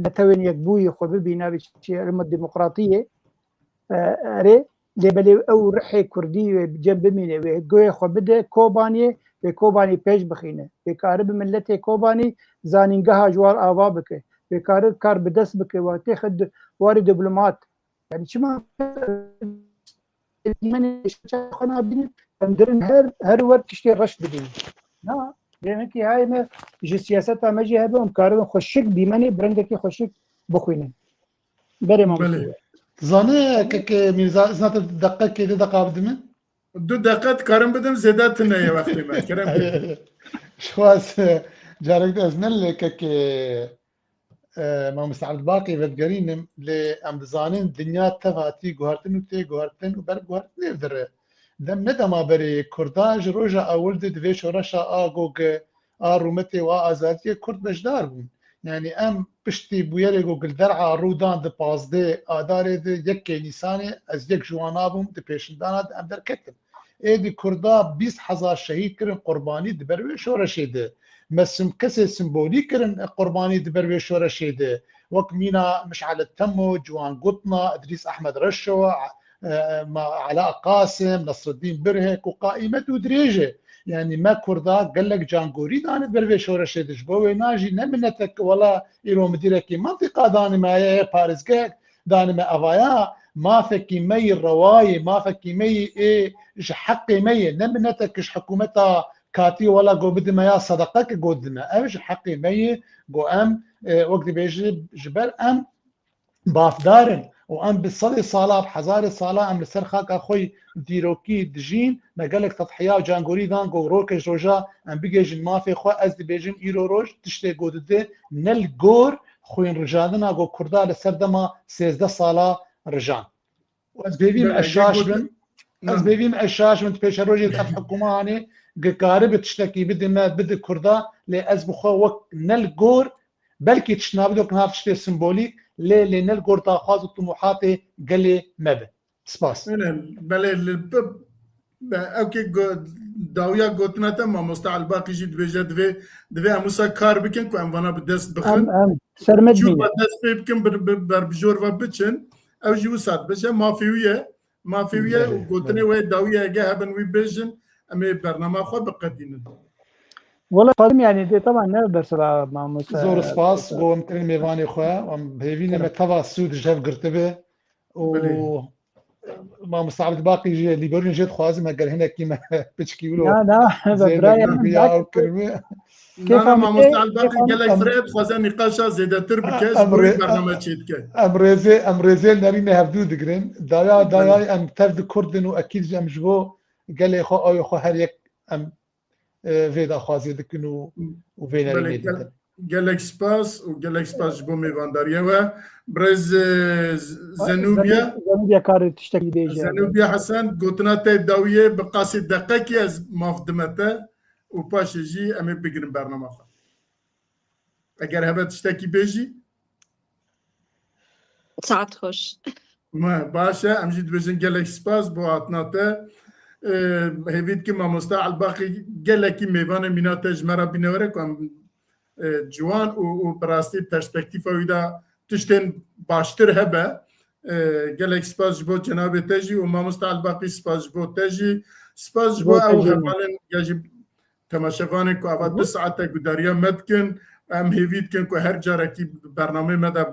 netewên yekbûyî xwe bibîne rima demokratiyê erê lêbelê ew rihê Kurdî wê cem bimîne wê goyê xwe bide Kobaniyê wê Kobanî pêş bixîne wê karib bi milletê Kobanî zanîngeha ji war ava bike wê karib kar bi dest bike watê xwe warê diplomat yani çima em dirin her wer tiştê reş bidîn na demekî hay me ji siyaseta me jî hebe em karibin xweşik dîmenê birengekî xweşik bixwînin berê me Zanê keke Mîrza znate deqekê de deqabidi min 2 deqet karim bidim zêde tuneye wextê me kerem şwas carek ez nelê keke Mamoste Ebdibaqî vedigerînim lê em dizanin dinya tev hatî guhartin û tê guhartin û ber guhartin ev dire dem nedema berê Kurda ji roja ewil de divê şoreşa a gog a rûmetê û a azadiyê Kurd bejdar bûn yani em piştî bûyerê gog li der'a rûdan di 15 adarê de yekê Nîsanê ez yek ji wan abûm di pêşindana de em derketim êdî Kurda 20,000 şehîd kirin qurbanî di ber wê şoreşê de me kesê simbolîk kirin qurbanî di ber wê şoreşê de وك مينا مشعل التمو، جوان قطنا، ادريس احمد رشو، علاء قاسم، نصر الدين برهك، وقائمة دريجة. يعني ما كردا قال لك جانغوري دانت برفي شورش دجبوي ناجي نمنتك ولا إيرو مديركي منطقة داني ما هي باريسكك داني ما أفايا ما فكي مي الرواي ما فكي مي إيه إيش حقي مي نمنتك إيش حكومتها كاتي ولا جو بدي ما يا صدقك جو دنا إيش حقي مي جو أم وقت بيجي جبل أم بافدارن وام بالصلي صلاه بحزار الصلاه ام لسرخاك اخوي ديروكي دجين ما قالك تضحيه جانغوري دانغو روكج روجا ام بيجن ما في خو از بيجن ايرو روج تشتي جودده نل جور خوين رجالنا جو كردا لسردما 16 صلاه رجان واز بيبيم اشاش من از بيبيم اشاش من بيش روجي تف حكومه اني قارب تشتكي بدي ما بدي كردا لاز بخو وك نل جور بلكي تشنابدوك نهار تشتي سيمبوليك لين القرطة خاص الطموحات قال مبه سباس بله اوكي داویا گوتنا ما مستعل باقی جد بجد دوی اموسا کار بکن که اموانا بدست بخن سرمد جو مینه بدست بکن بر بجور و بچن او جو ساد بشه مافیویه و گوتنی و داویا اگه هبن وی بجن امی برنامه خود بقدینن والله فاضم يعني دي طبعا نقدر سبعة مع زور سباس بو مترين ميفاني خويا وبهيفيني متفا سود جاف قرتبه و ما مستعبد باقي جي ليبرون جيت خوازم قال هنا كيما بتشكي له لا برايا كلمه كيف ما مستعبد باقي قال لك فريد خوازم نقاشا زيادتر بكاس برنامج تشيت امريزي نارينا هفدو دغرين دايا ام تفد كردن واكيد جام جبو قال لي خو او خو هر يك ام فيدا خوازي دكنو وفينا ريميدي جالك سباس بو ميفانداريا و برز زنوبيا كار تشتكي ديجا زنوبيا حسن قوتنا تداويه بقاس دقيقة از مافدمته وباش يجي امي بيجن برنامج اگر هبه تشتكي بيجي ساعات خوش ما باشا امجد بيجن جالك سباس بو عطناته هيفيد كما مستعل باقي جالك ميفان مينات جمرة بينورة كم جوان وبراستي برسبكتيفا ويدا تشتن باشتر هبه جالك سباس بو جناب تجي وما مستعل باقي سباس بو تجي سباس بو او هبالن يجب تماشفانك كو اول 2 ساعات قداريا مدكن ام هيفيد كن كو هر جاركي برنامج مدى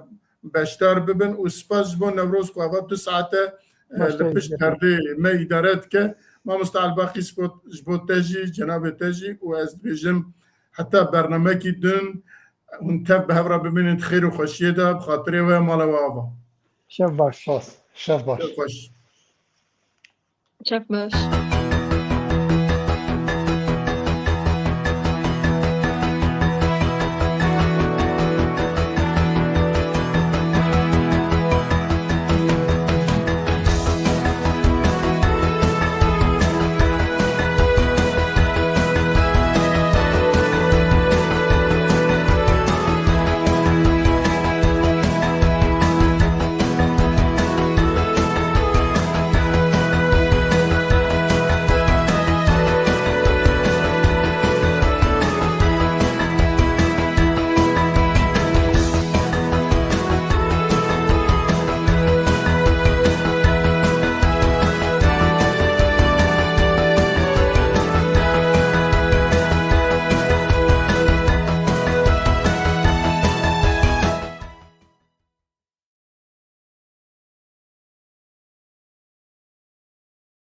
باشتر ببن وسباس بو نوروز كو اول 2 ساعات لبش پرده ما ادارات که ما مستعل باقي سبوت تجي جناب تجي واز بيجم حتى برنامجي دون ونتف بهبره بمن خير وخشيه ده بخاطري ومال وافا شاف باش شاف باش خوش شاف باش